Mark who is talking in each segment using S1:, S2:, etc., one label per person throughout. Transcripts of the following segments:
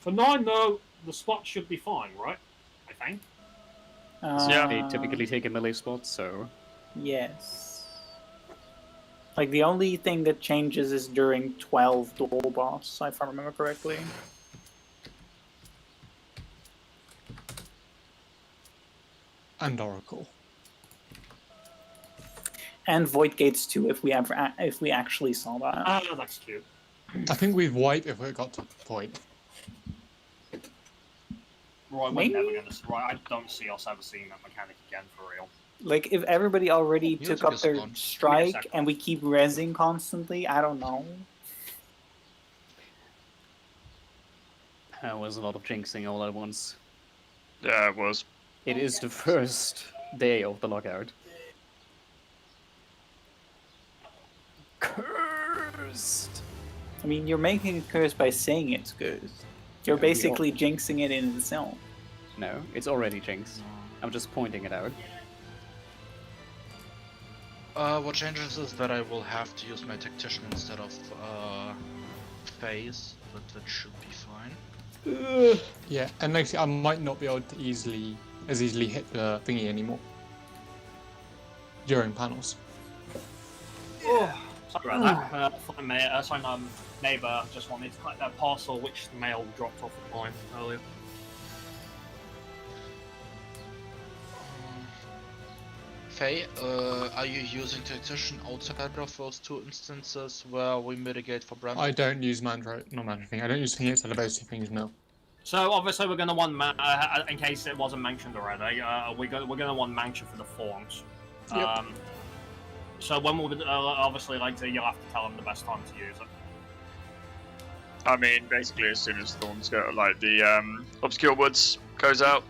S1: For 9, though, the spot should be fine, right? I think.
S2: They typically take a melee spot, so...
S3: Yes. Like, the only thing that changes is during 12 dual boss, if I remember correctly.
S4: And Oracle.
S3: And Void Gates too, if we actually saw that.
S1: Oh, that's cute.
S4: I think we'd wipe if it got to the point.
S1: Right, we're never gonna. Right, I don't see us ever seeing that mechanic again for real.
S3: Like, if everybody already took up their strike and we keep rezzing constantly, I don't know.
S2: That was a lot of jinxing all at once.
S5: Yeah, it was.
S2: It is the first day of the lockout. Cursed!
S3: I mean, you're making it cursed by saying it's cursed. You're basically jinxing it in itself.
S2: No, it's already jinxed. I'm just pointing it out.
S6: What changes is that I will have to use my tactician instead of phase, but that should be fine.
S4: Yeah, and actually I might not be able to as easily hit the thingy anymore during panels.
S1: Oh, sorry about that. Sorry, neighbour just wanted to collect that parcel which the mail dropped off at mine earlier.
S6: Faye, are you using tactician outside of those two instances where we mitigate for Brand?
S4: I don't use mantra, not mantra thing. I don't use thing outside of those two things, no.
S1: So obviously we're gonna want in case it wasn't mentioned already. We're gonna want mantra for the forms.
S4: Yep.
S1: So when we'll obviously later you'll have to tell them the best time to use it.
S5: I mean, basically as soon as Thorns go, like the Obscure Woods goes out.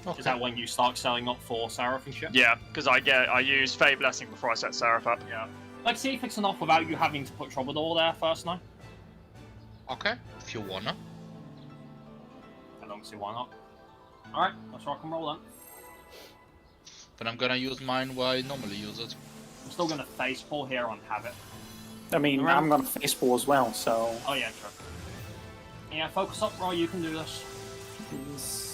S4: Okay.
S1: Is that when you start selling up for Seraph and shit?
S5: Yeah, because I use Fey Blessing before I set Seraph up.
S1: Yeah. Like, see if it's enough without you having to put Troubadour there first now.
S6: Okay, if you wanna.
S1: I don't see why not. Alright, let's rock and roll then.
S6: But I'm gonna use mine where I normally use it.
S1: I'm still gonna face pull here on Habit.
S3: I mean,
S1: Alright.
S3: I'm gonna face pull as well, so...
S1: Oh yeah, true. Yeah, focus up, Roy, you can do this.
S3: Please.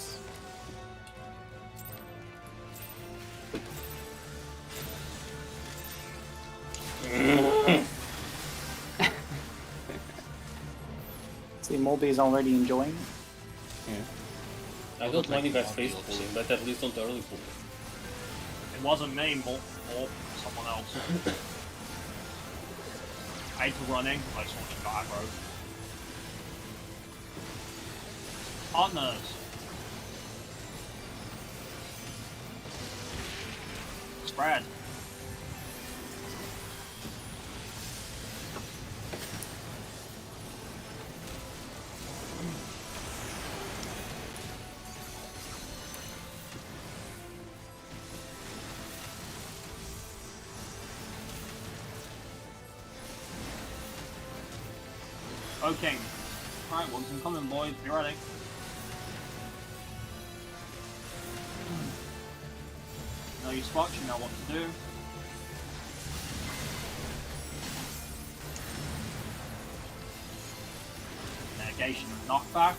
S3: See, Molby is already enjoying it.
S2: Yeah.
S7: I don't mind you guys face pulling, but at least don't early pull.
S1: It wasn't me, more someone else. I hate running, I just want to go aggro. Partners! Spread. Okay. Alright, one's incoming, boys. Be ready. Know your spots, you know what to do. Negation of knockback.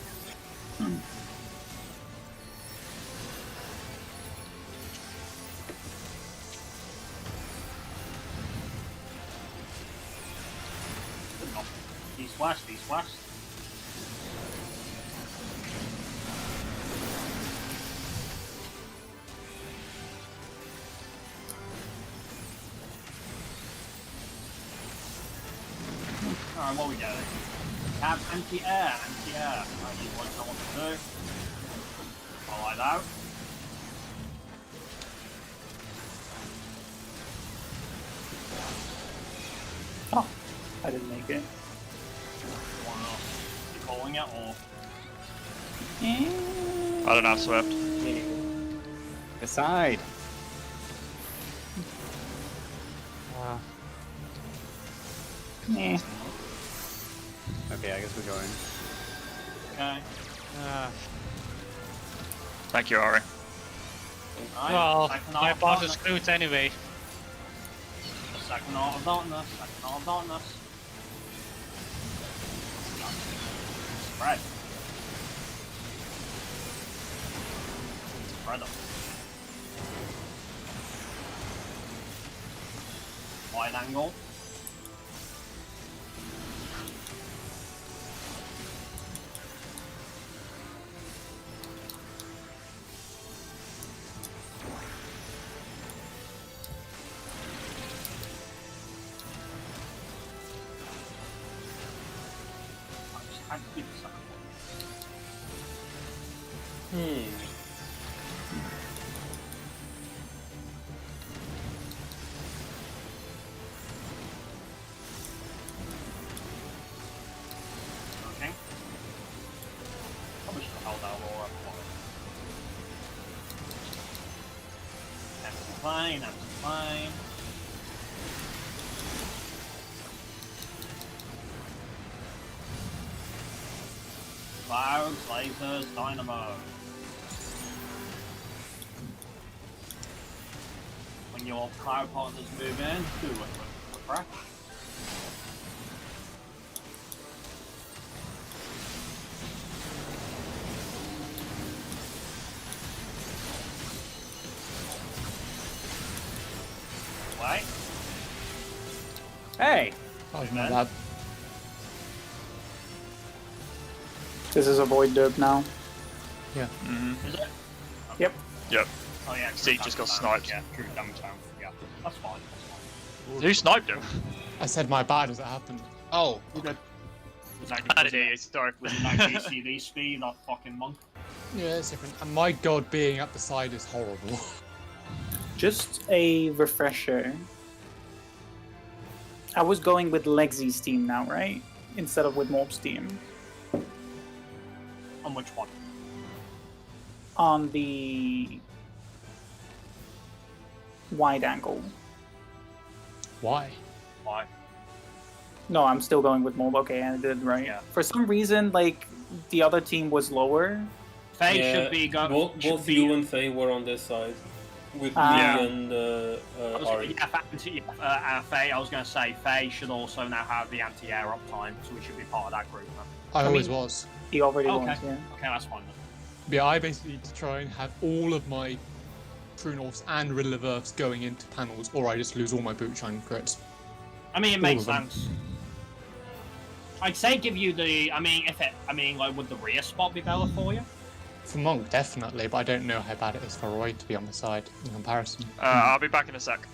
S1: East-west, east-west. Alright, what we got? Have anti-air, anti-air. Alright, you boys know what to do. Follow it out.
S3: Oh, I didn't make it.
S1: You calling it or?
S5: I don't have Swift.
S2: Aside!
S3: Nah.
S2: Okay, I guess we're going.
S1: Okay.
S5: Thank you, Ari.
S1: Alright,
S8: Well,
S1: second
S8: my
S1: art of
S8: part is
S1: darkness.
S8: screwed anyway.
S1: Second art of darkness. Second art of darkness. Spread. Shredder. Wide angle. I just had to do the second one. Okay. Probably should have held that Aurora for it. Empty plane, empty plane. Clouds, lasers, dynamo. When your cloud partners move in, do it with crack. Wait.
S3: Hey,
S4: Oh, not bad.
S3: this is a void derp now.
S1: Is it?
S3: Yep.
S5: Yep.
S1: Oh yeah,
S5: Zeke just got sniped.
S1: Yeah, true downtown. Yeah, that's fine.
S5: Who sniped him?
S4: I said my bad as it happened.
S6: Oh,
S1: Was that
S5: I
S1: because
S5: didn't hear you, sorry.
S1: was it like GCD speed, that fucking monk?
S4: Yeah, it's different. And my god, being up the side is horrible.
S3: Just a refresher. I was going with Legsy's team now, right? Instead of with Morp's team.
S1: On which one?
S3: On the wide angle.
S4: Why?
S1: Why?
S3: No, I'm still going with Morp. Okay, I did right.
S1: Yeah.
S3: For some reason, like the other team was lower.
S1: Faye
S7: Yeah,
S1: should be going.
S7: both you and Faye were on this side. With me
S3: Yeah.
S7: and Ari.
S1: Faye, I was going to say, Faye should also now have the anti-air uptime, so we should be part of that group. Then.
S4: I always
S3: mean-
S4: was.
S3: He already
S1: Okay.
S3: was, yeah.
S1: Okay, that's fine then.
S4: But yeah, I basically need to try and have all of my True Norths and Riddler Verfs going into panels, or I just lose all my boot shine crits.
S1: I mean, it
S4: All
S1: makes
S4: of them.
S1: sense. I'd say give you the. Like, would the rear spot be better for you?
S4: For Monk, definitely, but I don't know how bad it is for Roy to be on the side in comparison.
S5: I'll be back in a sec.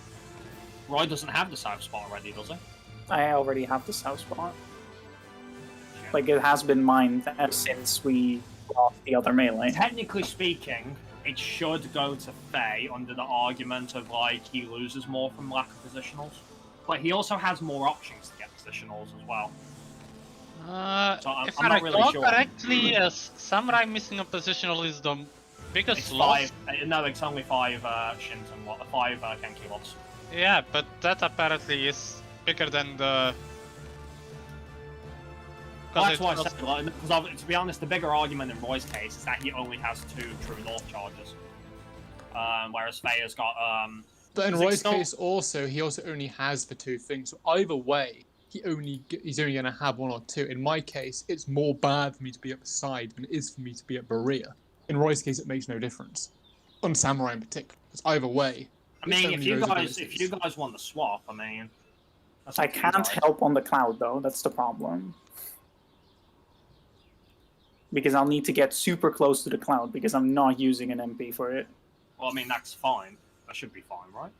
S1: Roy doesn't have the south spot already, does he?
S3: I already have the south spot. Like, it has been mine ever since we lost the other melee.
S1: Technically speaking, it should go to Faye under the argument of, like, he loses more from lack of positionals. But he also has more options to get positionals as well. So
S8: if
S1: I'm
S8: I
S1: not really
S8: recall
S1: sure.
S8: correctly, Samurai missing a positional is the biggest
S1: It's
S8: loss.
S1: 5. No, it's only 5 Shins and 5 Genki lots.
S8: Yeah, but that apparently is bigger than the.
S1: Well,
S8: 'Cause
S1: that's
S8: it
S1: why I
S8: was-
S1: said, like, because to be honest, the bigger argument in Roy's case is that he only has 2 True North charges. Whereas Faye has got,
S4: But in
S1: Is it
S4: Roy's
S1: still-
S4: case, he also only has the 2 things. So either way, he's only going to have 1 or 2. In my case, it's more bad for me to be at the side than it is for me to be at the rear. In Roy's case, it makes no difference. On Samurai in particular, it's either way.
S1: I mean,
S4: It's
S1: if
S4: only
S1: you
S4: those
S1: guys
S4: abilities.
S1: want to swap, I mean, that's
S3: I
S1: up to you
S3: can't
S1: guys.
S3: help on the cloud, though. That's the problem. Because I'll need to get super close to the cloud, because I'm not using an MP for it.
S1: Well, I mean, that's fine. That should be fine, right?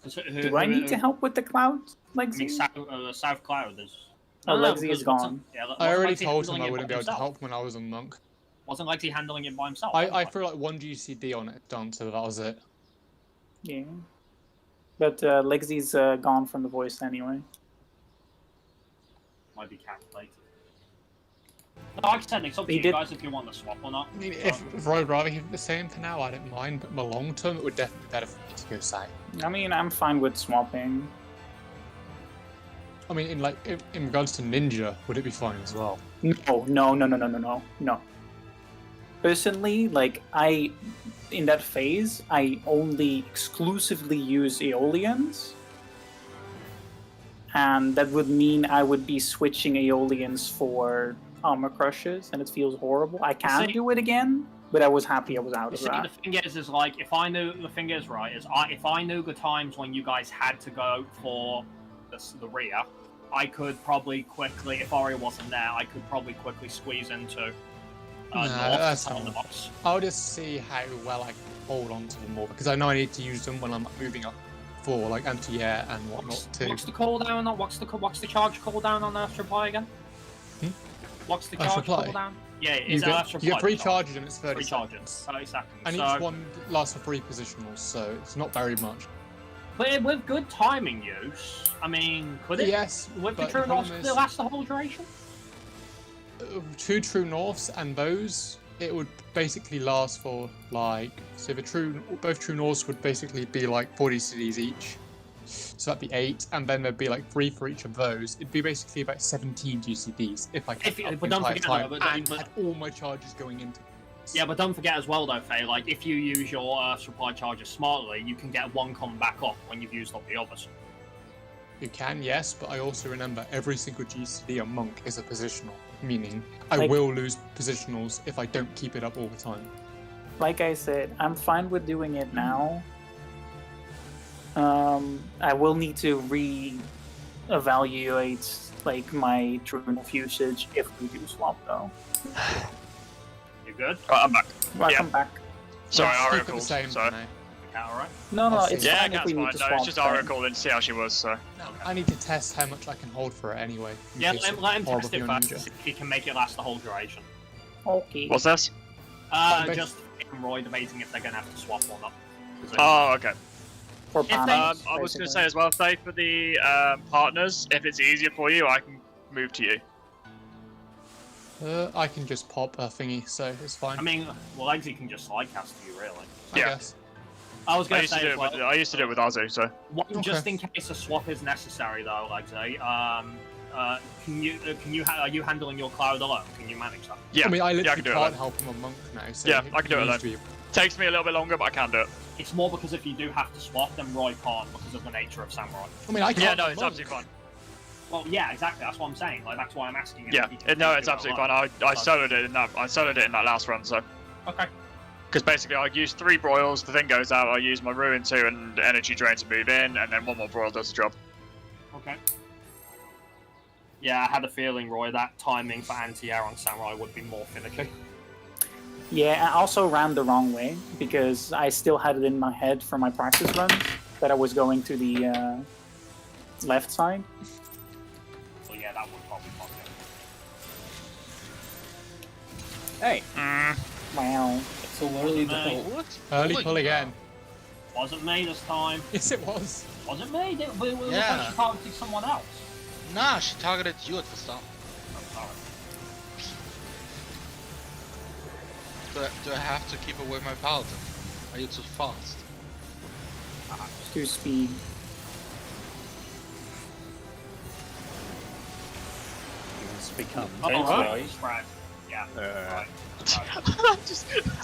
S3: Do I need to help with the cloud,
S1: I mean,
S3: Legsy?
S1: South Cloud is.
S3: Oh,
S1: No,
S3: Legsy
S1: because
S3: is gone.
S1: Yeah,
S4: I already
S1: Legsy
S4: told him
S1: handling
S4: I
S1: it
S4: wouldn't
S1: by
S4: be able to
S1: himself.
S4: help when I was on Monk.
S1: Wasn't Legsy handling it by himself.
S4: I
S1: anyway.
S4: threw like 1 GCD on it done, so that was it.
S3: Yeah. But Legsy's gone from the voice anyway.
S1: Might be calculated. No, like I said, it's up to
S3: He
S1: you
S3: did-
S1: guys if you want to swap or not.
S4: I mean, if Roy would rather keep it the same for now, I don't mind, but in the long term, it would definitely be better for me to go side.
S3: I mean, I'm fine with swapping.
S4: I mean, in regards to Ninja, would it be fine as well?
S3: No. Personally, like, in that phase, I only exclusively use Aeolians. And that would mean I would be switching Aeolians for armor crushes, and it feels horrible. I can
S1: See-
S3: do it again, but I was happy I was out of
S1: See,
S3: that.
S1: the thing is like, if I knew the thing is right, if I knew the times when you guys had to go for the rear, I could probably quickly, if Ori wasn't there, I could probably quickly squeeze into north
S4: that's
S1: on
S4: not
S1: the box.
S4: I'll just see how well I can hold on to them more, because I know I need to use them when I'm moving up for like anti-air and whatnot too.
S1: What's the cooldown on? What's the charge cooldown on Earth Reply again?
S4: Hmm?
S1: What's the
S4: Earth
S1: charge
S4: Reply?
S1: cooldown? Yeah,
S4: You
S1: is
S4: get,
S1: Earth
S4: you
S1: Reply
S4: get 3
S1: the charge?
S4: charges and it's 30
S1: 3 charges,
S4: seconds.
S1: 30 seconds.
S4: And
S1: so,
S4: each one lasts for 3 positionals, so it's not very much.
S1: But with good timing use, I mean, could it?
S4: Yes,
S1: With the
S4: but
S1: true
S4: the
S1: north,
S4: problem
S1: could it
S4: is-
S1: last the whole duration?
S4: 2 true norths and those, it would basically last for like, so both true norths would basically be like 40 cities each, so that'd be 8, and then there'd be like 3 for each of those. It'd be basically about 17 GCDs if I kept up
S1: but
S4: the
S1: don't
S4: entire
S1: forget
S4: time
S1: though,
S4: and had all my charges going into.
S1: Yeah, but don't forget as well though, Faye, like, if you use your Earth Reply charges smartly, you can get one come back up when you've used up the others.
S4: You can, yes, but I also remember every single GCD on Monk is a positional, meaning I
S3: Like-
S4: will lose positionals if I don't keep it up all the time.
S3: Like I said, I'm fine with doing it now. I will need to re-evaluate like my true north usage if we do swap though.
S1: You good?
S5: Right, I'm back.
S3: Welcome back.
S5: Sorry,
S4: Let's
S5: Aria
S4: keep it the
S5: called.
S4: same
S5: So.
S4: for now.
S1: Okay, alright.
S3: No,
S4: I'll
S3: it's
S4: see.
S5: Yeah,
S3: fine if
S5: that's
S3: we
S5: fine.
S3: need to
S5: No,
S3: swap.
S5: it's just Aria
S3: then.
S5: called in to see how she was, so.
S4: I need to test how much I can hold for it anyway. in
S1: Yeah,
S4: case
S1: let him
S4: it's horrible
S1: test
S4: for
S1: it
S4: your
S1: first,
S4: ninja.
S1: see if he can make it last the whole duration.
S3: Okay.
S5: What's this?
S4: Bas-
S1: Just Roy debating if they're gonna have to swap or not.
S5: Oh, okay.
S3: For
S1: If they-
S3: panels,
S5: I was going to
S3: basically.
S5: say as well, say for the partners, if it's easier for you, I can move to you.
S4: I can just pop a thingy, so it's fine.
S1: I mean, well, Eggsy can just slide cast to you, really.
S4: I
S5: yeah.
S4: guess.
S1: I was
S5: I
S1: gonna
S5: used to
S1: say
S5: do
S1: as
S5: it
S1: well,
S5: with Azu, so.
S1: just in case a swap is necessary, though, Eggsy, are you handling your cloud alone? Can you manage that?
S5: Yeah,
S4: I mean, I
S5: yeah, I
S4: literally
S5: can do it
S4: can't
S5: alone.
S4: help him on Monk now, so
S5: Yeah, I can do it
S4: needs
S5: alone.
S4: to be-
S5: Takes me a little bit longer, but I can do it.
S1: It's more because if you do have to swap, then Roy can't because of the nature of Samurai.
S4: I mean, I can't.
S5: Yeah, no,
S4: on
S5: it's
S4: Monk.
S5: absolutely fine.
S1: Well, yeah, exactly. That's what I'm saying. Like, that's why I'm asking.
S5: Yeah, no, it's absolutely fine. I soloed it in that. I soloed it in that last run, so.
S1: Okay.
S5: Because basically, I use 3 broils. The thing goes out. I use my ruin 2 and energy drain to move in, and then 1 more broil does the job.
S1: Okay. Yeah, I had a feeling, Roy, that timing for anti-air on Samurai would be more finicky.
S3: Yeah, I also ran the wrong way because I still had it in my head for my practice runs that I was going to the left side.
S1: So yeah, that would probably fuck it.
S2: Hey,
S3: Wow.
S7: It's so early though.
S6: What?
S4: Early
S6: Holy
S4: pull again.
S1: Wasn't me this time.
S4: Yes, it was.
S1: Wasn't me. We
S6: Yeah.
S1: she targeted someone else.
S6: Nah, she targeted you at the start.
S1: I'm sorry.
S6: Do I have to keep away my paladin? Are you too fast?
S3: To speed.
S2: you must become.
S1: Oh,
S7: Thanks,
S1: right.
S7: Roy.
S1: Spread. Yeah. Right.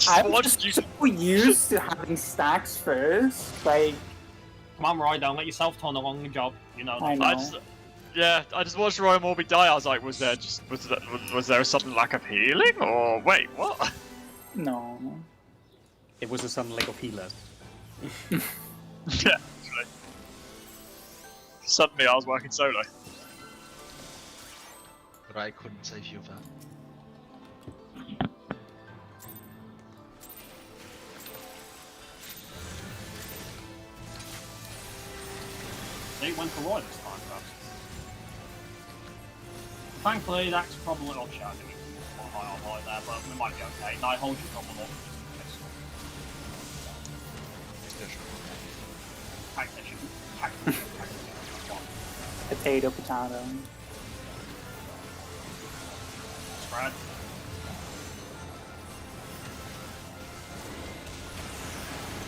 S3: I'm
S5: Watched
S3: just
S5: you-
S3: so used to having stacks first. Like,
S1: Come on, Roy, don't let yourself turn the wrong job. You know.
S3: I
S1: that.
S3: know.
S5: I just watched Roy Morby die. I was like, was there a sudden lack of healing, or wait, what?
S3: No.
S2: It was a sudden lack of healer.
S5: Yeah, actually. Suddenly, I was working solo.
S6: But I couldn't save you that.
S1: They went for Roy this time, perhaps. Thankfully, that's probably not shouting me on high on Roy there, but we might be okay. No, hold your double up. Tactician. Tactician.
S3: Potato, potato.
S1: Spread.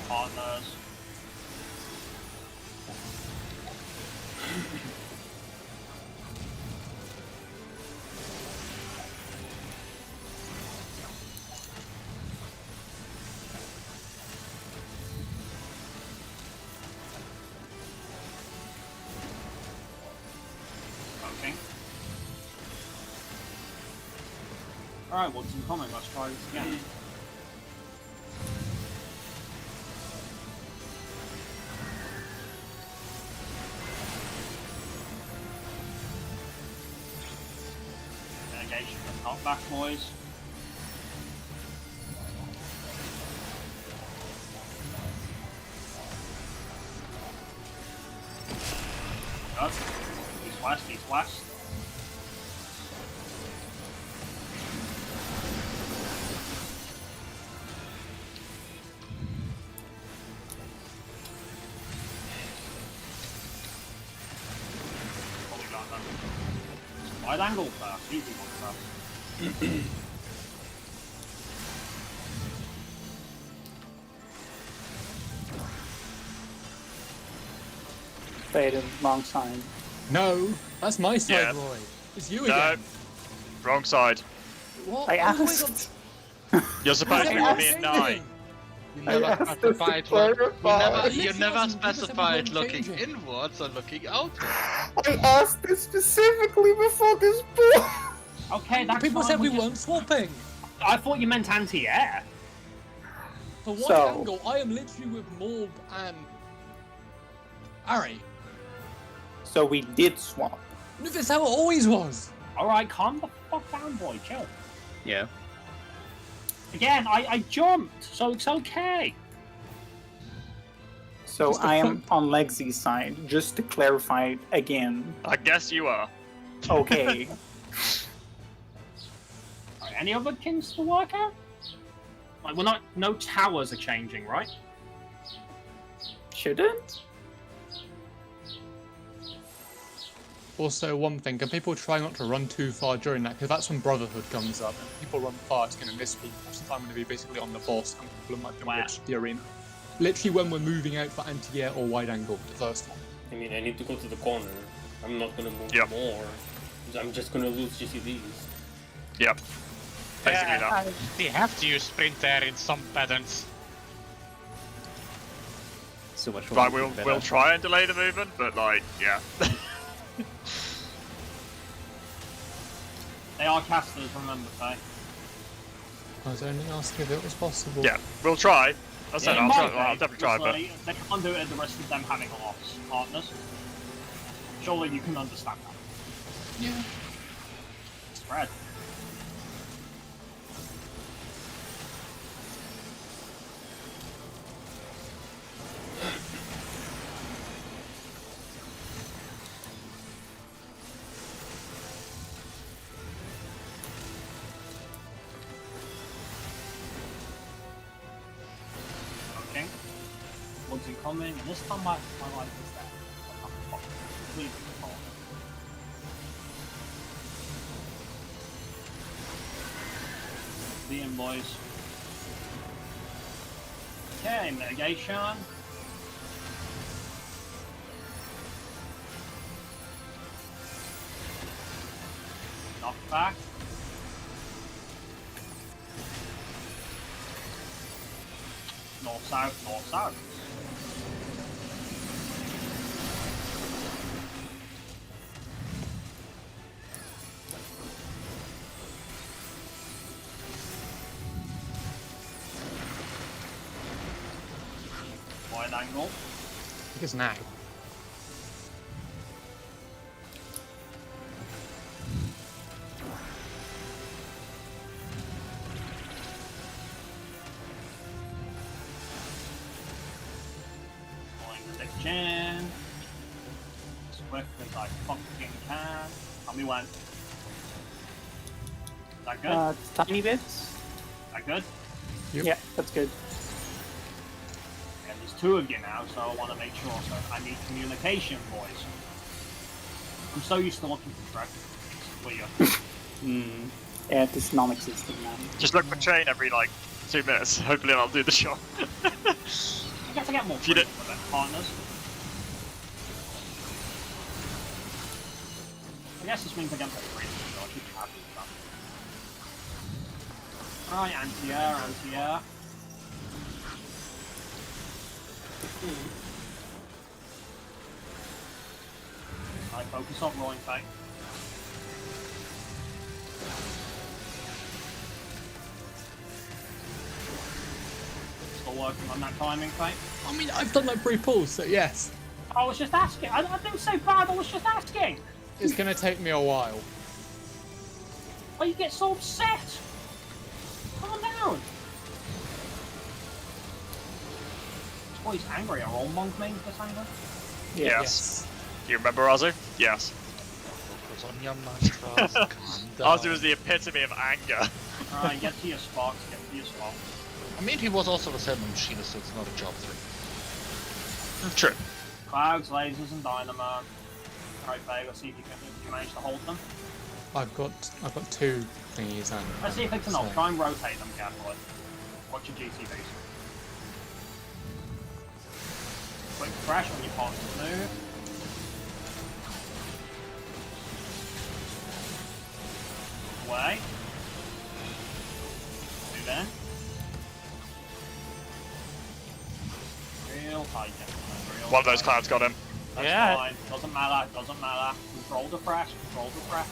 S1: Partners. Okay. Alright, what's incoming? Let's try this again. Negation the knockback, boys. Good. East west. Probably got that. Wide angle first, usually one first.
S3: Faded, wrong side.
S4: No, that's my side,
S5: Yeah.
S4: Roy. It's you
S5: No.
S4: again.
S5: Wrong side.
S4: What?
S3: I
S4: I'm going
S3: asked.
S5: You're supposed to be
S4: on-
S5: within 9.
S6: You
S3: I
S6: never
S3: asked us to
S6: specified look,
S3: clarify.
S6: you never
S4: Listen, give us
S6: specified
S4: everyone
S6: looking
S4: changing.
S6: inwards or looking outwards.
S3: I asked this specifically before this pool.
S1: Okay, that's
S4: People
S1: fine,
S4: said we
S1: just-
S4: weren't swapping.
S1: I thought you meant anti-air.
S4: For one
S3: So-
S4: angle, I am literally with Morb and Ari.
S3: So we did swap.
S4: No, that's how it always was.
S1: Alright, calm the fuck down, boy. Chill.
S2: Yeah.
S4: Again,
S1: I jumped, so it's okay.
S3: So
S4: Just a
S3: I am
S4: front.
S3: on Lexi's side, just to clarify it again.
S5: I guess you are.
S3: Okay.
S1: Alright, any other kings to work out? Like, we're not. No towers are changing, right?
S3: Shouldn't?
S4: Also, one thing, can people try not to run too far during that? Because that's when Brotherhood comes up. And if people run far, it's going to miss people. So I'm going to be basically on the boss, and people might
S1: Wow.
S4: reach the arena. Literally when we're moving out for anti-air or wide angle, the first one.
S7: I mean, I need to go to the corner. I'm not gonna move
S5: Yep.
S7: more. I'm just gonna lose GCDs.
S5: Yep. Basically that.
S8: They have to use sprint there in some patterns.
S2: So much
S5: Right,
S2: more
S5: we'll try and delay the movement, but like, yeah.
S1: They are casters, remember, Faye.
S4: I was only asking if it was possible.
S5: Yeah, we'll try. I said
S1: It
S5: I'll,
S1: might
S5: try,
S1: be,
S5: I'll definitely try, but
S1: obviously, they can't do it at the risk of them having a loss, partners. Surely you can understand that.
S4: Yeah.
S1: Spread. Okay. What's incoming, and this time my life is there. I'm fucking completely falling. The invoice. Okay, mitigation. Knockback. North south, north south. Wide angle.
S4: I think it's now.
S1: Pulling the diction. As quick as I fucking can. Tell me when. Is that good?
S3: Tiny bits.
S1: Is that good?
S4: Yep.
S3: Yeah, that's good.
S1: And there's two of you now, so I want to make sure. So I need communication, boys. I'm so used to looking for track. It's weird.
S3: Hmm. Yeah, it is non-existent now.
S5: just look for chain every like 2 minutes. Hopefully, I'll do the shot.
S1: I guess I get more
S5: If you
S1: freedom with it, partners. I guess this means I get more freedom, so I should be happy with that. Right, anti-air, anti-air. I focus on rolling fight. working on that timing, Fate?
S4: I mean, I've done like 3 pulls, so yes.
S1: I was just asking. I didn't say bad, I was just asking.
S4: It's gonna take me a while.
S1: Why you get so upset? Calm down. Oh, he's angry. Are all monk mains this anger?
S5: Yes. Do you remember Azu? Yes.
S6: Focus on your mantras, calm down.
S5: Azu was the epitome of anger.
S1: Alright, get to your spots, get to your spots.
S6: I mean, he was also the same machinist, so it's not a job 3.
S5: True.
S1: Clouds, lasers, and dynamo. Alright, Faye, let's see if you manage to hold them.
S4: I've got 2 thingies and.
S1: Let's see if it's enough.
S4: so-
S1: Try and rotate them carefully. Watch your GTVs. Quick crash when your partner's move. Away. Move in. Real tight, gentlemen. Real
S5: One of those
S1: tight.
S5: clouds got him.
S1: That's
S3: Yeah.
S1: fine. Doesn't matter. Doesn't matter. Control the crash. Control the crash.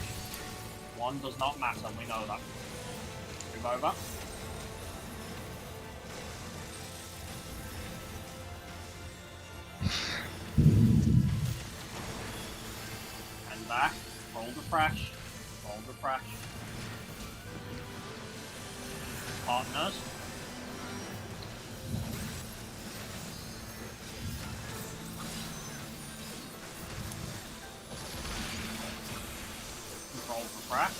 S1: One does not matter. We know that. Move over. And back. Roll the crash. Roll the crash. Partners. Control the crash.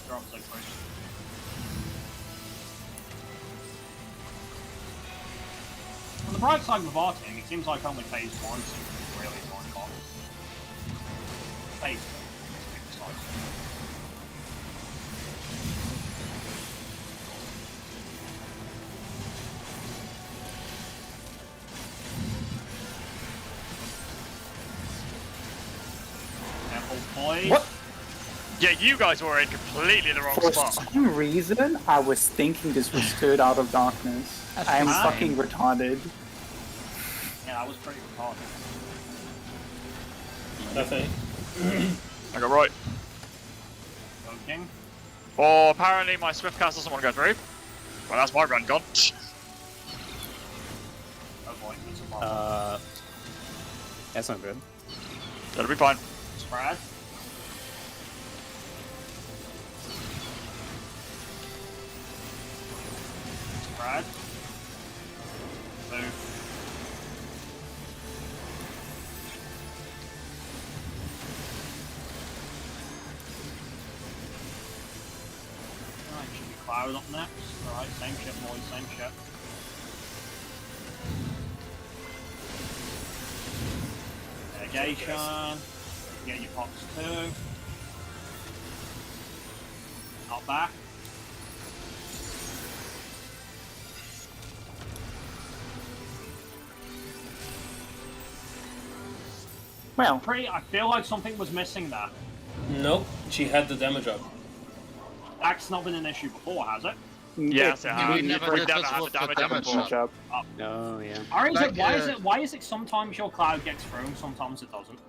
S1: Drop like push. On the bright side with our team, it seems like only phase 1 seems to be really going on. Phase 2 is exciting. Careful, boys.
S3: What?
S5: Yeah, you guys were in completely the wrong
S3: For
S5: spot.
S3: some reason, I was thinking this was Third Out of Darkness. I am
S1: fine.
S3: fucking retarded.
S1: Yeah, that was pretty retarded.
S7: Nothing.
S5: I got right.
S1: Poking.
S5: Well, apparently my Swift cast doesn't want to go through. Well, that's my run gone.
S1: Avoid this a problem.
S2: That's not good.
S5: That'll be fine.
S1: Spread. Spread. Move. Alright, should be Cloud up next. Alright, same shit, boys, same shit. Negation. Get your pops too. Not back.
S3: Well,
S1: I feel like something was missing there.
S7: Nope, she had the damage up.
S1: That's not been an issue before, has it?
S5: Yes, it has.
S6: we never
S5: We've
S6: did
S5: never
S6: this
S5: had
S6: with
S5: the
S6: the
S5: damage
S6: damage
S5: before.
S3: good job.
S2: Oh yeah.
S1: Or is
S6: Like,
S1: it, why is it sometimes your cloud gets through and sometimes it doesn't?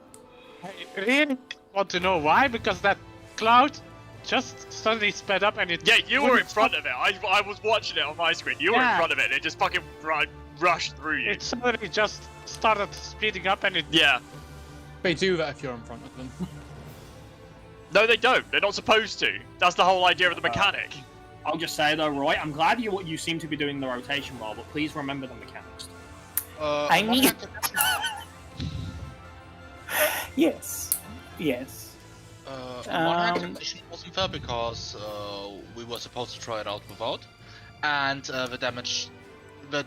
S8: I really want to know why, because that cloud just suddenly sped up and it.
S5: Yeah, you were in
S8: wouldn't
S5: front
S8: stop.
S5: of it. I was watching it on my screen. You were in
S8: Yeah.
S5: front of it. And it just fucking rushed through you.
S8: It suddenly just started speeding up and it.
S5: Yeah.
S4: They do that if you're in front of them.
S5: No, they don't. They're not supposed to. That's the whole idea of the mechanic.
S1: I'll just say though, Roy, I'm glad you seem to be doing the rotation well, but please remember the mechanics.
S3: I
S6: one
S3: need-
S6: hack-
S3: Yes. Yes.
S6: one hack condition wasn't fair because we were supposed to try it out without, and the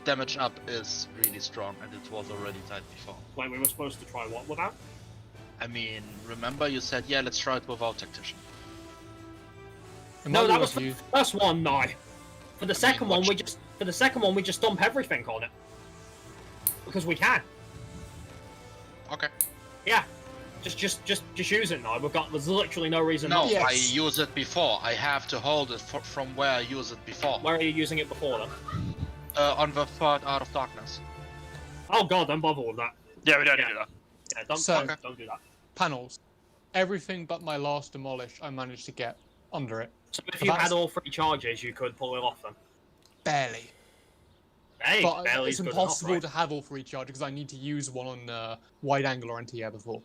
S6: damage up is really strong, and it was already tight before.
S1: Wait, we were supposed to try what without?
S6: I mean, remember you said, yeah, let's try it without tactician.
S4: It
S1: No,
S4: might be
S1: that was
S4: worth
S1: for
S4: you-
S1: the first one, no. For the second one,
S6: watch-
S1: we just dump everything on it. Because we can.
S6: Okay.
S1: Yeah. Just use it now. There's literally no reason
S6: No,
S1: not to.
S6: I use it before. I have to hold it from where I use it before.
S1: Where are you using it before then?
S6: On the third Out of Darkness.
S1: Oh god, don't bother with that.
S5: Yeah, we don't need that.
S1: Yeah, don't
S4: So-
S1: don't do that.
S4: Panels. everything but my last demolish, I managed to get under it.
S1: So if you had all 3 charges, you could pull it off then.
S4: Barely.
S1: Hey,
S4: But
S1: barely
S4: it's
S1: is good
S4: impossible
S1: enough, right?
S4: to have all 3 charges because I need to use one on wide angle or anti-air before.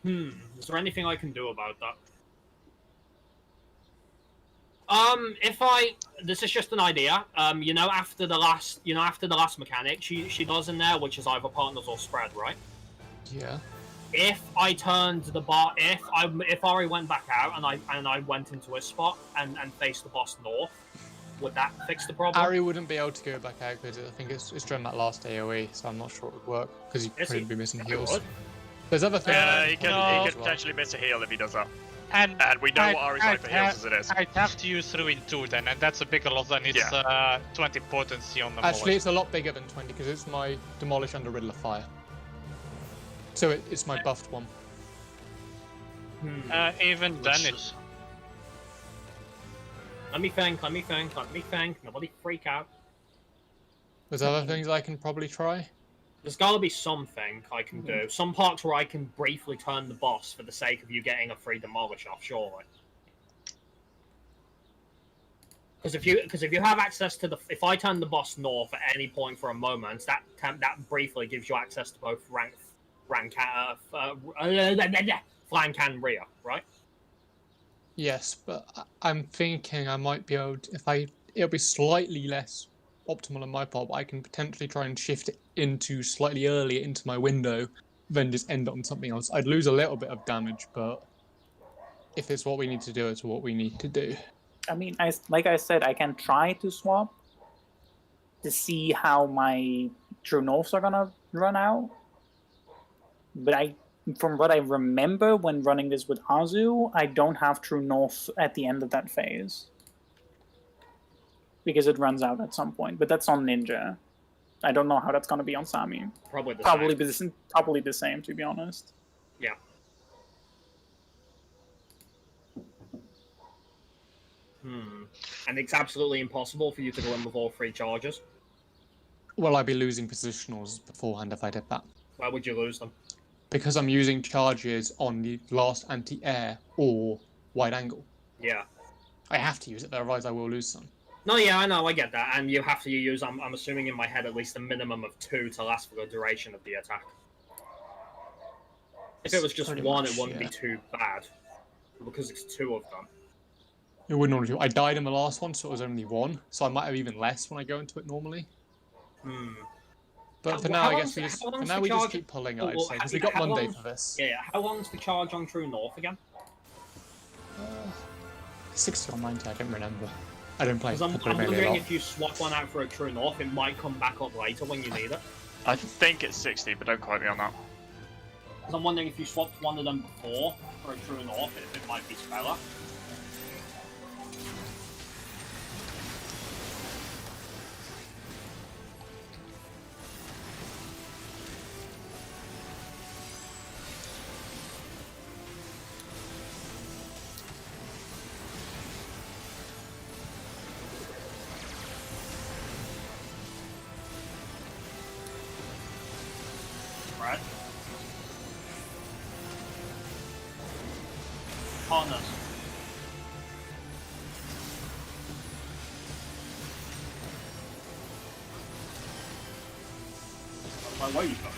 S1: Is there anything I can do about that? This is just an idea. After the last mechanic, she does in there, which is either partners or spread, right?
S4: Yeah.
S1: If I turned the bar, if Ari went back out and I went into a spot and faced the boss north, would that fix the problem?
S4: Ari wouldn't be able to go back out because I think it's during that last AoE, so I'm not sure it would work because he'd probably be missing heals. There's other things.
S5: He could potentially miss a heal if he does that.
S8: And
S5: we know what Ari's like for heals as it is.
S8: I'd have to use Ruin 2 then, and that's a bigger loss than its 20 potency on the
S4: Actually, it's a lot bigger than 20 because it's my Demolish under Riddler Fire. So it's my buffed one.
S8: Even then, it's...
S1: Let me think. Nobody freak out.
S4: There's other things I can probably try.
S1: There's gotta be something I can do. Some parts where I can briefly turn the boss for the sake of you getting a free demolish off, surely. Because if you have access to if I turn the boss north at any point for a moment, that briefly gives you access to both flank and rear, right?
S4: Yes, but I'm thinking I might be able to, it'll be slightly less optimal on my part, but I can potentially try and shift it into slightly earlier into my window, then just end on something else. I'd lose a little bit of damage, but if it's what we need to do, it's what we need to do.
S3: I mean, like I said, I can try to swap to see how my True Norths are gonna run out. But from what I remember when running this with Azu, I don't have True North at the end of that phase. Because it runs out at some point, but that's on Ninja. I don't know how that's gonna be on Sami. Probably the same, to be honest.
S1: Yeah. And it's absolutely impossible for you to go in with all 3 charges.
S4: Well, I'd be losing positionals beforehand if I did that.
S1: Why would you lose them?
S4: Because I'm using charges on the last anti-air or wide angle.
S1: Yeah.
S4: I have to use it, otherwise I will lose some.
S1: No, yeah, I know, I get that. And you have to use, I'm assuming in my head, at least a minimum of 2 to last for the duration of the attack. If it was just
S4: Pretty
S1: 1,
S4: much,
S1: it wouldn't
S4: yeah.
S1: be too bad. Because it's 2 of them.
S4: It wouldn't normally do. I died in the last one, so it was only 1, so I might have even less when I go into it normally. But for now, I guess we just keep pulling it, I'd say, because we got Monday for this.
S1: Yeah, how long's the charge on True North again?
S4: 60 or 90, I don't remember. I don't play.
S1: Because I'm wondering if you swap one out for a True North, it might come back up later when you need it.
S5: I think it's 60, but don't quote me on that.
S1: Because I'm wondering if you swapped one of them before for a True North, if it might be Speller. Right. Partners. Where you go?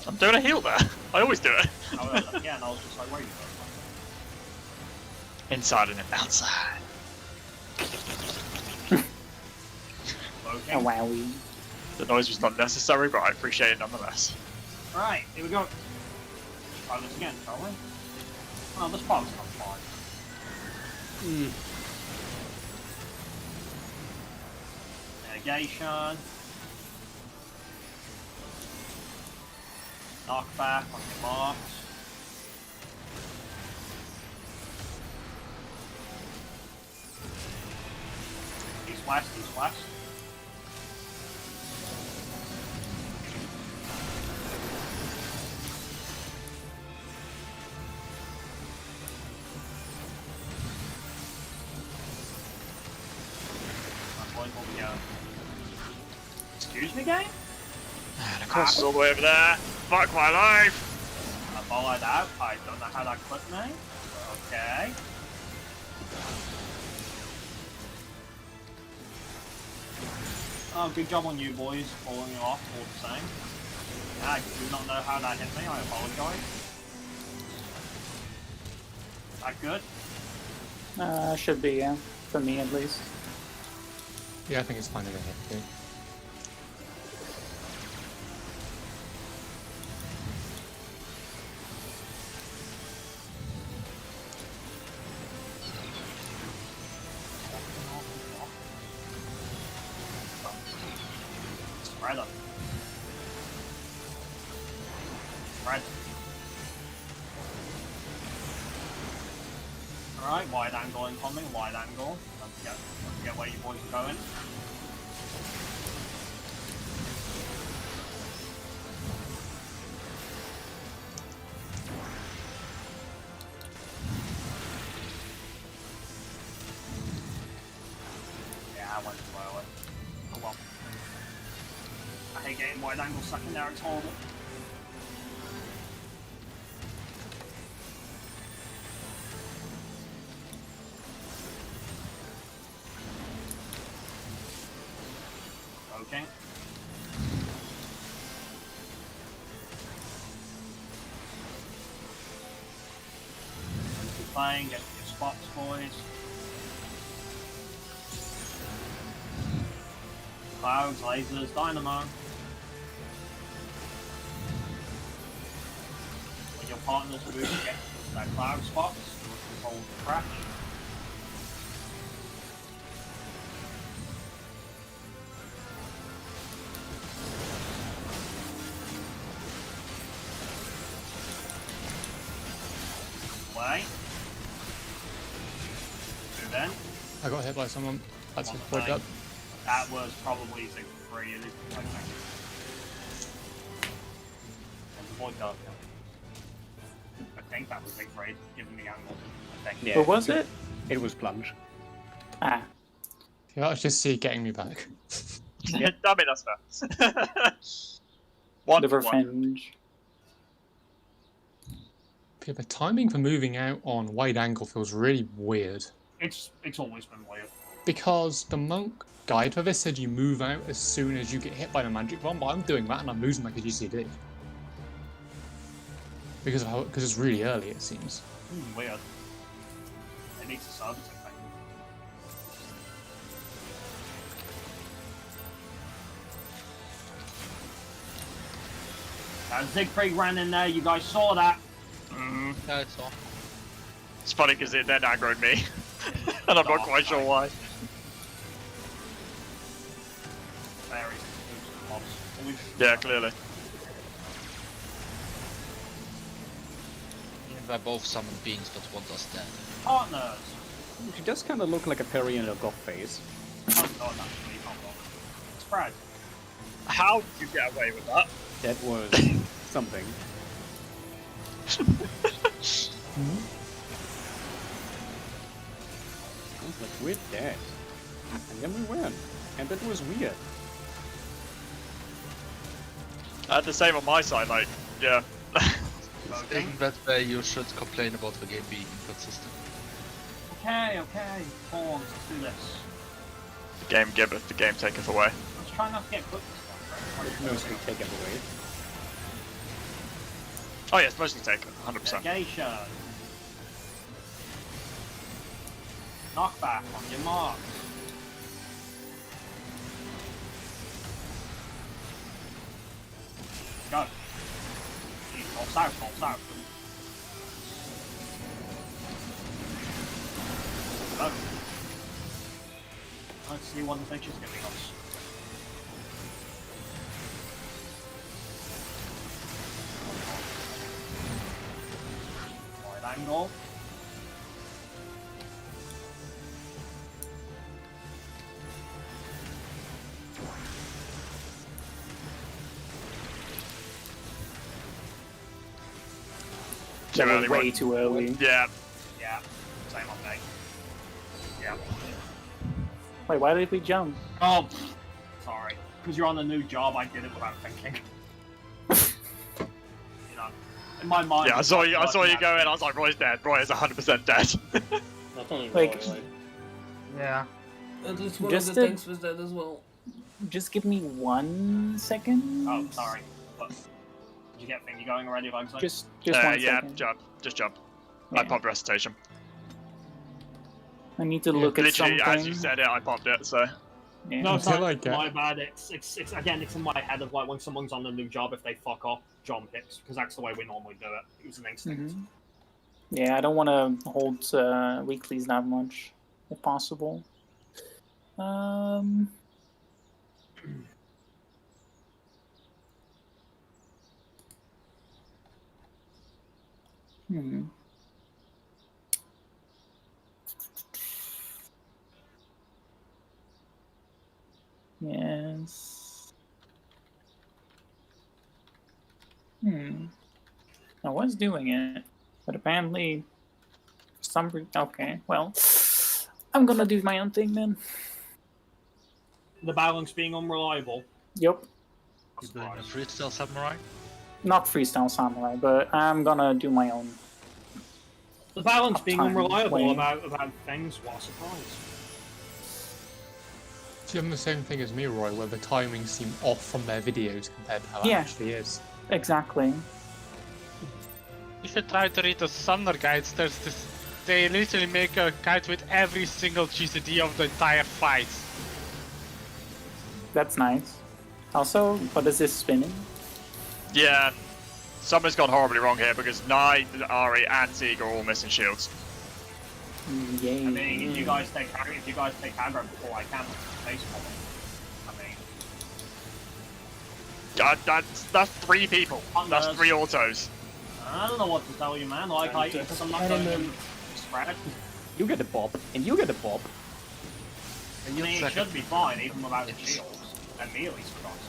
S5: I'm doing a heal there. I always do it.
S1: Yeah, and I was just like, where you go?
S5: Inside and outside.
S1: Okay.
S3: Oh, wowie.
S5: The noise was not necessary, but I appreciate it nonetheless.
S1: Right, here we go. Try this again, shall we? Oh, this part's not fine. Negation. Knockback on your marks. East west, east west. Excuse me, game?
S5: And of course, it's all the way over there. Fuck my life!
S1: Followed out. I don't know how that clipped me. Okay. Oh, good job on you boys, pulling it off all the same. Yeah, I do not know how that hit me, I apologize. Is that good?
S3: Should be, yeah. For me, at least.
S4: Yeah, I think it's fine to go hit too.
S1: Spread up. Spread. Alright, wide angle incoming, wide angle. Don't forget where you boys are going. Yeah, I went too early. Oh well. I hate getting wide angle second there, it's horrible. Okay. Keep playing, get your spots, boys. Clouds, lasers, dynamo. When your partners move to get to that cloud spots, you will control the crash. Way. Move in.
S4: I got hit by someone. That's
S1: On
S4: just
S1: the
S4: plugged
S1: plane.
S4: up.
S1: That was probably Zig 3, I think. I think that was Zig 3, given the angle. I think.
S2: Yeah.
S3: Who was it?
S2: It was plunge.
S3: Ah.
S4: Yeah, let's just see it getting me back.
S5: Damn it, that's fair. One
S3: The
S5: for one.
S3: revenge.
S4: Yeah, the timing for moving out on wide angle feels really weird.
S1: It's always been weird.
S4: Because the monk guide for this said you move out as soon as you get hit by the magic bomb, but I'm doing that and I'm losing like a GCD. Because it's really early, it seems.
S1: Weird. It needs to service it, I think. Siegfried ran in there, you guys saw that.
S6: Yeah, it's all.
S5: It's funny because it then aggroed me. And I'm not quite sure why.
S1: Very mobs. Always-
S5: Yeah, clearly.
S6: They're both summoned beings, but one does dead.
S1: Partners.
S2: She does kind of look like a Perry in a goth phase.
S1: Oh god, actually, not wrong. Spread.
S5: How did you get away with that?
S2: That was something. I was like, we're dead. And then we win. And that was weird.
S5: I had the same on my side, like, yeah.
S1: Okay.
S6: Isn't that where you should complain about the game being inconsistent?
S1: Okay, pawns, let's do this.
S5: The game giveth, the game taketh away.
S1: Let's try not to get clipped this time, right?
S2: Mostly take it away.
S5: Oh yes, mostly taken, 100%.
S1: Negation. Knockback on your mark. Go. Roll south, roll south. Go. Let's see what the picture's giving us. Wide angle.
S5: Too
S3: That
S5: early
S3: was way
S5: one.
S3: too early.
S5: Yeah.
S1: Yeah, same on me. Yeah.
S3: Wait, why did we jump?
S1: Oh, sorry. Because you're on a new job, I did it without thinking. You know. In my mind.
S5: Yeah, I saw you go in. I was like, Roy's dead. Roy is 100% dead.
S7: Not only
S3: Like-
S7: Roy,
S1: Yeah.
S7: at least one
S3: Just
S7: of the
S3: to-
S7: tanks was dead as well.
S3: Just give me 1 second.
S1: Oh, sorry. But, did you get thingy going already, Bugsy?
S3: Just 1
S5: yeah,
S3: second.
S5: jump. Just jump.
S3: Yeah.
S5: I popped recitation.
S3: I need to look at
S5: Literally,
S3: something.
S5: as you said it, I popped it. So
S3: Yeah.
S1: No,
S4: Until
S1: sorry,
S4: I get-
S1: my bad. It's again, it's in my head of like when someone's on a new job, if they fuck up, John picks, because that's the way we normally do it. It was an instinct.
S3: Mhm. Yeah, I don't want to hold weeklies that much, if possible. Hmm. Yes. I was doing it, but apparently, okay. Well, I'm gonna do my own thing then.
S1: The balance being unreliable.
S3: Yep.
S6: You're doing a freestyle samurai?
S3: Not freestyle samurai, but I'm gonna do my own.
S1: The balance being
S3: Uptime,
S1: unreliable
S3: way.
S1: about things. What a surprise.
S4: So you have the same thing as me, Roy, where the timings seem off from their videos compared to how
S3: Yeah.
S4: it actually is.
S3: Exactly.
S8: If you try to read the Sumner guides, there's this. They literally make a guide with every single GCD of the entire fight.
S3: That's nice. Also, what is this spinning?
S5: yeah, something's gone horribly wrong here because Nye, Ari, and Zeke are all missing shields.
S3: Yay.
S1: I mean, if you guys take aggro before I can, face problem. I mean,
S5: That's 3 people. That's 3 autos.
S1: I don't know what to tell you, man. Like, because I'm not going to spread.
S2: You get a bob, and you get a bob.
S1: I mean, it should be fine, even without the shields. And melees, for God's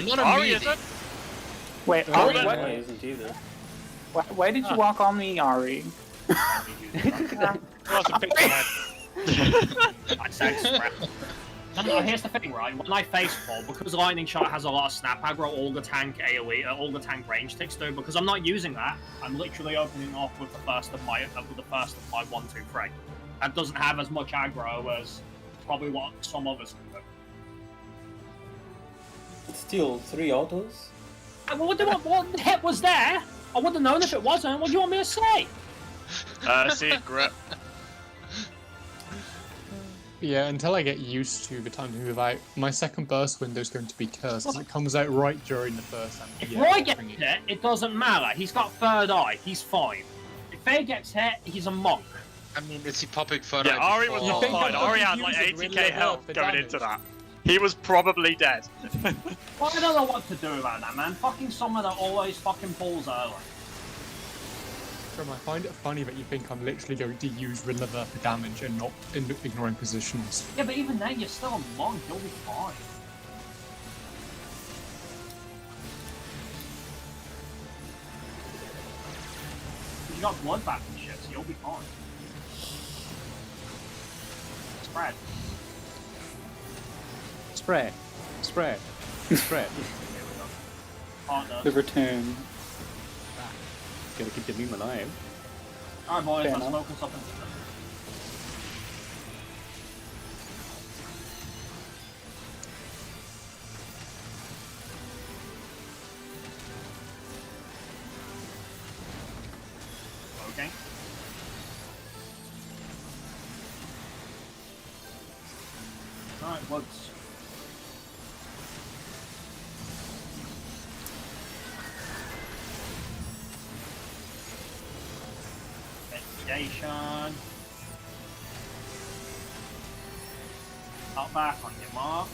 S1: sake.
S6: not a
S5: Ari
S6: melee.
S5: isn't.
S3: Wait,
S5: Oh,
S3: Ari,
S5: yeah.
S3: what?
S7: Roy isn't either.
S3: Why did you walk on me, Ari?
S8: It was a bit bad.
S1: I said spread. No, here's the thing, right? When I face pull, because Lightning Shot has a lot of snap aggro, all the tank AoE, all the tank range ticks do. Because I'm not using that, I'm literally opening off with the first of my 1, 2, 3. That doesn't have as much aggro as probably what some others can do.
S7: It's still 3 autos.
S1: What the heck was there? I would have known if it wasn't. What do you want me to say?
S5: Secret.
S4: Yeah, until I get used to the time to move out, my second burst window is going to be cursed, as it comes out right during the first.
S1: If Roy gets hit, it doesn't matter. He's got third eye. He's fine. If Faye gets hit, he's a monk.
S6: I mean, is he popping for
S5: Yeah, Ari was
S4: You
S5: not
S4: think
S5: fine.
S4: I'm
S5: Ari
S4: not
S5: had like
S4: using
S5: 80k
S4: really
S5: health
S4: for
S5: going
S4: damage?
S5: into that. He was probably dead.
S1: Well, I don't know what to do about that, man. Fucking someone that always fucking pulls early.
S4: I find it funny that you think I'm literally going to use Riddler for damage and not ignoring positions.
S1: Yeah, but even then, you're still a monk. You'll be fine. You got bloodbath and shit, so you'll be fine. Spread.
S2: Spread. Spread. Spread.
S1: Partner.
S3: The return.
S2: Gotta keep the meme alive.
S1: Alright, boys,
S3: Fair
S1: let's
S3: enough.
S1: focus up into Okay. Alright, woods. Investigation. Up back on your marks.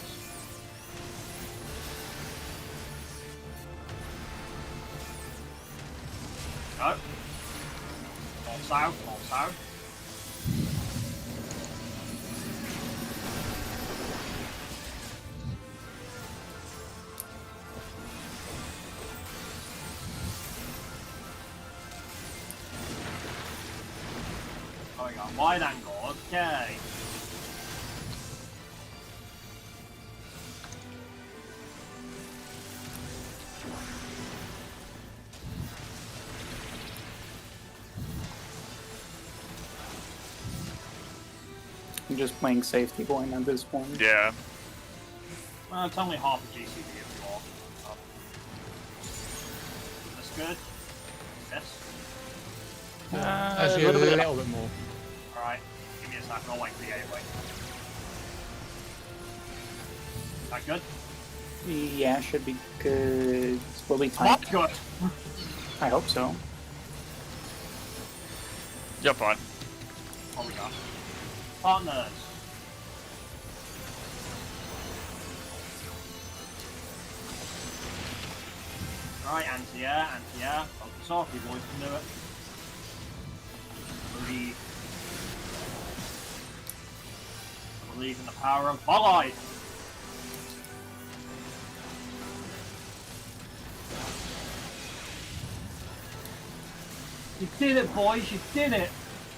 S1: Go. All south, all south. Oh, we got wide angle, okay.
S3: just playing safety point at this point.
S5: Yeah.
S1: Well, it's only half a GCD if you want. That's good. Yes.
S4: Actually,
S3: a
S4: a
S3: little bit
S4: little bit more.
S1: Alright. Give me a second. I'll like the anyway. Is that good?
S3: Yeah, should be good. Will be
S1: Not
S3: tight.
S1: good.
S3: I hope so.
S5: You're fine.
S1: Oh we go. Partners. Right, anti-air, anti-air. Focus off, you boys can do it. Believe in the power of Bolide. You did it, boys, you did it!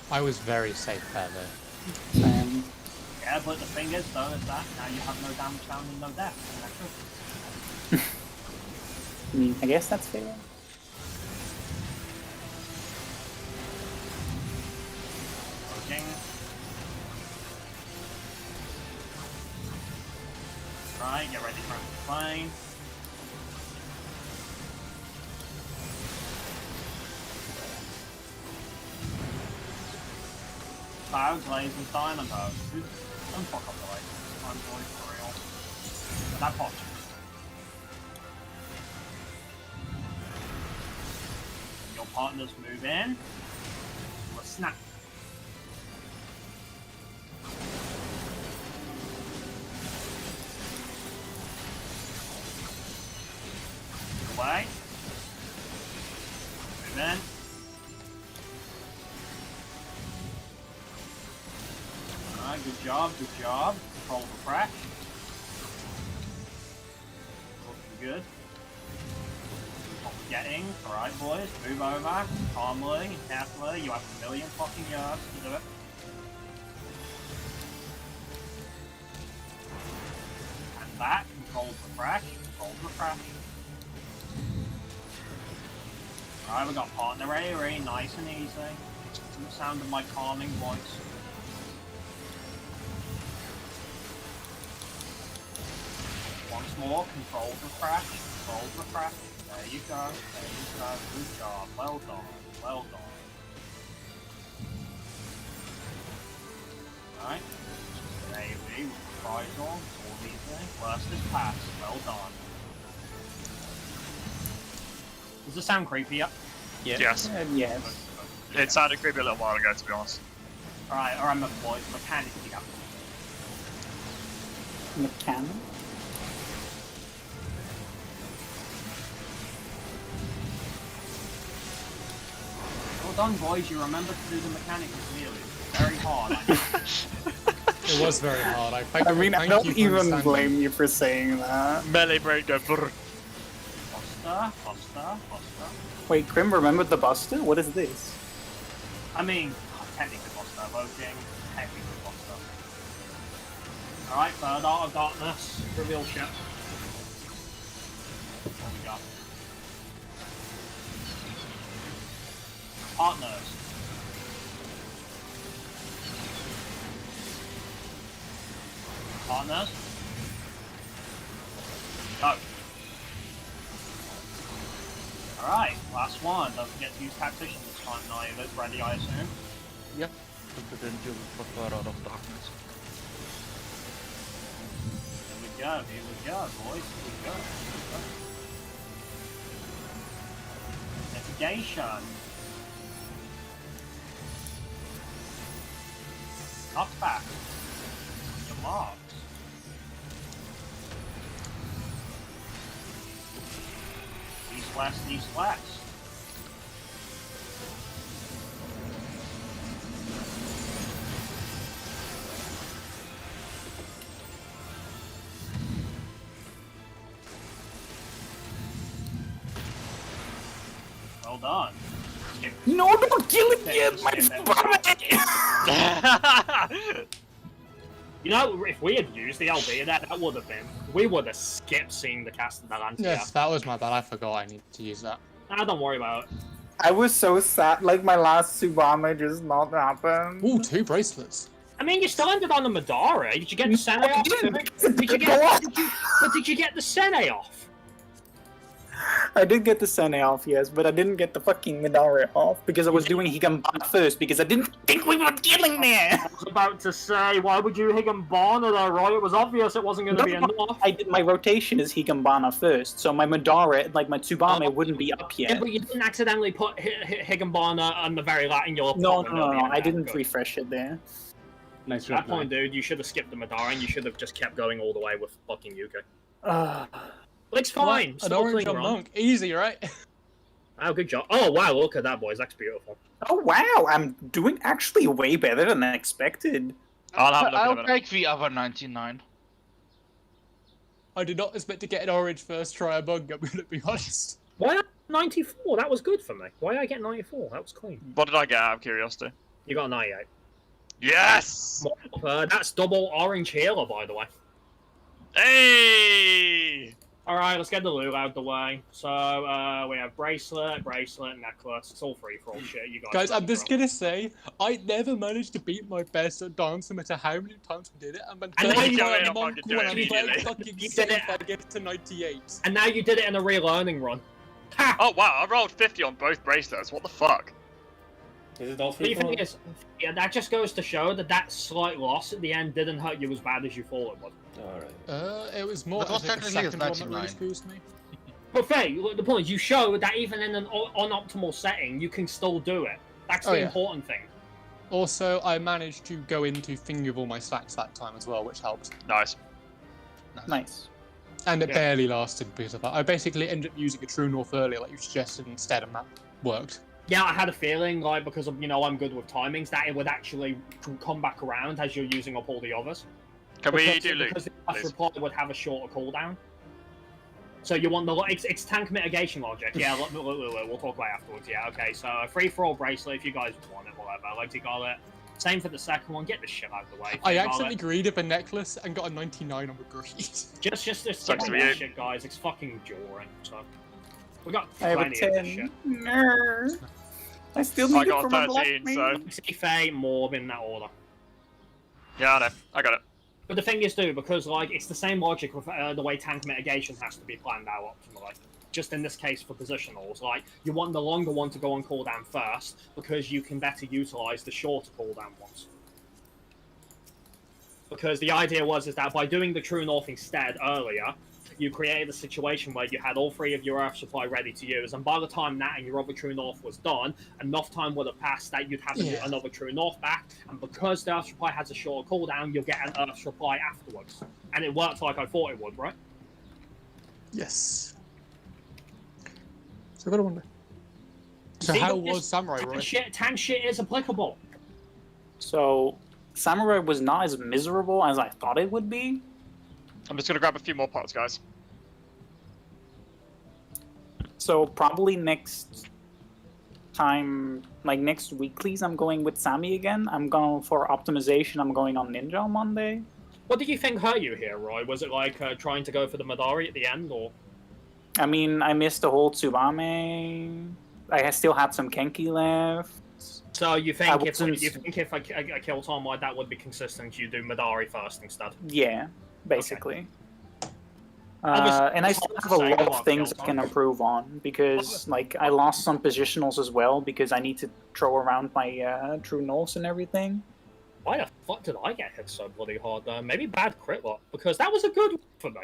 S4: I was very safe there, though.
S1: Yeah, but the thing is, though, is that now you have no damage down and no death. That's true.
S3: I mean, I guess that's fair.
S1: Working. Right, get ready for the plane. Clouds, lasers, dynamo. Don't fuck up the lasers. I'm going for real. But that pops. Your partners move in. Do a snap. Away. Move in. Alright, good job, good job. Control the crash. Looking good. What we're getting. Alright, boys, move over. Calmly and carefully. You have a million fucking yards to do it. And that controls the crash. Controls the crash. Alright, we got partner A, nice and easy. To the sound of my calming voice. Once more, control the crash, control the crash. There you go, there you go. Good job, well done, well done. Alright, there you be with the prize on, all easy. Worst is pass, well done. Does this sound creepy yet?
S5: Yes.
S3: Yes.
S5: It sounded creepy a little while ago, to be honest.
S1: Alright, remember boys, mechanically up.
S3: Mechanic?
S1: Well done boys, you remember to do the mechanics clearly. Very hard, I know.
S4: It was very hard. I
S3: I don't even blame you for saying that.
S5: Melee break go brrr.
S1: Buster.
S3: Wait, Krim remembered the Buster? What is this?
S1: I mean, technically Buster, voting, technically Buster. Alright, third art of darkness, reveal ship. What we got? Partners. Partners. Go. Alright, last one. Don't forget to use tactician this time, Naiva's ready, I assume.
S6: Yep. Then you prefer out of darkness.
S1: Here we go, boys. Here we go. Mitigation. Knockback. Your marks. East west. Well done.
S3: No, don't kill it yet, my
S1: You know, if we had used the LB that would have been. We would have skipped seeing the cast of that anti.
S4: Yes, that was my bad. I forgot I needed to use that.
S1: Nah, don't worry about it.
S3: I was so sad, like my last Subame just not happened.
S4: Ooh, 2 bracelets.
S1: I mean, you still ended on the Madara. Did you get the Sene off? Did you get the Sene off?
S3: I did get the Sene off, yes, but I didn't get the fucking Midori off because I was doing Higambana first because I didn't think we were killing there.
S1: I was about to say, why would you Higambana there, Roy? It was obvious it wasn't going to be enough.
S3: I did my rotation as Higambana first, so my Midori, like my Tsubame, wouldn't be up yet.
S1: Yeah, but you didn't accidentally put Higambana on the very last in your
S3: No, I didn't refresh it there.
S2: Nice
S1: At
S2: job,
S1: that point, dude, you should have skipped the Madara and you should have just kept going all the way with fucking Yuka. It's fine.
S4: An orange on Monk. Easy, right?
S1: Oh, good job. Oh, wow, look at that, boys. That's beautiful.
S3: Oh, wow, I'm doing actually way better than I expected.
S6: I'll take the other 99.
S4: I did not expect to get an orange first try among, I'm gonna be honest.
S1: Why 94? That was good for me. Why did I get 94? That was clean.
S5: What did I get out of curiosity?
S1: You got a 98.
S5: Yes!
S1: That's double orange healer, by the way.
S5: Hey!
S1: Alright, let's get the loot out of the way. So, we have bracelet, necklace. It's all free for all shit. You
S4: Guys, I'm just gonna say, I never managed to beat my best at dance no matter how many times we did it. I'm
S1: And now you do it,
S4: a monk when I'm playing fucking
S1: You did
S4: safe,
S1: it.
S4: I get to 98.
S1: And now you did it in a relearning run. Ha!
S5: Oh wow, I rolled 50 on both bracelets. What the fuck?
S7: Is it all
S1: The
S7: free for
S1: thing
S7: all?
S1: is, yeah, that just goes to show that that slight loss at the end didn't hurt you as bad as you thought it would.
S7: Alright.
S4: It was more
S6: It was
S4: I think, the
S6: technically
S4: second one that
S6: 99.
S4: really screws me.
S1: But Faye, the point is, you show that even in an unoptimal setting, you can still do it. That's the important thing.
S4: Also, I managed to go into thing with all my stacks that time as well, which helped.
S5: Nice.
S3: Nice.
S4: And it barely lasted because of that. I basically ended up using a True North earlier, like you suggested instead, and that worked.
S1: Yeah, I had a feeling, like, because of, I'm good with timings, that it would actually come back around as you're using up all the others.
S5: Can we do loot?
S1: Because the last reply would have a shorter cooldown. So you want the... It's tank mitigation logic. Yeah, we'll talk about it afterwards. Yeah, okay, so a free-for-all bracelet if you guys want it, whatever. Like you got it. Same for the second one. Get the shit out of the way.
S4: I accidentally greeded a necklace and got a 99 on the greed.
S1: Just skip all that shit, guys. It's fucking during, so... We got
S3: I have a
S1: plenty of this
S3: 10.
S1: shit.
S3: Nerd. I still need
S5: I
S3: it
S5: got
S3: for my
S5: 13,
S3: black
S5: so...
S3: mage.
S1: See Faye, Morb in that order.
S5: Yeah, I know. I got it.
S1: But the thing is, too, because like it's the same logic with the way tank mitigation has to be planned out optimally. Just in this case for positionals, like you want the longer one to go on cooldown first because you can better utilize the shorter cooldown ones. Because the idea is that by doing the True North instead earlier, you created a situation where you had all three of your Earth supply ready to use, and by the time that and your other True North was done, enough time would have passed that you'd have another True North back, and because the Earth supply has a shorter cooldown, you'll get an Earth supply afterwards. And it worked like I thought it would, right?
S4: Yes. So I gotta wonder. So how was Samurai, Roy?
S1: Tank shit is applicable.
S3: So, Samurai was not as miserable as I thought it would be.
S5: I'm just gonna grab a few more pots, guys.
S3: So probably next time, like next weeklies, I'm going with Sammy again. I'm going for optimization. I'm going on Ninja on Monday.
S1: What did you think hurt you here, Roy? Was it like trying to go for the Madari at the end, or?
S3: I mean, I missed the whole Tsubame. I still had some Kenki left.
S1: So you think if I kill Tom, like that would be consistent? You do Madari first instead.
S3: Yeah, basically. And I still have a lot of things I can improve on because, like, I lost some positionals as well because I need to throw around my True Norths and everything.
S1: Why the fuck did I get hit so bloody hard there? Maybe bad crit luck, because that was a good one for me.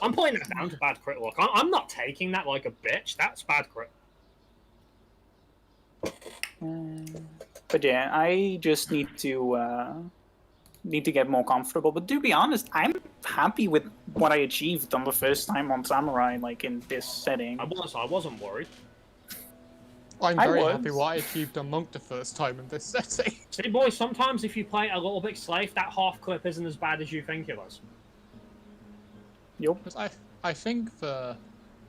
S1: I'm putting that down to bad crit luck. I'm not taking that like a bitch. That's bad crit.
S3: But yeah, I just need to get more comfortable. But to be honest, I'm happy with what I achieved on the first time on Samurai, like in this setting.
S1: I wasn't worried.
S4: I'm very happy what I achieved on Monk the first time in this setting.
S1: See, boys, sometimes if you play a little bit safe, that half clip isn't as bad as you think it is.
S3: Yep.
S4: I think the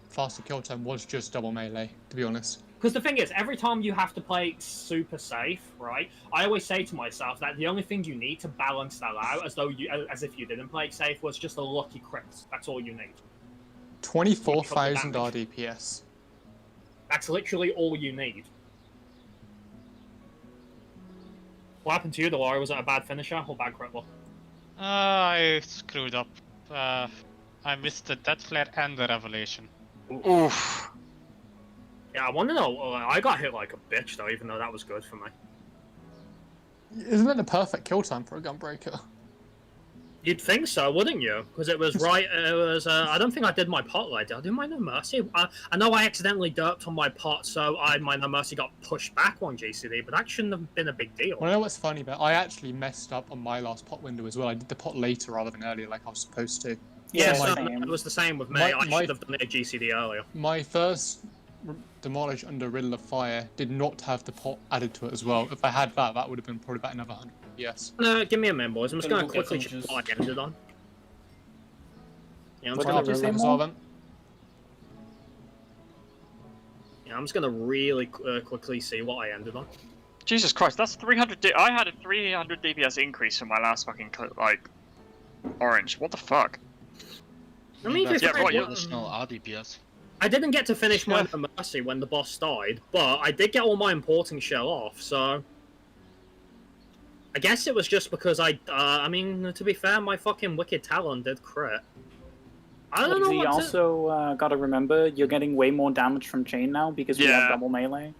S4: faster kill time was just double melee, to be honest.
S1: Because the thing is, every time you have to play super safe, right? I always say to myself that the only thing you need to balance that out, as if you didn't play it safe, was just a lucky crit. That's all you need.
S4: 24,000 RDPS.
S1: That's literally all you need. What happened to you, Delora? Was it a bad finisher or bad crit block?
S8: I screwed up. I missed the Death Flare and the Revelation.
S5: Oof.
S1: Yeah, I want to know. I got hit like a bitch though, even though that was good for me.
S4: Isn't it the perfect kill time for a Gunbreaker?
S1: You'd think so, wouldn't you? Because it was right. It was. I don't think I did my pot right. Did I do my No Mercy? I know I accidentally derped on my pot, so my No Mercy got pushed back on GCD, but that shouldn't have been a big deal.
S4: Well, I know what's funny, but I actually messed up on my last pot window as well. I did the pot later rather than earlier, like I was supposed to.
S1: Yeah,
S3: Yeah,
S1: so
S3: same.
S1: it was the same with me.
S4: My-
S1: I
S4: my-
S1: should have done it at GCD earlier.
S4: My first Demolish under Riddle of Fire did not have the pot added to it as well. If I had that, that would have been probably about another 100. Yes.
S1: Give me a minute, boys. I'm just
S7: Gonna
S1: going to
S7: go get
S1: quickly
S7: some
S1: check
S7: juice.
S1: what I ended on. Yeah, I'm
S3: What
S1: just
S3: did
S1: gonna
S3: you say,
S4: As
S3: Mo?
S4: well, then.
S1: Yeah, I'm just gonna really quickly see what I ended on.
S5: Jesus Christ, that's 300. I had a 300 DPS increase from my last fucking orange. What the fuck?
S1: I mean,
S6: That's
S1: if I-
S6: the additional RDPS.
S1: I didn't get to finish my No Mercy when the boss died, but I did get all my importing shell off, so... I guess it was just because I mean, to be fair, my fucking Wicked Talon did crit. I don't know
S3: You
S1: what to...
S3: also gotta remember you're getting way more damage from chain now because we
S5: Yeah.
S3: have double melee.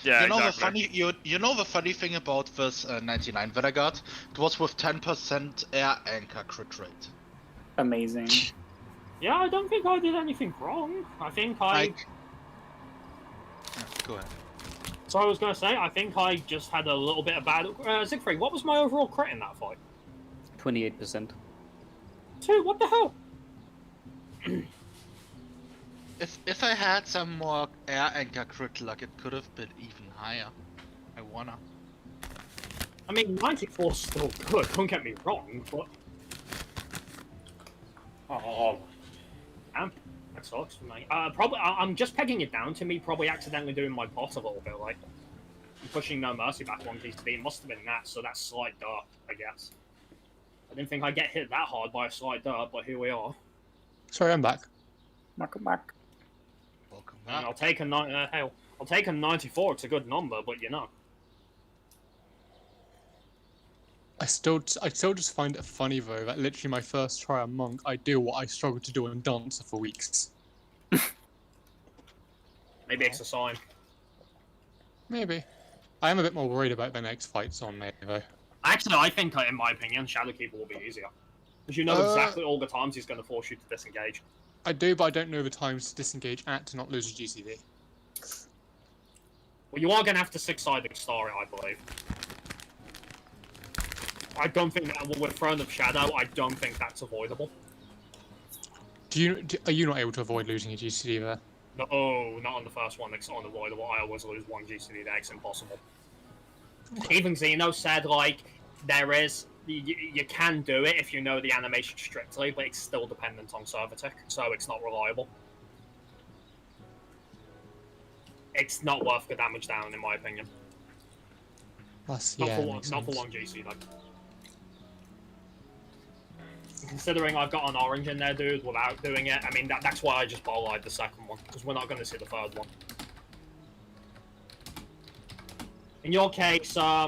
S5: Yeah,
S6: You know
S5: exactly.
S6: you know the funny thing about this 99 that I got? It was with 10% air anchor crit rate.
S3: Amazing.
S1: Yeah, I don't think I did anything wrong. I think
S6: Yeah, go ahead.
S1: So I was going to say, I think I just had a little bit of bad... Siegfried, what was my overall crit in that fight?
S7: 28%.
S1: 2, what the hell?
S6: If I had some more air anchor crit luck, it could have been even higher. I wanna.
S1: I mean, 94's still good, don't get me wrong, but... Oh, damn. That sucks for me. I'm just pegging it down to me probably accidentally doing my bot a little bit, like... Pushing No Mercy back one GCD. It must have been that, so that's slight derp, I guess. I didn't think I'd get hit that hard by a slight derp, but here we are.
S4: Sorry, I'm back.
S3: Welcome back.
S6: Welcome
S1: And
S6: back.
S1: I'll take a I'll take a 94. It's a good number, but you know.
S4: I still just find it funny though that literally my first try on Monk, I do what I struggled to do on Dancer for weeks.
S1: Maybe it's a sign.
S4: Maybe. I am a bit more worried about the next fights on me though.
S1: Actually, I think, in my opinion, Shadowkeeper will be easier. Because you know exactly all the times he's going to force you to disengage.
S4: I do, but I don't know the times to disengage at to not lose a GCD.
S1: Well, you are going to have to six-sided star it, I believe. I don't think that, with Throne of Shadow, I don't think that's avoidable.
S4: Are you not able to avoid losing a GCD there?
S1: No, not on the first one. It's unavoidable. I always lose one GCD there. It's impossible. Even Xeno said, like, there is... You can do it if you know the animation strictly, but it's still dependent on server tick, so it's not reliable. It's not worth the damage down, in my opinion.
S4: That's,
S1: Not
S4: yeah,
S1: for
S4: makes
S1: not for
S4: sense.
S1: one GC, though. Considering I've got an orange in there, dude, without doing it, I mean, that's why I just bollied the second one, because we're not going to see the third one. In your case, I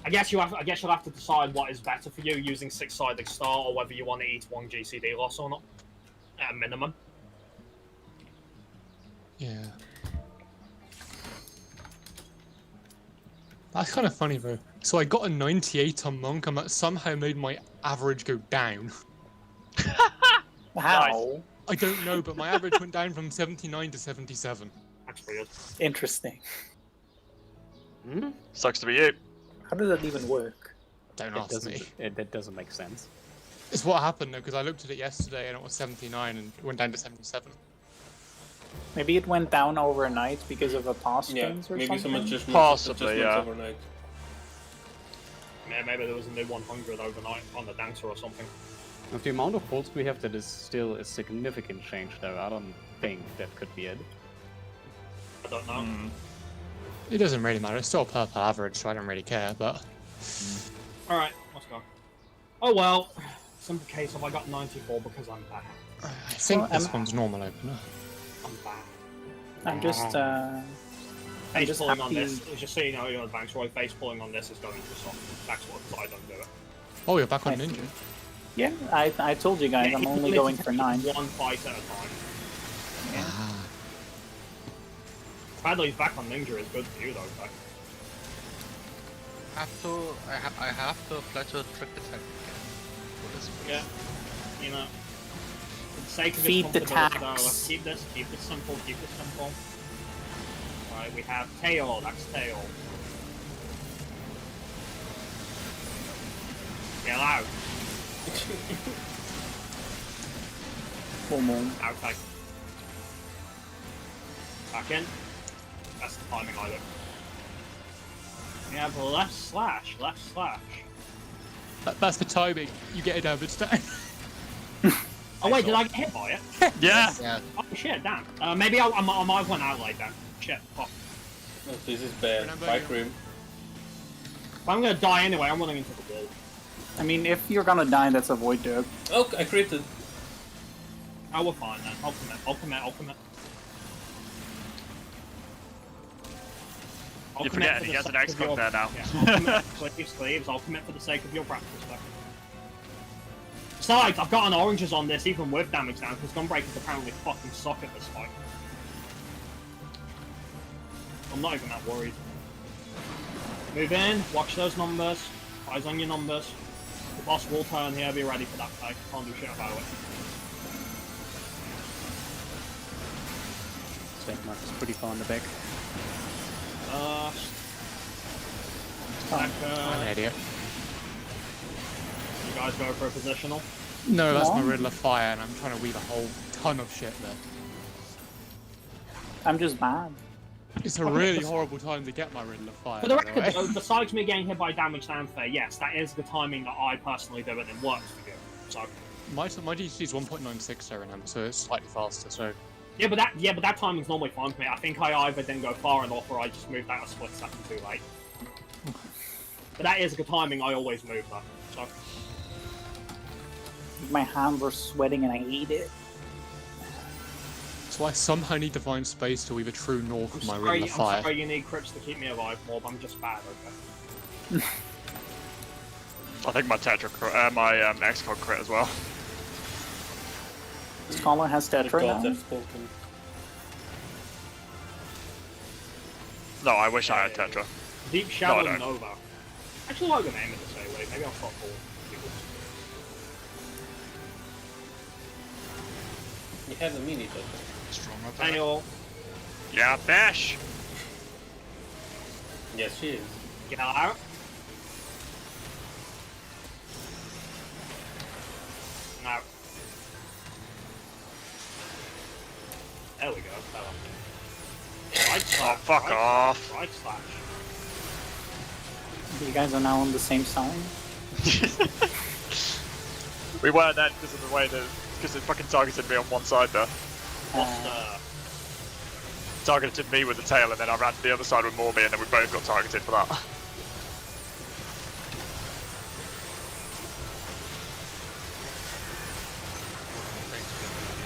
S1: guess you'll have to decide what is better for you, using six-sided star, or whether you want to eat one GCD loss or not, at a minimum.
S4: Yeah. That's kind of funny though. So I got a 98 on Monk and that somehow made my average go down.
S3: How?
S4: I don't know, but my average went down from 79 to 77.
S1: That's weird.
S3: Interesting.
S5: Sucks to be you.
S3: How does that even work?
S4: Don't
S2: It
S4: ask
S2: doesn't.
S4: me.
S2: That doesn't make sense.
S4: It's what happened though, because I looked at it yesterday and it was 79 and it went down to 77.
S3: Maybe it went down overnight because of a past
S7: Yeah,
S3: change or
S7: maybe some
S3: something?
S7: adjustments,
S5: Possibly, yeah.
S7: overnight.
S1: Yeah, maybe there was a new 100 overnight on the Dancer or something.
S2: With the amount of bolts we have, that is still a significant change there. I don't think that could be it.
S1: I don't know.
S4: It doesn't really matter, it's still a purple average, so I don't really care, but...
S1: Alright, let's go. Oh well, simple case of I got 94 because I'm bad.
S4: I think
S3: So,
S4: this one's normal opener.
S1: I'm bad.
S3: I'm just I'm
S1: Face
S3: just
S1: pulling on
S3: happy.
S1: this, just so you know, your advance Roy, face pulling on this is going to suck. That's what I don't do it.
S4: Oh, you're back on
S3: I see.
S4: Ninja.
S3: Yeah, I told you guys,
S1: Yeah,
S3: I'm
S1: you
S3: only
S1: need
S3: going
S1: to
S3: for
S1: take
S3: 9.
S1: One fight at a time.
S4: Ah.
S1: The fact that he's back on Ninja is good for you, though. Like.
S6: I have to apply to a trick attack again for this.
S1: Yeah. You know. For the sake of
S3: Feed
S1: its
S3: the
S1: comfortability, though,
S3: tax.
S1: let's keep this simple, keep it simple. Right, we have tail, that's tail. Get out.
S3: Full moon.
S1: Outside. Back in. That's the timing I look. We have left slash, left slash.
S4: That's the timing. You get a damage down.
S1: Oh wait, did I get hit by it?
S5: Yeah.
S6: Yeah.
S1: Oh shit, damn. Maybe I might have went out like that. Shit, fuck.
S7: Oh, this is bad. Bike rim.
S1: If I'm gonna die anyway, I'm running into the wall.
S3: I mean, if you're gonna die, that's a void dog.
S7: Oh, I critted.
S1: Oh, we're fine then. I'll commit.
S5: You're forgetting he has an X-Con there now.
S1: Yeah, I'll commit. Sleeves, I'll commit for the sake of your practice. Besides, I've got an oranges on this even with damage down because Gunbreakers apparently fucking suck at this fight. I'm not even that worried. Move in, watch those numbers, eyes on your numbers. The boss will turn here, be ready for that fight. Can't do shit about it.
S2: Snake Mark is pretty far in the back.
S4: I'm an idiot.
S1: You guys go for a positional.
S4: No, that's my
S3: No.
S4: Riddler Fire, and I'm trying to weave a whole ton of shit there.
S3: I'm just bad.
S4: It's a really horrible time to get my Riddler Fire.
S1: For the
S4: by
S1: record,
S4: way.
S1: though, besides me getting hit by damage down fair, yes, that is the timing that I personally do and it works for you. So
S4: My DC is 1.96 Serenam, so it's slightly faster, so...
S1: yeah, but that timing's normally fine for me. I think I either didn't go far enough or I just moved out a split second too late. But that is the timing I always move though. So
S3: My hands are sweating and I hate it.
S4: So I somehow need to find space to weave a true north with my Riddler
S1: I'm
S4: Fire.
S1: sorry you need crits to keep me alive, Morb. I'm just bad, okay?
S5: I think my Tetra crit, my X-Con crit as well.
S3: Scholar has
S7: The
S3: Tetra
S7: gods
S3: now.
S7: have spoken.
S5: No, I wish I had Tetra.
S1: Deep Shadow
S5: No, I don't.
S1: Nova. I actually like the name of this anyway. Maybe I'll start calling people.
S7: You have a mini token.
S6: Strong attack.
S1: Tail,
S5: Yeah, bash!
S7: Yes, she is.
S1: get out. Now. There we go. Right slash.
S5: Oh, fuck
S1: right
S5: off.
S1: Slash, right slash.
S3: You guys are now on the same side.
S5: We weren't then because of the way that... because it fucking targeted me on one side there. Targeted me with the tail and then I ran to the other side with Morby and then we both got targeted for that.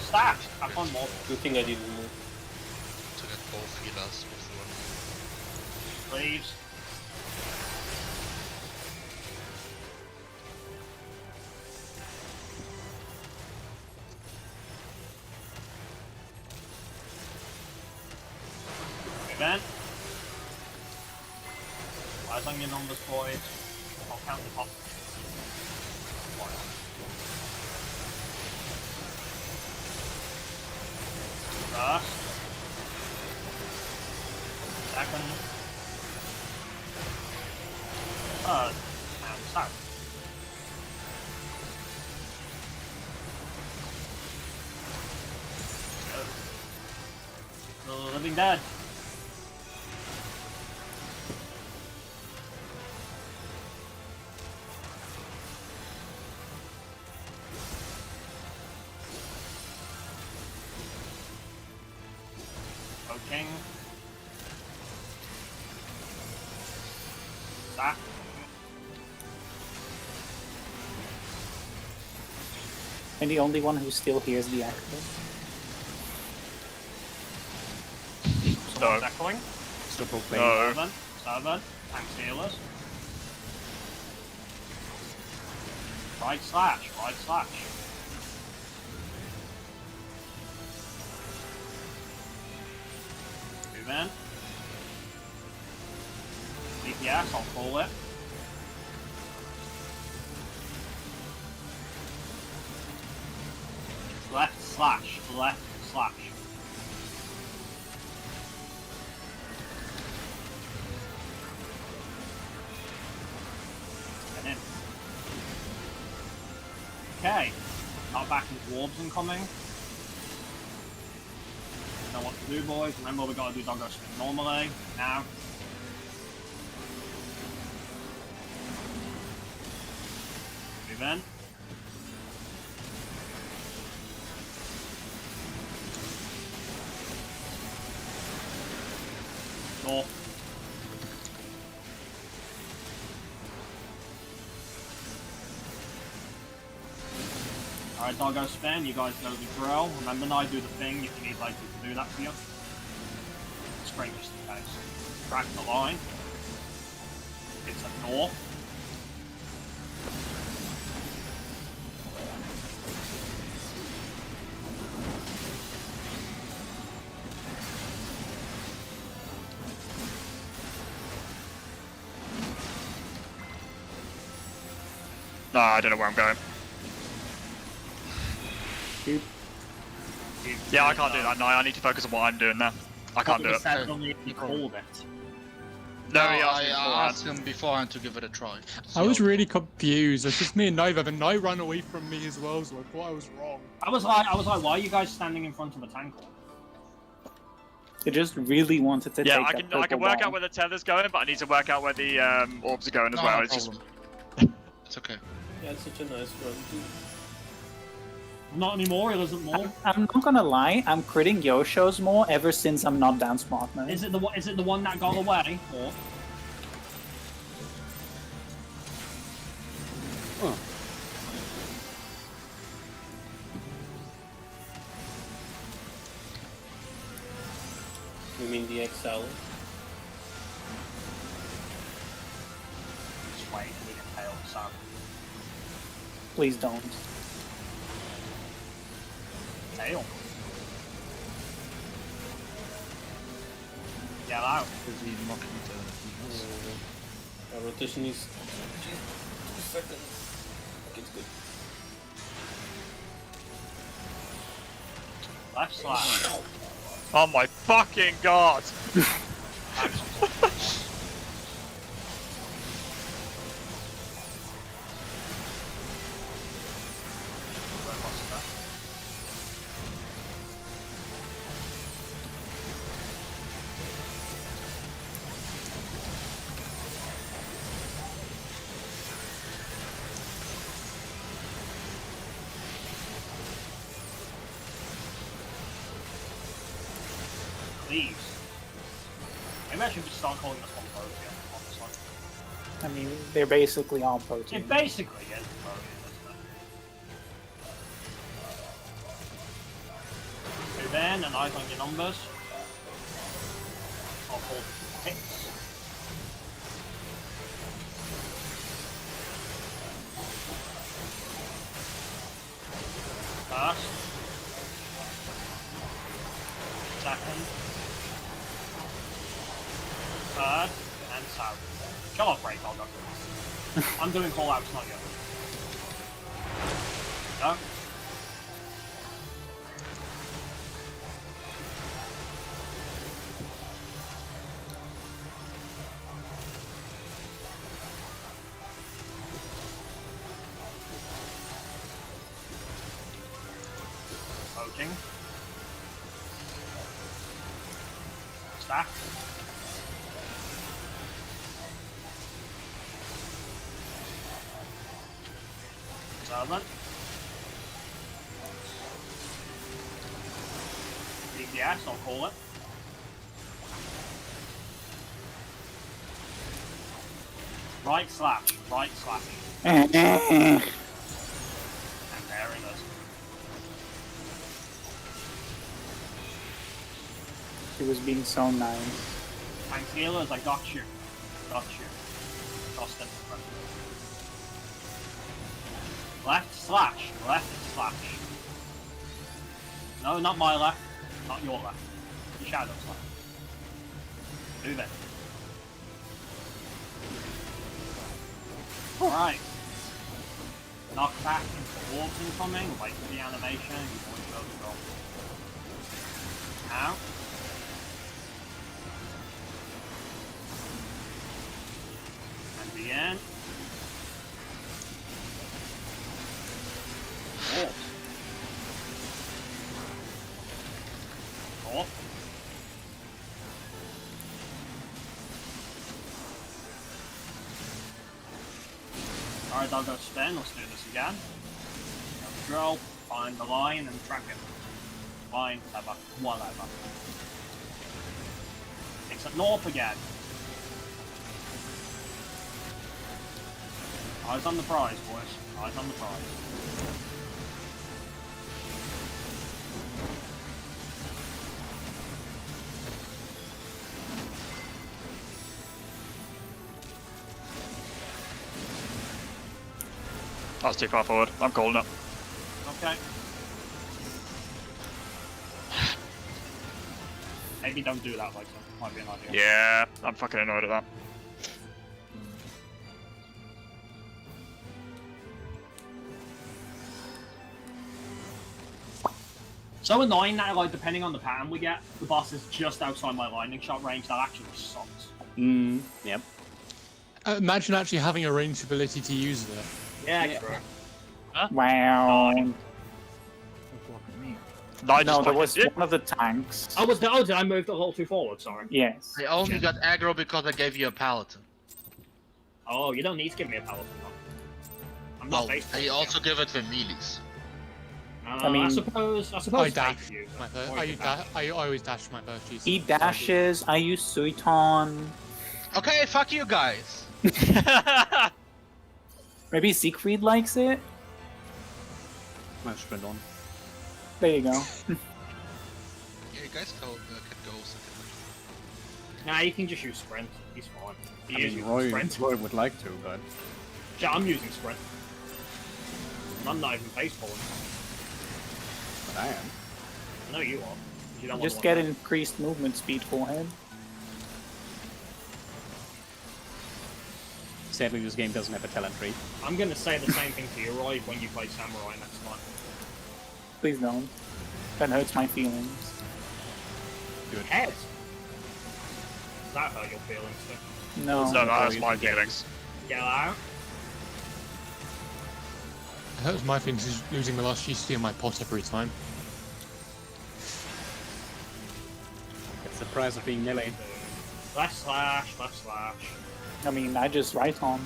S1: Stash. Have one more.
S7: Good thing I didn't move.
S6: To get both healers with one.
S1: Leaves. Again. Eyes on your numbers, boys. I'll count the top. First. Second. Third. And south. The Living Dead. King. Zach.
S3: And the only one who still hears the echo.
S1: Someone's echoing.
S2: triple plane.
S5: No.
S1: Servant. Tanks healers. Right slash. Move in. DPS, I'll call it. Left slash. Get in. Okay. Now back into orbs incoming. You know what to do, boys. Remember, we gotta do doggo spin normally. Now. Move in. Door. Alright, doggo spin, you guys know the drill. Remember now, do the thing if you need like to do that for you. Spring just in case. Track the line. It's a north.
S5: Nah, I don't know where I'm going. Yeah, I can't do that. No, I need to focus on what I'm doing now. I can't do it.
S1: Only if you called it.
S5: No, he
S6: I
S5: asked me
S6: asked him beforehand to give it a try.
S4: I was really confused. It's just me and Nova, and Nova ran away from me as well, so I thought I was wrong.
S1: I was like, why are you guys standing in front of a tank?
S3: They just really wanted to
S5: Yeah,
S3: take
S5: I can work out where the tether's going, but I need to work out where the orbs are going as well.
S6: No
S5: It's just
S6: problem. It's okay.
S7: Yeah, it's such a nice run too.
S1: Not anymore, it isn't more.
S3: I'm not gonna lie, I'm critting Yoshos more ever since I'm not down smart mode.
S1: Is it the one that got away? Or
S7: You mean the XL?
S1: just wait, I need a tail, so.
S3: Please don't.
S1: Tail. Get out.
S6: Is he knocking the
S7: Our rotation is 2 seconds. Okay, it's good.
S1: Left slash.
S5: oh my fucking god!
S1: Please. Maybe I should just start calling this one Protean, honestly.
S3: I mean, they're basically all protein.
S1: It basically is Protean, isn't it? Move in and eyes on your numbers. I'll call hits. First. Second. Third. And south. Shut up, break, I'll go. I'm doing call outs, not you. Go. Poking. Stack. Servant. DPS, I'll call it. Right slash. And there it is.
S3: She was being so nice.
S1: Tanks healers, I got you. Got you. Trust him. Left slash. Left slash. No, not my left. Not your left. Your shadow's left. Move it. Alright. Knockback into orbs incoming. Wait for the animation. You want to go. Now. And begin. Orbs. Off. Alright, I'll go spin. Let's do this again. Drill, find the line, and track it. Line, whatever. It's at north again. Eyes on the prize, boys. Eyes on the prize.
S5: I was too far forward. I'm calling it.
S1: Okay. Maybe don't do that, like, that might be an idea.
S5: Yeah, I'm fucking annoyed at that.
S1: So annoying that, like, depending on the pattern we get, the boss is just outside my lightning shot range. That actually sucks.
S2: Yep.
S4: Imagine actually having a ranged ability to use it.
S1: Yeah, true.
S3: Wow.
S5: No,
S3: There was one of the tanks.
S1: Oh, did I move the whole too forward? Sorry.
S3: Yes.
S6: I only got aggro because I gave you a paladin.
S1: Oh, you don't need to give me a paladin. No. I'm not
S6: Well,
S1: based on
S6: I
S1: it,
S6: also give it with melees.
S3: I mean,
S1: I suppose
S4: I dash.
S1: fake you,
S4: My
S1: but-
S4: first, I always dash my first use.
S3: He dashes. I use Suiton.
S6: Okay, fuck you guys.
S3: Maybe Siegfried likes it.
S2: No sprint on.
S3: There you go.
S6: Yeah, you guys can go.
S1: Nah, you can just use sprint. He's fine. He
S2: I
S1: is
S2: mean,
S1: using sprint.
S2: Roy would like to, but
S1: Yeah, I'm using sprint. I'm not even facepulling.
S2: I am.
S1: I know you are. You don't
S3: Just
S1: want
S3: get
S1: to
S3: increased movement speed for him.
S2: Sadly, this game doesn't have a talent tree.
S1: I'm gonna say the same thing to you, Roy, when you play Samurai next time.
S3: Please don't. That hurts my feelings.
S2: Good.
S1: Head! Does that hurt your feelings too?
S3: No.
S5: No, that's my feelings.
S1: Get out.
S4: It hurts my feelings is losing the last GC in my pot every time.
S2: It's the price of being melee.
S1: Left slash, left slash.
S3: I mean, I just write on.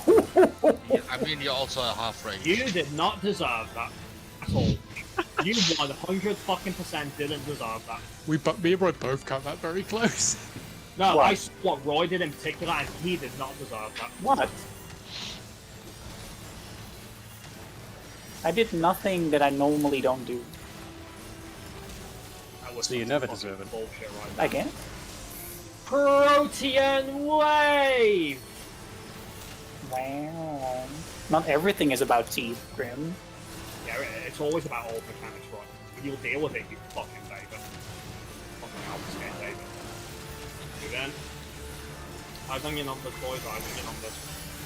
S6: Yeah, I mean, you're also a half range.
S1: You did not deserve that at all. You 100% didn't deserve that.
S4: Me and Roy both cut that very close.
S1: No,
S3: What?
S1: I saw what Roy did in particular, and he did not deserve that.
S3: What? I did nothing that I normally don't do.
S1: That was
S2: So you
S1: some
S2: never
S1: fucking
S2: deserve it.
S1: bullshit right there.
S3: Again?
S1: Protean Wave!
S3: Wow. Not everything is about teeth, Grim.
S1: Yeah, it's always about old mechanics, right? You'll deal with it, you fucking David. Fucking Albus David. You then? Eyes on your numbers, boys, eyes on your numbers.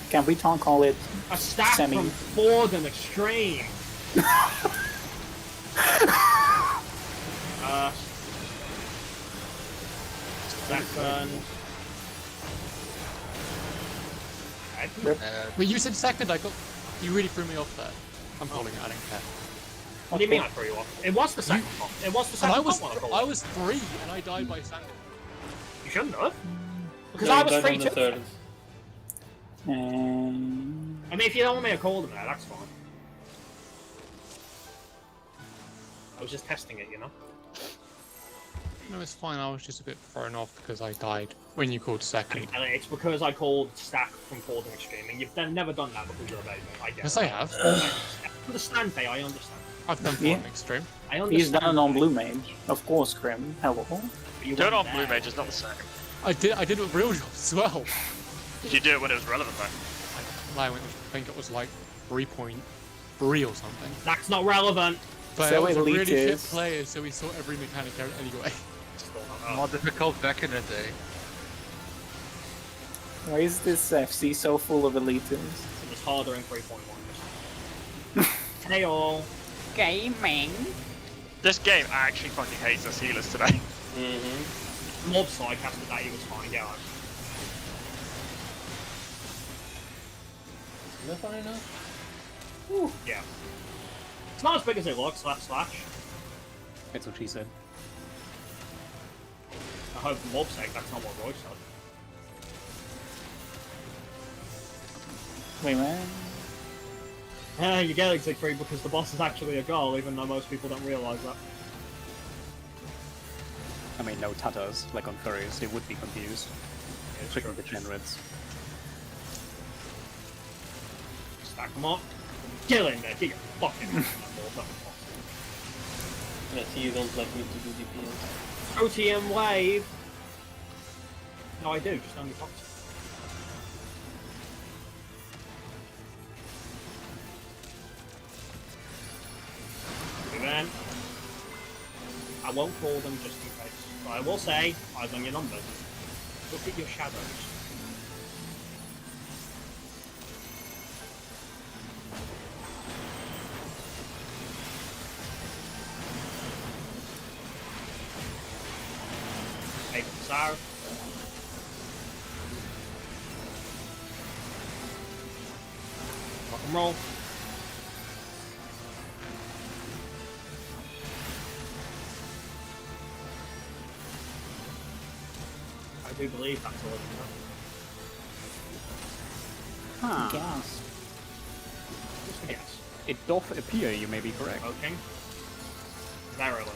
S3: Can we call it
S1: A stack
S3: Semi.
S1: from Ford Extreme! Second.
S4: But you said second, you really threw me off there. I'm calling it, I don't care.
S1: What do you mean I threw you off? It was the second one. It was the
S4: And
S1: second
S4: I was
S1: one. called.
S4: I was 3 and I died by Sandy.
S1: You shouldn't have. Because
S7: No,
S1: I
S7: you
S1: was
S7: died
S1: free
S7: on the
S1: too.
S7: third.
S1: I mean, if you don't want me to call them there, that's fine. I was just testing it, you know?
S4: No, it's fine, I was just a bit thrown off because I died when you called second.
S1: And it's because I called Stack from Ford Extreme, and you've never done that because you're a baby. I get
S4: Yes,
S1: it.
S4: I have.
S1: I understand, Faye, I understand.
S4: I've done
S3: Yeah.
S4: Fortnite Extreme.
S1: I
S3: He's
S1: understand.
S3: done it on Blue Mage. Of course, Grim. Hello.
S1: You
S5: Do it on
S1: weren't
S5: Blue
S1: there.
S5: Mage is not the same.
S4: I did it with real jobs as well.
S5: Did you do it when it was relevant though?
S4: I think it was like 3.3 or something.
S1: That's not relevant.
S4: But
S3: So
S4: it was a really
S3: elite
S4: shit
S3: is-
S4: player, so we saw every mechanic out anyway.
S1: Still not
S6: More difficult back in the day.
S3: Why is this FC so full of elites?
S1: It was harder in 3.1. Tail.
S3: Gaming.
S5: This game actually fucking hates us healers today.
S7: Mm-hmm.
S1: Mob side casted that he was fine, yeah.
S7: Is that fine enough?
S1: Whew, yeah. It's not as big as it looks, slash.
S2: That's what she said.
S1: I hope for mob's sake that's not what Roy said.
S3: Wait, man.
S1: You get exit free because the boss is actually a girl, even though most people don't realise that.
S2: I mean, no tatters, like on furries, they would be confused.
S1: It's
S2: Picking
S1: true.
S2: the generates.
S1: Stack them up. Get in there, get your fucking
S7: Yeah, see, you don't like me to do DPS.
S1: OTM wave! No, I do, just only toxic. Then I won't call them just in case. But I will say, eyes on your numbers. Look at your shadows. Take this out. Rock and roll. I do believe that's all.
S2: Huh.
S3: Gas.
S1: Just a guess.
S2: It doth appear you may be correct.
S1: Okay. Verily.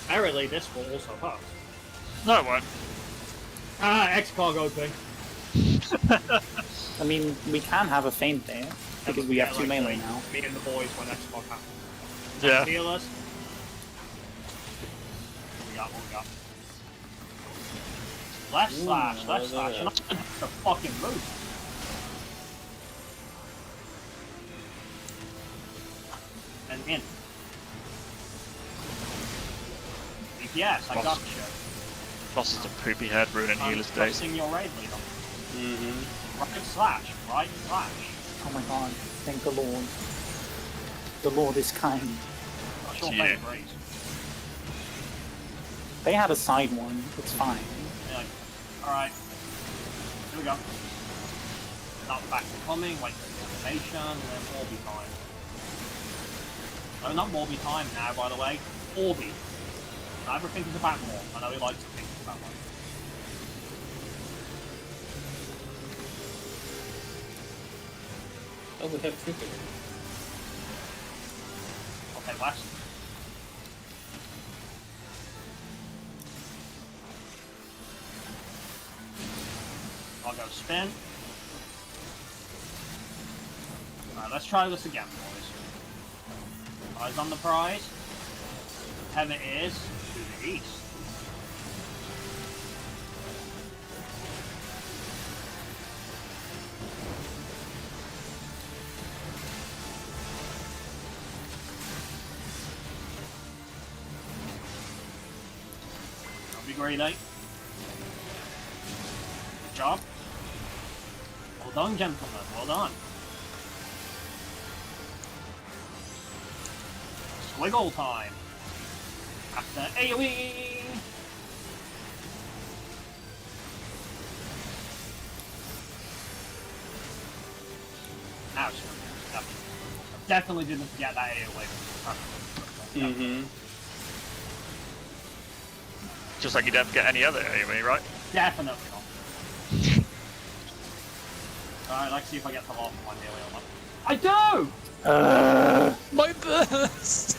S1: Verily, this will also hurt.
S5: No, it won't.
S1: Ah, X-Cog OP.
S3: I mean, we can have a feint there, because we have two melee now.
S1: Me and the boys when X-Cog happens.
S5: Yeah.
S1: Healers. What we got, what we got? Left slash, left slash. You're not the fucking move. And in. DPS, I got you.
S5: Boss is a poopy head ruining healers' days.
S1: Pressing your raid leader.
S7: Mm-hmm.
S1: Right slash, right slash.
S3: Oh my god, thank the Lord. The Lord is kind.
S1: That's your
S5: Yeah.
S1: favourite.
S3: They had a side one, it's fine.
S1: Yeah. Alright. Here we go. Not back to coming, wait for the animation, and then Orby time. No, not Morby time now, by the way. Orby. Not everything is about more. I know he likes to think about more.
S7: Oh, we have trigger.
S1: Okay, last. I'll go spin. Alright, let's try this again, boys. Eyes on the prize. Heaven is to the east. Don't be greedy. Good job. Well done, gentlemen. Well done. Squiggle time. After AoE. Ouch. Definitely didn't forget that AoE.
S7: Mm-hmm.
S5: Just like you don't get any other AoE, right?
S1: Definitely not. Alright, let's see if I get to half of my daily or not. I do!
S4: My burst!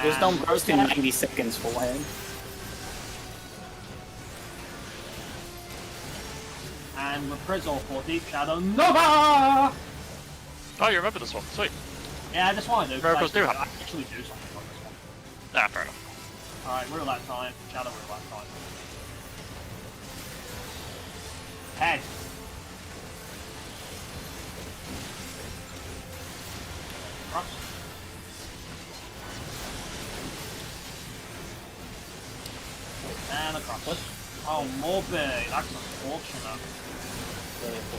S3: Just don't
S1: And-
S3: burst in 90 seconds, forehead.
S1: And reprisal for Deep Shadow Nova!
S5: Oh, you remember this one? Sweet.
S1: Yeah, this one I do.
S5: Miracles do
S1: I
S5: happen.
S1: actually do something on this one.
S5: Nah, fair enough.
S1: Alright, roulette time. Shadow roulette time. Head. Cross. And across.
S7: What?
S1: Oh, Morby, that's unfortunate.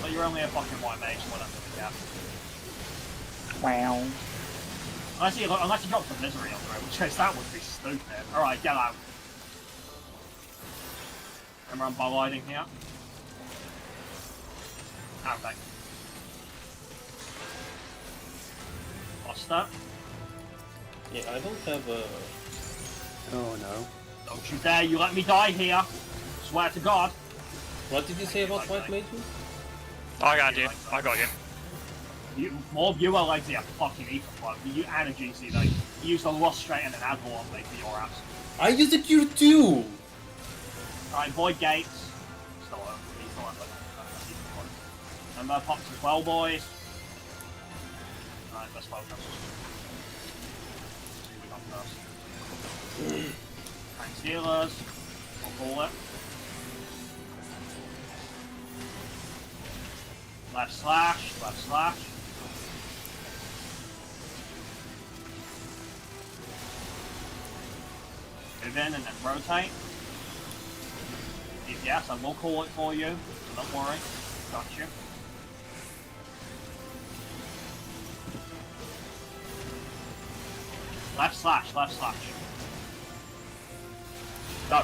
S1: But you're only a fucking white mage, so whatever, yeah.
S3: Wow.
S1: Unless you drop the misery on there, which is, that would be stupid. Alright, get out. Remember I'm balliding here. Okay. Lost that.
S7: Yeah, I don't have a...
S2: Oh no.
S1: Don't you dare, you let me die here. Swear to God.
S7: What did you say about white mages?
S5: I got you. I got you.
S1: More of you are like the fucking ether flow. You and a GC though. You use the Lustrate and an Admiral on me for your ass.
S7: I used a cure too!
S1: Alright, Void Gates. Still on. He's still on. Remember, pops as well, boys. Alright, let's focus. See what we got first. Tank Stealers. I'll call it. Left slash, left slash. Move in and then rotate. Yes, I will call it for you, so don't worry. Got you. Left slash, left slash. Go.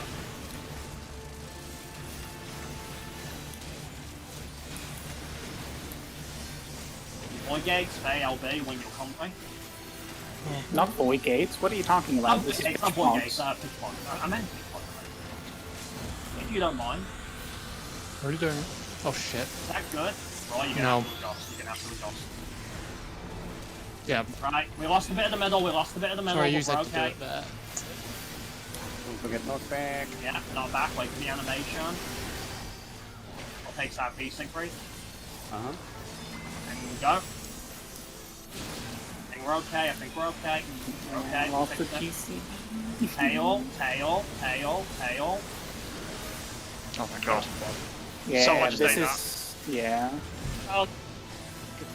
S1: Void Gates, ALB when you're company.
S3: Not Void Gates. What are you talking about?
S1: Not
S3: This is
S1: Void Gates, not
S3: Pitch
S1: Void Gates,
S3: Box.
S1: Pitch Box. I meant Pitch Box. If you don't mind.
S4: What are you doing? Oh shit.
S1: Is that good? Right, you're gonna
S4: No.
S1: have to adjust. You're gonna have to adjust.
S4: Yeah.
S1: Right, we lost a bit of the middle, we lost a bit of the middle,
S4: Sorry,
S1: but
S4: you said
S1: we're
S4: to do
S1: okay.
S4: it there.
S2: Don't forget knockback.
S1: Yeah, not back, wait for the animation. I'll take that piece, Siegfried.
S2: Uh-huh.
S1: And we go. I think we're okay, I think we're okay. We're okay, we'll
S3: Lost the
S1: fix it.
S3: GC.
S1: Tail, tail, tail, tail.
S5: Oh my god.
S3: Yeah,
S5: Someone just
S3: this
S5: ate
S3: is... Yeah.
S8: Oh,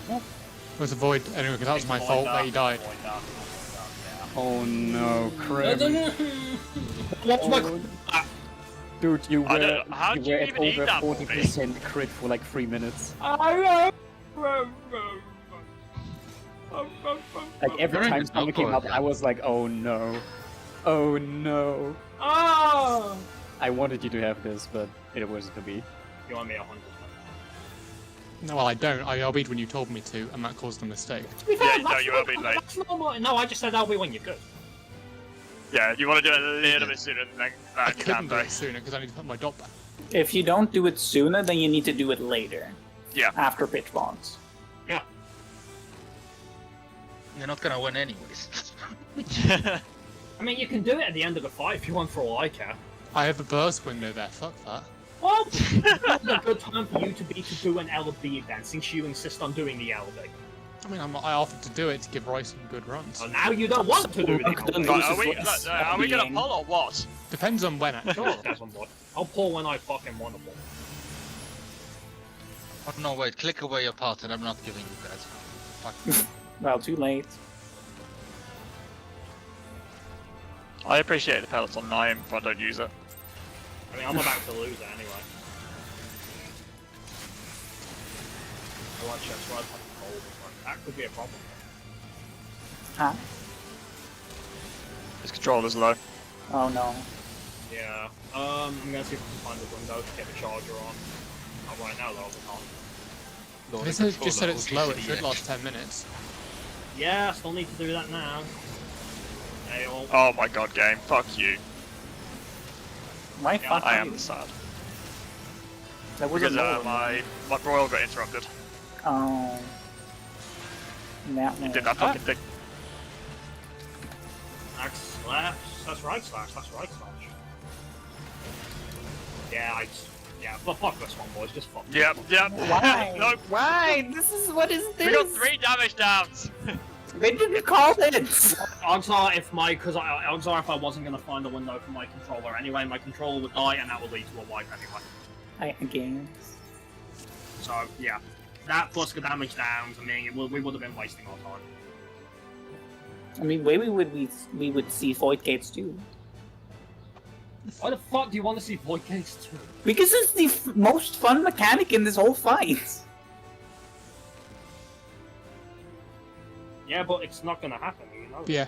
S4: It was a void anyway, because that was my fault that he died.
S1: Void dark, yeah.
S2: Oh no,
S7: I
S2: crap.
S7: don't know.
S1: What's my...
S2: Dude, you
S5: I
S2: were,
S5: don't- how
S2: you
S5: did you
S2: were at
S5: even eat
S2: over
S5: that,
S2: 40% crit for like 3 minutes. Like every
S6: You're in
S2: time
S6: the
S2: someone
S6: top
S2: came
S6: four,
S2: up,
S6: yeah.
S2: I was like, oh no. Oh no.
S1: Oh!
S2: I wanted you to have this, but it wasn't to be.
S1: You want me 100%?
S4: No, well, I don't. I LB'd when you told me to, and that caused a mistake.
S1: To be fair,
S5: Yeah, no,
S1: that's
S5: you
S1: not-
S5: will be late.
S1: That's normal. No, I just said I'll be when you're good.
S5: Yeah, you want to do it a little bit sooner than
S4: I
S5: that, you can
S4: couldn't do
S5: do.
S4: it sooner because I need to put my dot back.
S3: If you don't do it sooner, then you need to do it later.
S5: Yeah.
S3: After Pitch Box.
S1: Yeah.
S6: You're not gonna win anyways.
S1: I mean, you can do it at the end of the fight if you want, for all I care.
S4: I have a burst window there, fuck that.
S1: Well, it's a good time for you to do an LB then, since you insist on doing the LB.
S4: I mean, I offered to do it to give Royce some good runs.
S1: So now you don't want to do the
S3: Don't
S1: LB.
S5: Right, are we,
S3: loses
S5: are we gonna
S3: being-
S5: pull or what?
S4: Depends on when, actually.
S1: Sure, there's one more. I'll pull when I fucking want to pull.
S6: Oh, no, wait, click away your part and I'm not giving you guys. Fuck.
S3: Well, too late.
S5: I appreciate the pellets on Nine, but I don't use it.
S1: I mean, I'm about to lose it anyway. I want chest right fucking cold. That could be a problem.
S3: Huh?
S5: His controller's low.
S3: Oh no.
S1: Yeah. I'm gonna see if I can find the window to get the charger on. Oh, right now, though, I can't.
S4: This has just said it's slow, it should last 10 minutes.
S1: Yeah, I still need to do that now. Hey, all.
S5: Oh my god, game. Fuck you.
S3: Why
S1: Yeah,
S3: fuck
S5: I
S3: you?
S5: am sad.
S3: That was
S5: Because
S3: a lower
S5: my broil got interrupted.
S3: Oh. That
S5: It
S3: one.
S5: did that fucking thing.
S1: That's left. That's right slash. That's right slash. Yeah, yeah, but fuck this one, boys. Just fuck.
S5: Yep, yep.
S3: Why?
S5: Nope.
S3: Why? This is what is this?
S5: We got 3 damage downs.
S3: When did you call it?
S1: Odds are if if I wasn't gonna find a window for my controller anyway, my controller would die and that would lead to a wipe anyway.
S3: I guess.
S1: So yeah, that plus the damage downs. I mean, we would have been wasting our time.
S3: I mean, maybe we would see void gates too.
S1: Why the fuck do you want to see void gates too?
S3: Because it's the most fun mechanic in this whole fight.
S1: Yeah, but it's not gonna happen, you know.
S4: Yeah.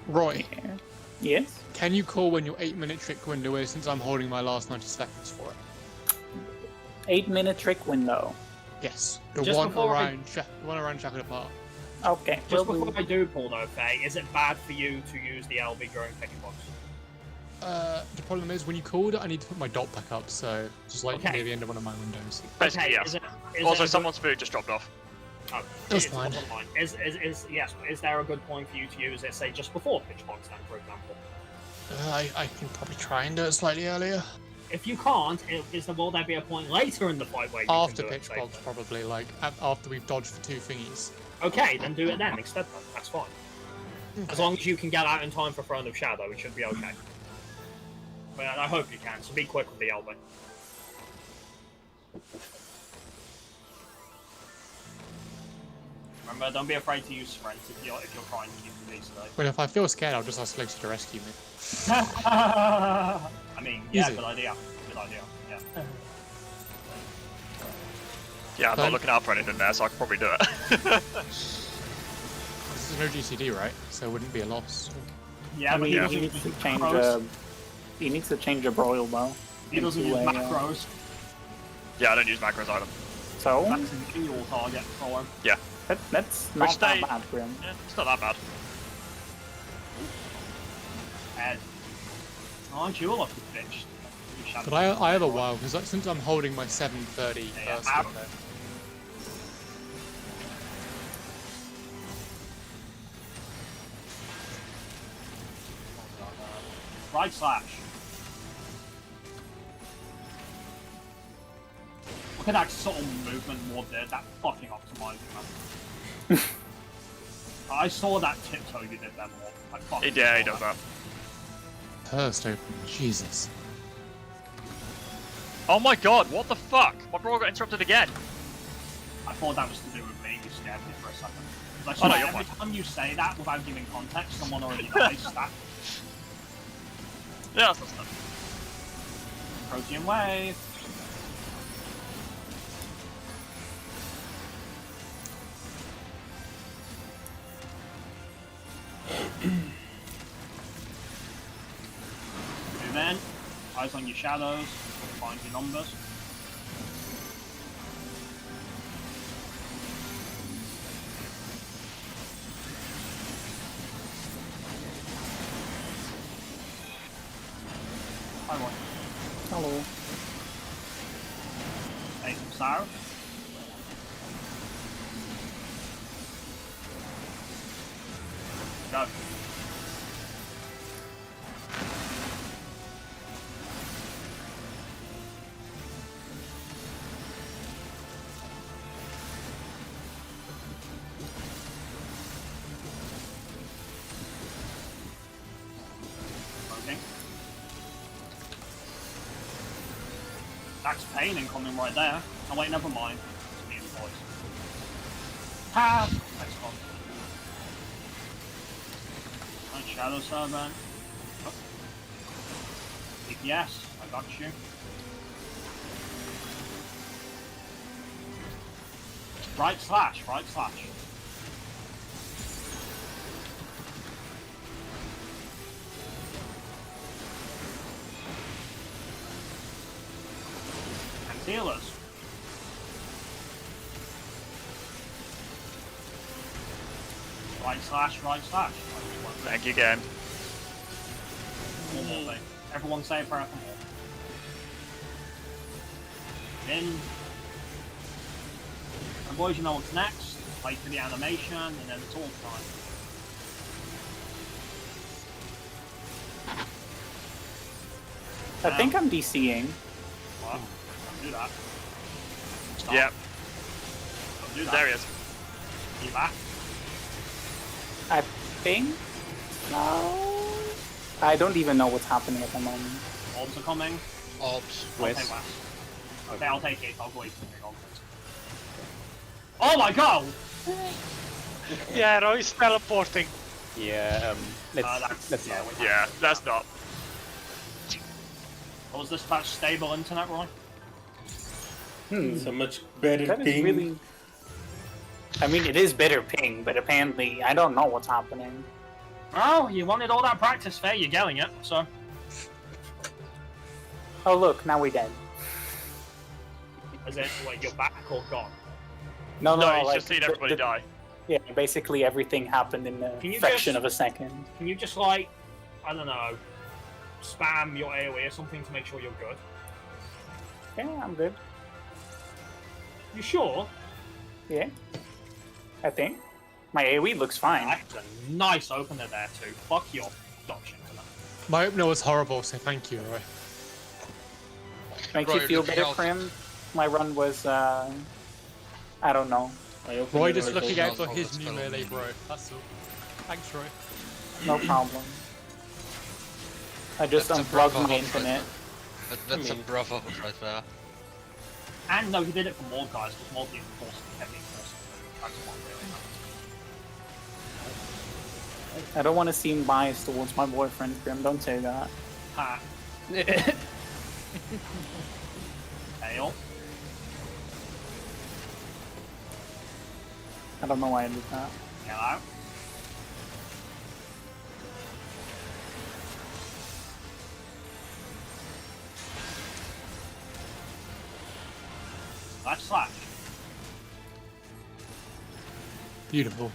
S4: Roy,
S3: Yeah. Yes.
S4: can you call when your 8-minute trick window is, since I'm holding my last 90 seconds for it?
S3: 8-minute trick window.
S4: Yes. The
S1: Just
S4: one
S1: before
S4: around Shackled Apart.
S3: Okay.
S1: Just
S3: we'll
S1: before I do pull though, Faye, is it bad for you to use the LB during pitch box?
S4: The problem is, when you called it, I need to put my dot back up, so just like
S1: Okay.
S4: near the end of one of my windows.
S5: Basically,
S1: Okay,
S5: yeah.
S1: is
S5: Also,
S1: it
S5: someone's food just dropped off.
S1: Oh,
S4: That's
S1: it
S4: fine.
S1: wasn't mine. Is there a good point for you to use it, say just before pitch box then, for example?
S4: I can probably try and do it slightly earlier.
S1: If you can't, will there be a point later in the fight where you
S4: After
S1: can do
S4: pitch
S1: it
S4: box,
S1: safely?
S4: probably, like, after we've dodged for 2 thingies.
S1: Okay, then do it then instead. Then. That's fine. As long as you can get out in time for Throne of Shadow, it should be okay. But I hope you can. So be quick with the LB. Remember, don't be afraid to use sprint if you're trying to keep the beast safe.
S4: But if I feel scared, I'll just ask Lexi to rescue me.
S1: I mean, yeah,
S4: Easy.
S1: good idea. Good idea. Yeah.
S5: Yeah, I'm not
S4: Fine.
S5: looking out for anything there, so I can probably do it.
S4: This is no GCD, right? So it wouldn't be a loss.
S1: Yeah,
S3: I
S1: but
S3: mean,
S1: he
S3: he
S1: doesn't
S3: needs
S1: use
S3: to change.
S1: macros.
S3: He needs to change a broil bow.
S1: He doesn't use
S3: into a,
S1: macros.
S5: Yeah, I don't use macros either.
S3: So
S1: That's an dual target for him.
S3: that's not
S5: Which
S3: that
S5: they-
S3: bad for him.
S5: Yeah, it's not that bad.
S1: Ed. Aren't you a lucky bitch?
S4: But I have a while, because since I'm holding my 730
S1: Yeah,
S4: first
S1: yeah.
S4: window.
S1: Right slash. Look at that subtle movement Ward did. That fucking optimizing, man. I saw that tiptoe you did there, Ward. I fucking
S5: Yeah,
S1: saw
S5: he does that.
S4: First open. Jesus.
S5: Oh my god, what the fuck? My brawl got interrupted again.
S1: I thought that was to do with me. You scared me for a second. Like,
S5: Oh, no,
S1: so
S5: you're
S1: every
S5: fine.
S1: time you say that without giving context, someone already dies. That
S5: Yeah, that's not stuff.
S1: protein wave. Move in. Eyes on your shadows. Find your numbers. Hi, boy.
S3: Hello.
S1: Take some sour. Go. Okay. That's pain incoming right there. Oh wait, never mind. It's me and the boys. Ha! Next one. Nice Shadow Servant. Oh. DPS, I got you. Right slash, right slash. Concealers. Right slash, right slash.
S5: Thank you, game.
S1: One more thing. Everyone say a prayer for more. In. And boys, you know what's next. Wait for the animation, and then it's all time.
S3: I think I'm DCing.
S1: What? Don't do that. Stop.
S5: Yeah,
S1: Don't do that.
S5: there he is.
S1: You back.
S3: I think so. I don't even know what's happening at the moment.
S1: Orbs are coming.
S6: Orbs.
S1: I'll
S2: West.
S1: take west. Okay, I'll take it. I'll go east. Oh my god!
S8: Yeah, Roy's teleporting.
S2: Yeah,
S1: That's
S2: let's
S1: yeah.
S2: not.
S5: Yeah, that's not.
S1: Was this about stable internet, Roy?
S7: So much better
S3: That is
S7: ping.
S3: really. I mean, it is better ping, but apparently I don't know what's happening.
S1: Oh, you wanted all that practice, fair. You're getting it. So
S3: Oh look, now we're dead.
S1: is it like you're back or gone?
S3: No,
S5: No,
S3: no,
S5: he's
S3: like,
S5: just seen everybody die.
S3: Yeah, basically everything happened in
S1: Can
S3: a
S1: you
S3: fraction
S1: just-
S3: of a second.
S1: Can you just like, I don't know, spam your AoE or something to make sure you're good?
S3: Yeah, I'm good.
S1: You sure?
S3: Yeah, I think my AoE looks fine.
S1: That's a nice opener there too. Fuck your dodge internet.
S4: My opener was horrible, so thank you, Roy.
S3: Makes
S6: Roy,
S3: you feel
S6: looking
S3: better,
S6: out.
S3: Prim? My run was, I don't know.
S7: I opened
S4: Roy
S7: it
S4: just
S7: and
S4: looking
S7: I
S4: out for
S6: Oh,
S4: his
S6: that's
S4: new
S6: better
S4: melee
S6: than
S4: bro.
S6: me.
S4: That's all. Thanks, Roy.
S3: No problem. I just
S6: That's a
S3: unplugged
S6: proper
S3: my
S6: hot
S3: internet.
S6: That's a bravo right there.
S1: And no, he did it for more guys because more people forced heavy force. That's what really matters.
S3: I don't want to seem biased towards my boyfriend, Prim. Don't say that.
S1: Ha. Hail.
S3: I don't know why I did that.
S1: Get out. That's slash.
S4: Beautiful.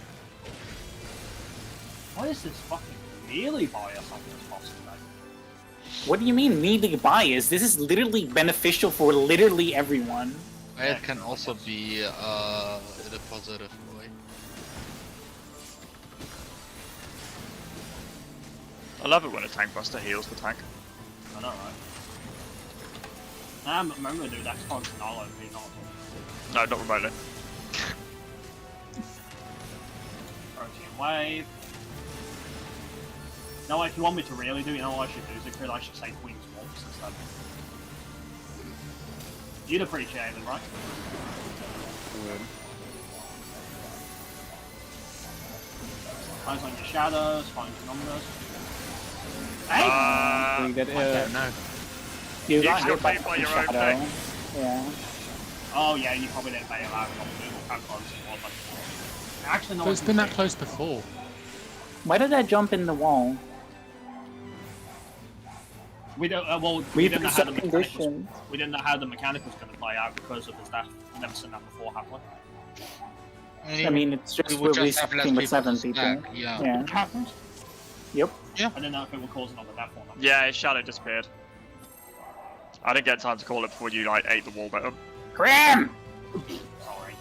S1: What is this fucking melee bias on this boss today?
S3: What do you mean melee bias? This is literally beneficial for literally everyone.
S6: It can also be in a positive way.
S5: I love it when a tank buster heals the tank.
S1: I know, right? Remember, dude, that's functional and me not.
S5: No, not remotely.
S1: Protein wave. No, if you want me to really do, you know what I should do, Zikrid? I should say Queen's Wolves instead. You'd appreciate it, right? Finds on your shadows, finds your numbers. Hey!
S2: Doing that,
S6: No.
S3: You
S5: You
S3: got
S5: just
S3: hit
S5: got
S3: by
S5: beat by
S3: the
S5: your own
S3: shadow.
S5: thing.
S3: Yeah.
S1: Oh yeah, you probably didn't bail out on the Google how close it was. Actually, no.
S4: But it's been that close before.
S3: Why did I jump in the wall?
S1: We don't. Well, we
S3: We've
S1: didn't know
S3: been
S1: how the
S3: some
S1: mechanic was.
S3: conditions.
S1: We didn't know how the mechanic was going to play out because of his death. We've never seen that before, have we?
S3: I mean, it's
S6: we
S3: just
S6: would
S3: we're
S6: just have less
S3: restarting with
S6: people
S3: 7
S6: to
S3: people.
S6: stack, yeah.
S3: Yeah.
S1: It happened.
S3: Yep.
S1: I didn't know if it would cause another death or not.
S5: Yeah, his shadow disappeared. I didn't get time to call it before you like ate the wall bottom.
S3: Grim!
S1: Sorry.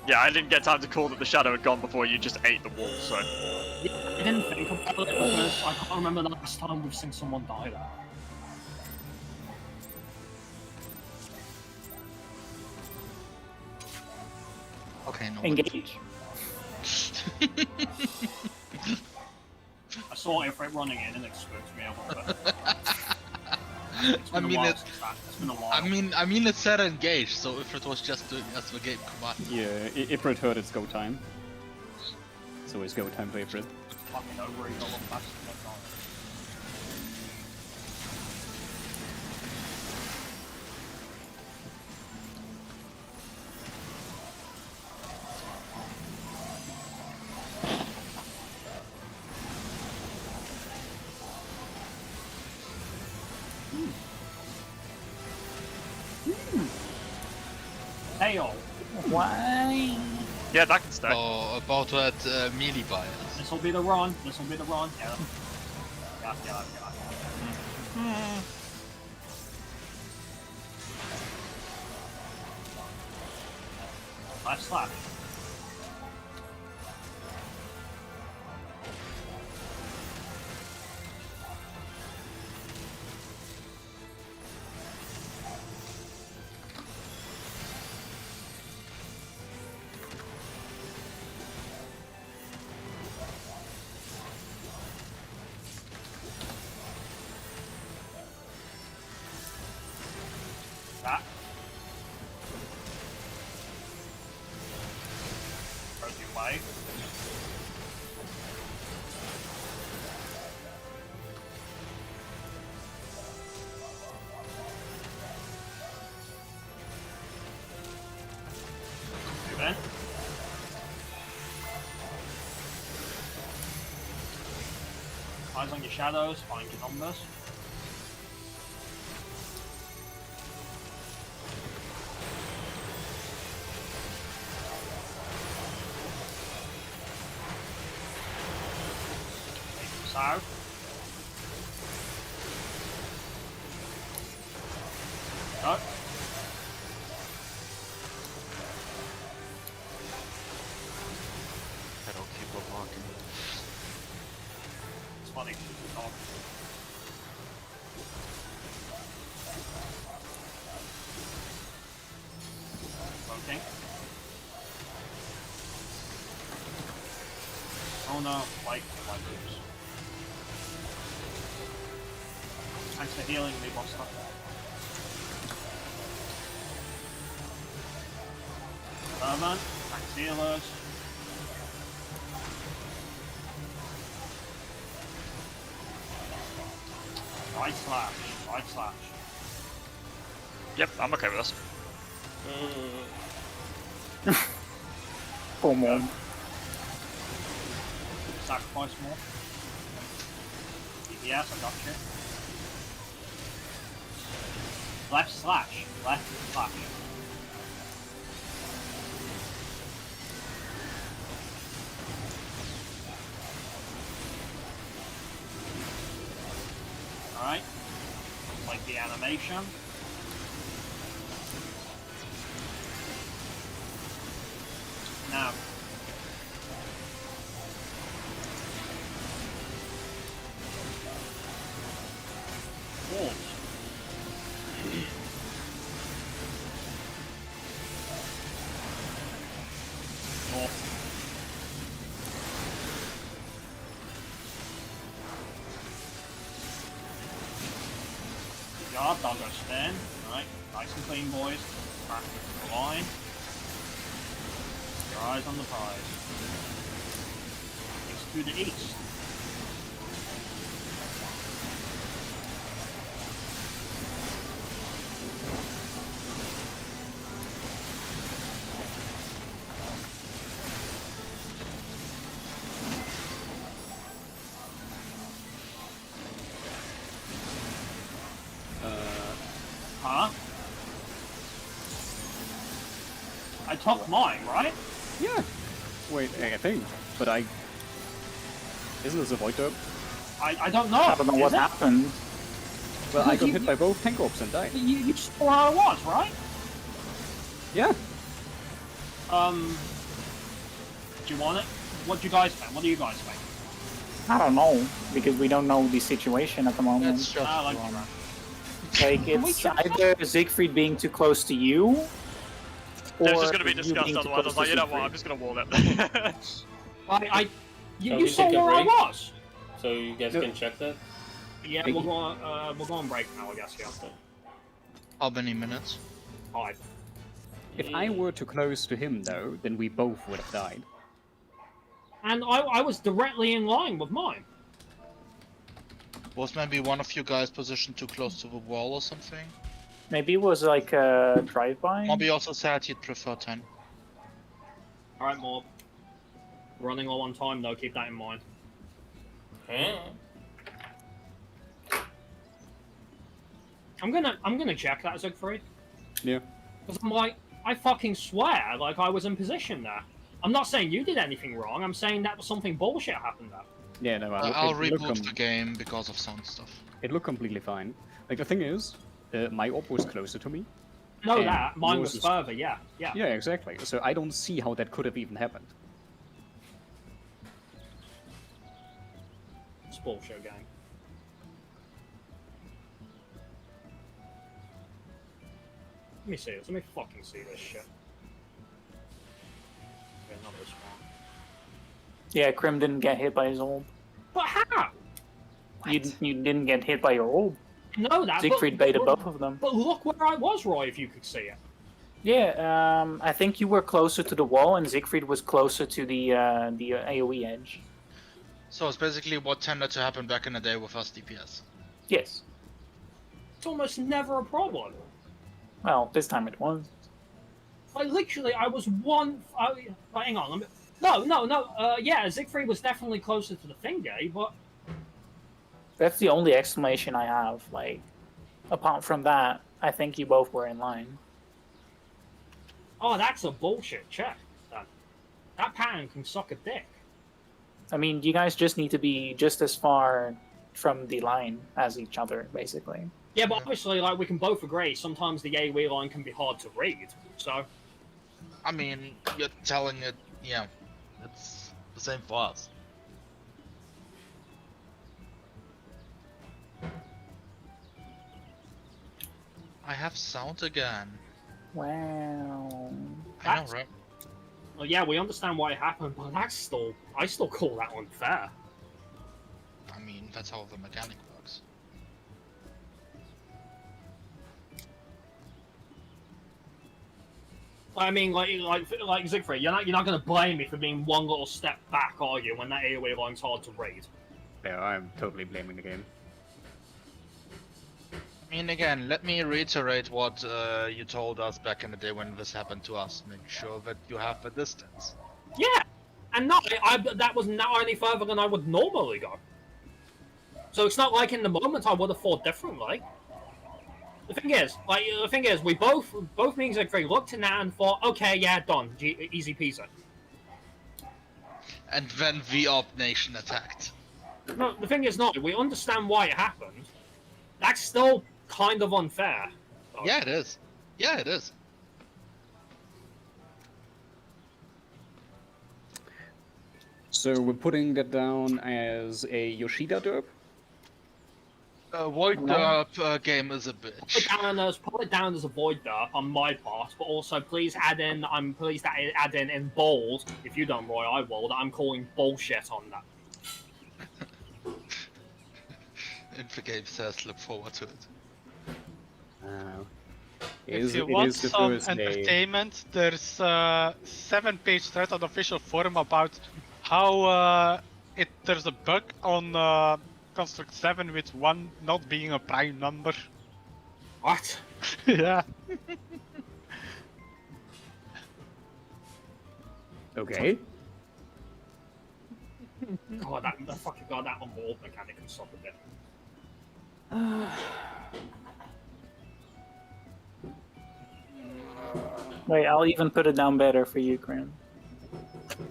S5: Yeah, I didn't get time to call that the shadow had gone before you just ate the wall, so...
S1: I didn't think about it because I can't remember the last time we've seen someone die there.
S6: Okay, no.
S3: Engage.
S1: I saw Ifrit running in and it spooked me a little bit. It's
S6: I
S1: been a
S6: mean,
S1: while
S6: it-
S1: since that. It's been a while.
S6: I mean, it said engage, so if it was just doing as the game command.
S2: Yeah, Ifrit heard its go time. So it's go time for Ifrit.
S1: Fucking over it, all fast. Hail.
S3: Why?
S5: Yeah, that can stay.
S6: Oh, about that melee bias.
S1: This will be the run. This will be the run. Yeah. Yeah. Left slap. Eyes on your shadows, find your numbers. Take this out. Go.
S6: I don't keep on walking.
S1: It's funny. Oh. Floating. Oh no, like oops. Thanks for healing me, Buster. Servant, thanks healers. Right slash, right slash.
S5: Yep, I'm okay with this.
S3: Come on.
S1: Sacrifice more. Yes, I got you. Left slash, left slash. Alright. Like the animation. Now. Wolves. North. Good job, doggo stand. Alright, nice and clean, boys. Back to the line. Your eyes on the prize. It's to the east. Huh? I took mine, right?
S2: Yeah. Wait, I think. But I... Isn't this a void derp?
S1: I don't know.
S3: I don't know
S1: Is
S3: what
S1: it?
S3: happened.
S2: Well, I got
S1: You-
S2: hit by both tank ops and died.
S1: You saw where I was, right?
S2: Yeah.
S1: Do you want it? What do you guys think? What do you guys think?
S3: I don't know, because we don't know the situation at the moment.
S6: That's just
S1: I like
S6: wrong.
S1: that.
S3: Like,
S1: Can we
S3: it's
S1: check
S3: either Siegfried being too close to you, or
S5: There's just gonna be
S3: you
S5: discussed
S3: being too
S5: otherwise. I was
S3: close
S5: like,
S3: to
S5: you know what? I'm
S3: Siegfried.
S5: just gonna wall it.
S7: Shall
S1: You
S7: we
S1: saw
S7: take a
S1: where I
S7: break?
S1: was.
S7: So you guys can check that?
S1: Yeah, we'll go on break now, I guess. Yeah.
S6: How many minutes?
S1: 5.
S2: If I were too close to him, though, then we both would have died.
S1: And I was directly in line with mine.
S6: Was maybe one of you guys positioned too close to the wall or something?
S3: Maybe it was like a drive-by?
S6: Mobby also said he'd prefer 10.
S1: Alright, Morb. Running all on time though, keep that in mind.
S7: Huh?
S1: I'm gonna check that, Siegfried.
S2: Yeah.
S1: Because I'm like, I fucking swear, like I was in position there. I'm not saying you did anything wrong, I'm saying that was something bullshit happened there.
S2: Yeah, no,
S6: I'll
S2: it looked
S6: reboot the game because of sound stuff.
S2: It looked completely fine. Like, the thing is, my op was closer to me.
S1: No,
S2: And
S1: that. Mine
S2: yours
S1: was
S2: is-
S1: further, yeah. Yeah.
S2: Yeah, exactly. So I don't see how that could have even happened.
S1: It's bullshit, gang. Let me see this. Let me fucking see this shit. Okay, not this one.
S3: Yeah, Krim didn't get hit by his orb.
S1: But how?
S3: You didn't get hit by your orb.
S1: No, that.
S3: Siegfried baited both of them.
S1: But look where I was, Roy, if you could see it.
S3: Yeah, I think you were closer to the wall, and Siegfried was closer to the AoE edge.
S6: So it's basically what tended to happen back in the day with us DPS.
S3: Yes.
S1: It's almost never a problem.
S3: Well, this time it was.
S1: Like, literally, I was one... hang on, no, yeah, Siegfried was definitely closer to the finger, but...
S3: That's the only explanation I have. Like, apart from that, I think you both were in line.
S1: Oh, that's a bullshit check. That pattern can suck a dick.
S3: I mean, you guys just need to be just as far from the line as each other, basically.
S1: Yeah, but obviously, like, we can both agree, sometimes the AoE line can be hard to read, so...
S6: I mean, you're telling it, yeah, it's the same for us. I have sound again.
S3: Wow.
S6: I know, right?
S1: Well, yeah, we understand why it happened, but I still call that unfair.
S6: I mean, that's how the mechanic works.
S1: I mean, like Siegfried, you're not gonna blame me for being one little step back, are you, when that AoE line's hard to read?
S2: Yeah, I'm totally blaming the game.
S6: I mean, again, let me reiterate what you told us back in the day when this happened to us. Make sure that you have the distance.
S1: Yeah, and no, that was not any further than I would normally go. So it's not like in the moment I would have thought differently. The thing is, we both me and Siegfried looked at that and thought, okay, yeah, done, easy peasy.
S6: And then the Op Nation attacked.
S1: No, the thing is, no, we understand why it happened. That's still kind of unfair. Though.
S6: Yeah, it is. Yeah, it is.
S2: So we're putting that down as a Yoshida derp?
S6: Void Derp game is a bitch.
S1: Put it down as a Void Derp on my part, but also please add in, I'm pleased that add in bold, if you don't, Roy, I will, that I'm calling bullshit on that.
S6: Infogame says look forward to it.
S8: If you want some entertainment, there's a 7-page thread on the official forum about how there's a bug on Construct 7 with 1 not being a prime number.
S1: What?
S8: Yeah.
S2: Okay.
S1: God, that on-board mechanic can suck a bit.
S3: Wait, I'll even put it down better for you, Grim.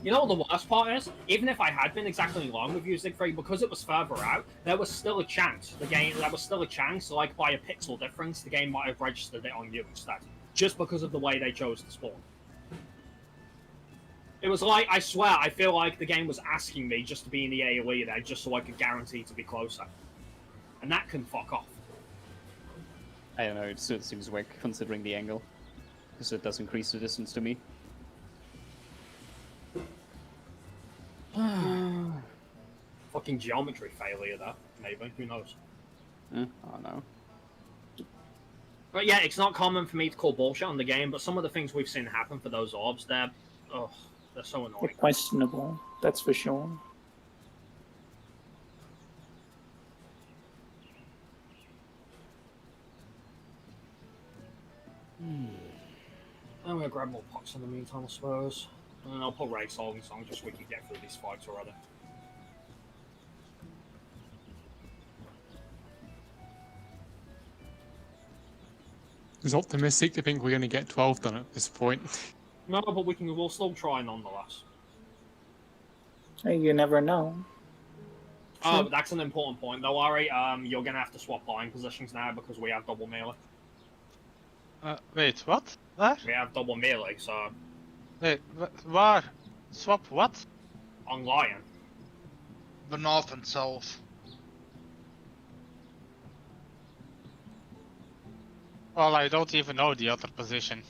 S1: You know what the worst part is? Even if I had been exactly in line with you, Siegfried, because it was further out, there was still a chance. Like by a pixel difference, the game might have registered it on you instead. Just because of the way they chose to spawn. It was like, I swear, I feel like the game was asking me just to be in the AoE there, just so I could guarantee to be closer. And that can fuck off.
S2: I don't know, it still seems whack considering the angle. Because it does increase the distance to me.
S1: Fucking geometry failure there, maybe, who knows.
S2: Oh no.
S1: But yeah, it's not common for me to call bullshit on the game, but some of the things we've seen happen for those orbs, they're so annoying.
S3: They're questionable, that's for sure.
S1: I'm gonna grab more pots in the meantime, I suppose. And I'll put Ray Solving Song just so we can get through these fights already.
S4: It's optimistic to think we're going to get 12 done at this point.
S1: No, but we'll still try nonetheless.
S3: Hey, you never know.
S1: Oh, that's an important point though, Ari. You're gonna have to swap line positions now because we have double melee.
S8: Wait, what? Where?
S1: We have double melee, so...
S8: Wait, where? Swap what?
S1: On Lion.
S6: The north and south.
S8: Well, I don't even know the other position.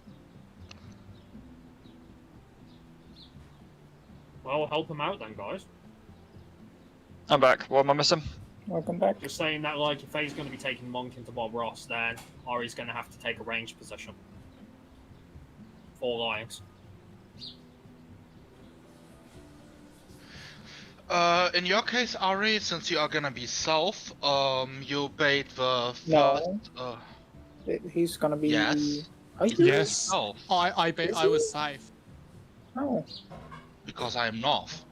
S1: Well, help him out then, guys.
S5: I'm back. What am I missing?
S3: Welcome back.
S1: Just saying that, like, if Faye's going to be taking Monk into Bob Ross, then Ari's going to have to take a ranged position. 4 Lions.
S6: In your case, Ari, since you are gonna be south, you bait the
S3: No.
S6: first,
S3: He's gonna be...
S6: Yes.
S3: Are you?
S4: Yes.
S6: north,
S4: I bet
S3: Is
S4: I
S3: he?
S4: was safe.
S3: Oh,
S6: because I am north.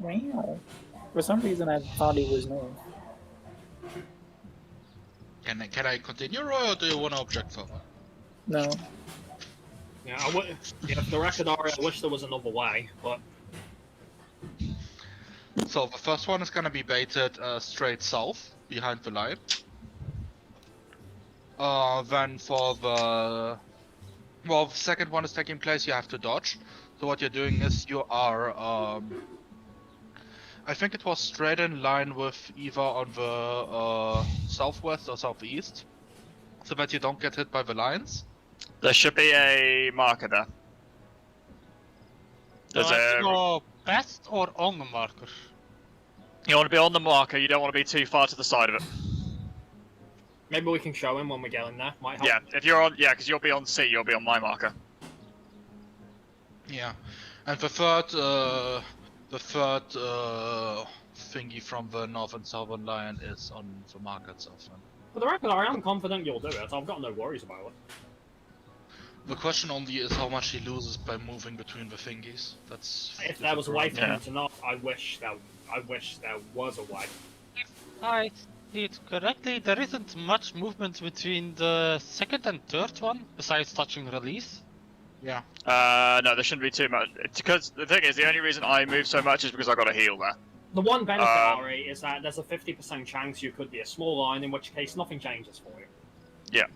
S3: wow. For some reason I thought he was north.
S6: Can I continue, Roy, or do you want to object further?
S3: No.
S1: Yeah, for the record, Ari, I wish there was another way, but
S6: So the first one is gonna be baited straight south, behind the line. Then for the... Well, the second one is taking place, you have to dodge. So what you're doing is you are... I think it was straight in line with either on the southwest or southeast. So that you don't get hit by the lines.
S5: There should be a marker there. There's a...
S8: go past or on the marker?
S5: You want to be on the marker, you don't want to be too far to the side of it.
S1: maybe we can show him when we get in there. Might help.
S5: Yeah, if you're on... Yeah, because you'll be on C, you'll be on my marker.
S6: Yeah. And the third thingy from the north and southern line is on the marker itself.
S1: For the record, I am confident you'll do it. I've got no worries about it.
S6: The question only is how much he loses by moving between the thingies. That's
S1: If there was a way for
S5: Yeah.
S1: him to not, I wish there was a way.
S8: If I see it correctly, there isn't much movement between the second and third one, besides touching release.
S6: Yeah.
S5: No, there shouldn't be too much. Because the thing is, the only reason I move so much is because I got a heal there.
S1: The one benefit, Ari, is that there's a 50% chance you could be a small line, in which case nothing changes for you.
S5: Yeah.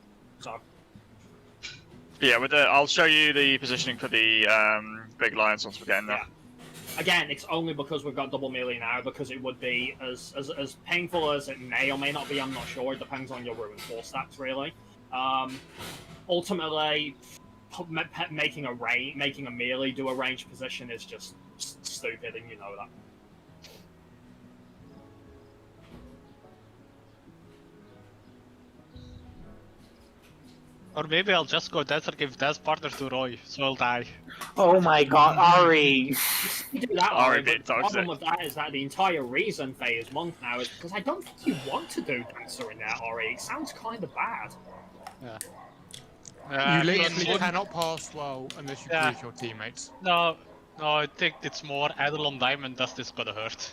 S1: So,
S5: Yeah, I'll show you the positioning for the big lions once we get in there.
S1: yeah. Again, it's only because we've got double melee now, because it would be as painful as it may or may not be. I'm not sure. It depends on your Ruin 4 stats, really. Ultimately, making a melee do a range position is just stupid, and you know that.
S8: Or maybe I'll just go Desert, give Death partner to Roy, so I'll die.
S3: Oh my god, Ari!
S1: You do that,
S5: Ari
S1: Ari,
S5: being
S1: but the problem
S5: toxic.
S1: with that is that the entire reason Faye is monk now is because I don't think you want to do Dancer in there, Ari. It sounds kind of bad.
S4: You literally
S8: but-
S4: cannot pass well unless you
S8: Yeah.
S4: brief your teammates.
S8: No, I think it's more Eidolon Diamond does this gonna hurt.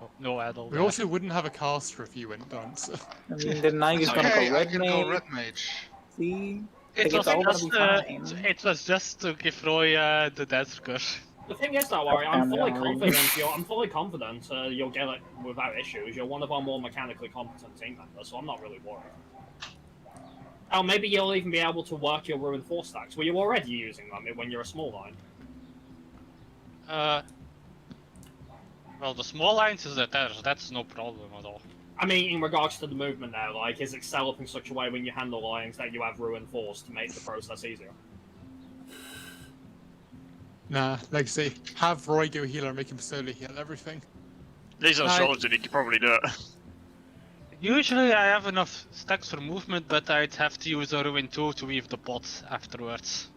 S8: Oh, no Eidol.
S4: We also wouldn't have a caster if you went Dancer.
S3: I mean, the knight is gonna
S6: Okay,
S3: go
S6: I
S3: red
S6: can
S3: mage.
S6: go red mage.
S3: See?
S8: It
S3: Like,
S8: was,
S3: it's all gonna
S8: just,
S3: be fine.
S8: it was just to give Roy the Desert curse.
S1: The thing is, though, Ari, I'm fully
S3: Ari.
S1: confident you'll get it without issues. You're one of our more mechanically competent team members, so I'm not really worried. Oh, maybe you'll even be able to work your Ruin 4 stacks. Were you already using them when you're a small line?
S8: Well, the small lines is the Desert, that's no problem at all.
S1: I mean, in regards to the movement there, like, is it set up in such a way when you handle lines that you have Ruin 4s to make the process easier?
S4: Nah, Legacy. Have Roy go healer and make him solo heal everything.
S5: These are
S4: Right.
S5: shoulders and you could probably do it.
S8: Usually I have enough stacks for movement, but I'd have to use a Ruin 2 to weave the pot afterwards.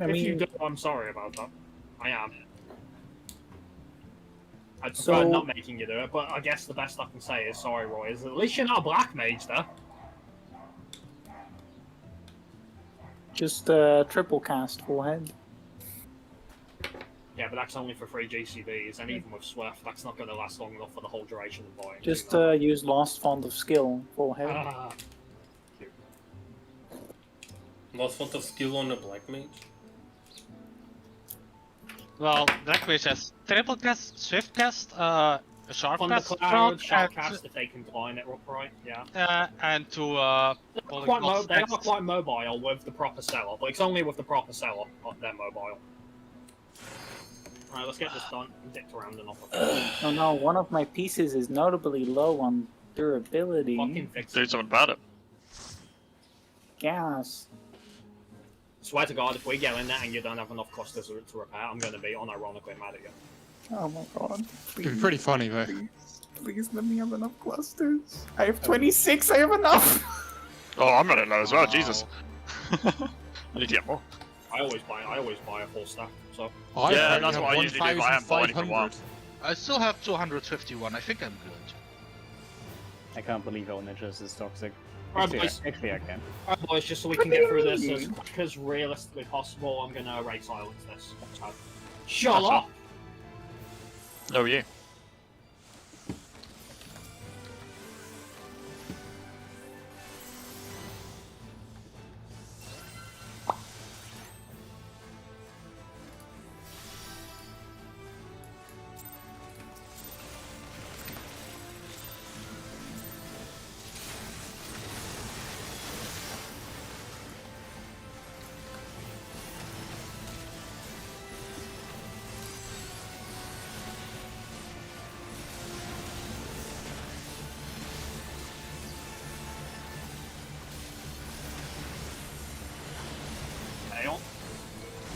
S3: I
S1: If you
S3: mean,
S1: do, I'm sorry about that. I am. I'd
S3: So-
S1: prefer not making you do it, but I guess the best I can say is sorry, Roy. Is at least you're not a black mage, though.
S3: just triple cast full head.
S1: Yeah, but that's only for 3 GCVs, and even with Swift, that's not going to last long enough for the whole duration of buying.
S3: Just use Lost Font of Skill full head.
S1: Ah,
S7: Lost font of skill on a black mage.
S8: Well, Black Mage has triple cast, swift cast, a sharp cast,
S1: Thundercloud,
S8: Prog,
S1: Shark Cast if they can line it upright, yeah.
S8: and to
S1: They are
S8: Polyglot
S1: quite
S8: stacks.
S1: mobile with the proper seller, but it's only with the proper seller that they're mobile. Alright, let's get this done and dicked around enough.
S3: Oh no, one of my pieces is notably low on durability.
S1: Fucking fix
S5: Do
S1: it.
S5: something about it.
S3: Gas.
S1: Swear to God, if we get in there and you don't have enough clusters to repair, I'm going to be unironically mad at you.
S3: Oh my god.
S4: It'd be pretty funny though.
S3: Please let me have enough clusters. I have 26, I have enough!
S5: Oh, I'm running low as well,
S6: Wow.
S5: Jesus. I need to get more.
S1: I always buy a full stack, so...
S4: I
S5: Yeah,
S4: currently
S5: that's
S4: have
S5: what I usually do, but I haven't bought any for a while.
S4: 1,500.
S6: I still have 251. I think I'm good.
S2: I can't believe El Ninjas is toxic.
S1: Alright,
S2: Actually,
S1: boys.
S2: actually I can.
S1: Alright, boys, just so we can get through this as quick as realistically possible, I'm going to rate silence this. So, shut
S5: That's
S1: up!
S5: No, you.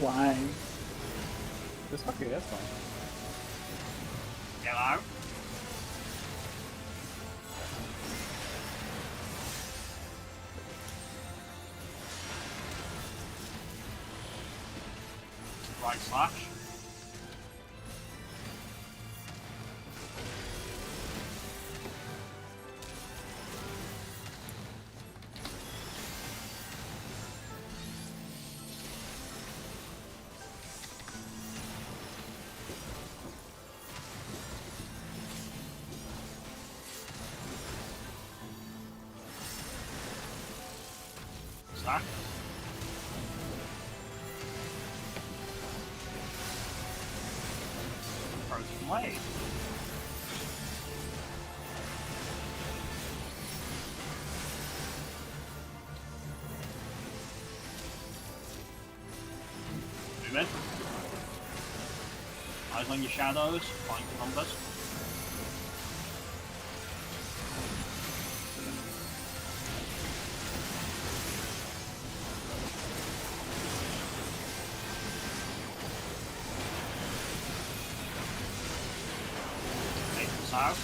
S3: Why?
S2: It's okay, that's fine.
S1: Get out. Right slash. Slash. Frozen Blade. Move in. Eyes on your shadows, find your numbers. Take this out.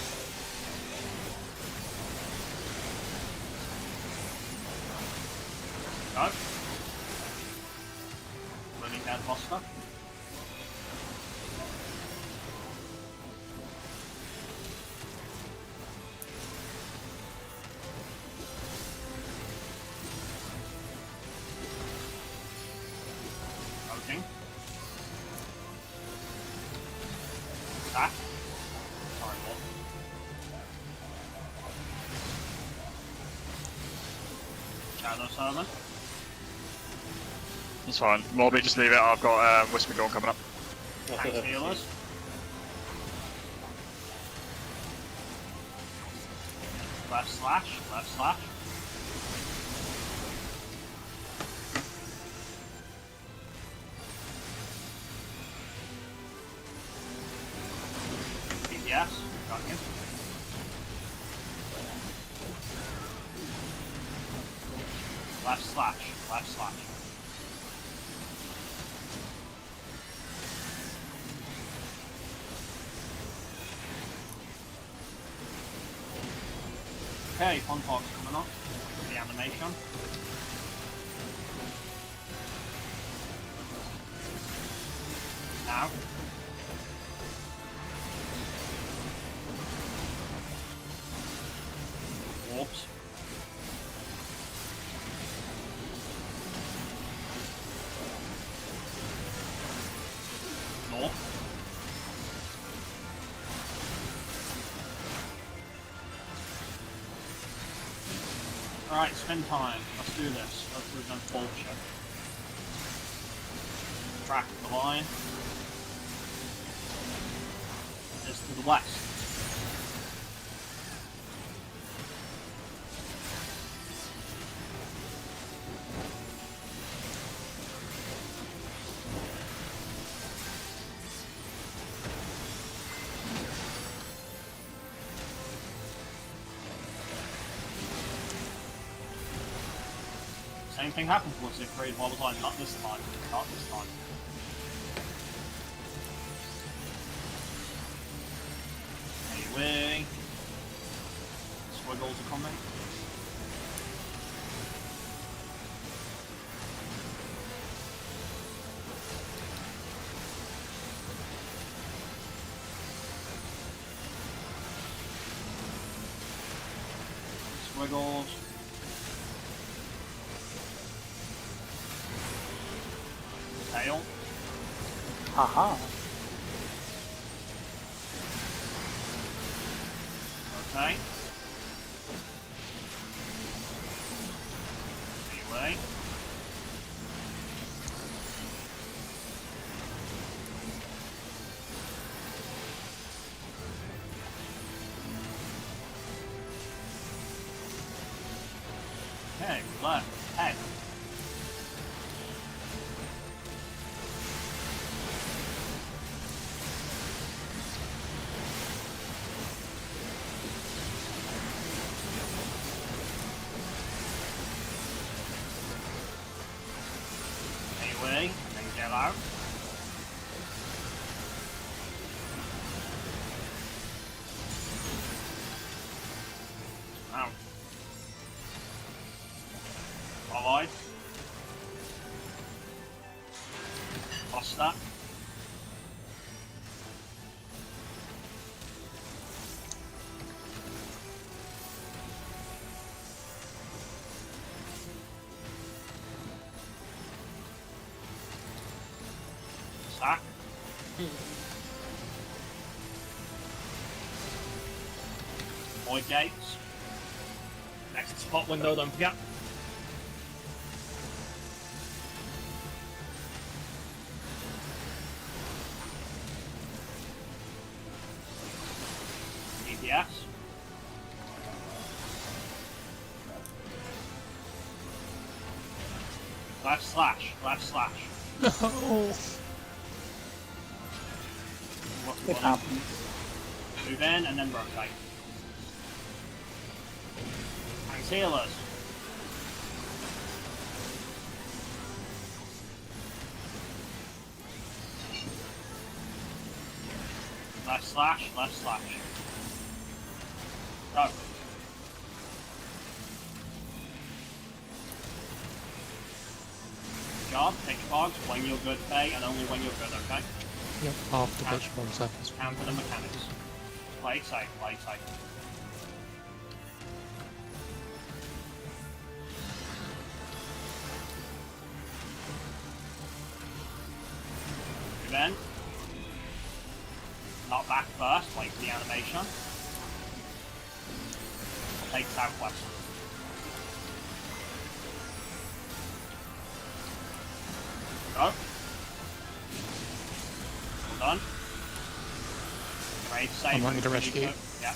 S1: Go. Running down Foster. Coaching. Attack. Sorry, Wolf. Shadow Servant.
S5: That's fine. Morby, just leave it. I've got Whisper Dawn coming up.
S1: Tank healers. Left slash, left slash. DPS, got you. Left slash, left slash. Okay, Fontalk's coming up. The animation. Now. Warps. North. Alright, spend time. Let's do this. Let's do no bullshit. Track the line. It's to the west. Same thing happened towards it, Creed. What was I? Not this time. Not this time. Anyway. Squiggles are coming. Squiggles. Tail.
S3: Haha.
S1: Okay. Anyway. Okay, left. Head. Anyway, then get out. out. Out. Allied. Lost that. Sack. Void gates. Next spot window, don't forget. DPS. Left slash, left slash.
S3: It happens.
S1: Move in and then rotate. And healers. Left slash, left slash. Go. Good job, take Progs when you're good, Faye, and only when you're good, okay?
S4: Yep, after bitch bomb surface.
S1: Counter the mechanics. Play it safe, play it safe. Move in. Not back first, wait for the animation. Take southwest. Go. Well done. Trade safe.
S4: I might need to rescue.
S1: Yeah.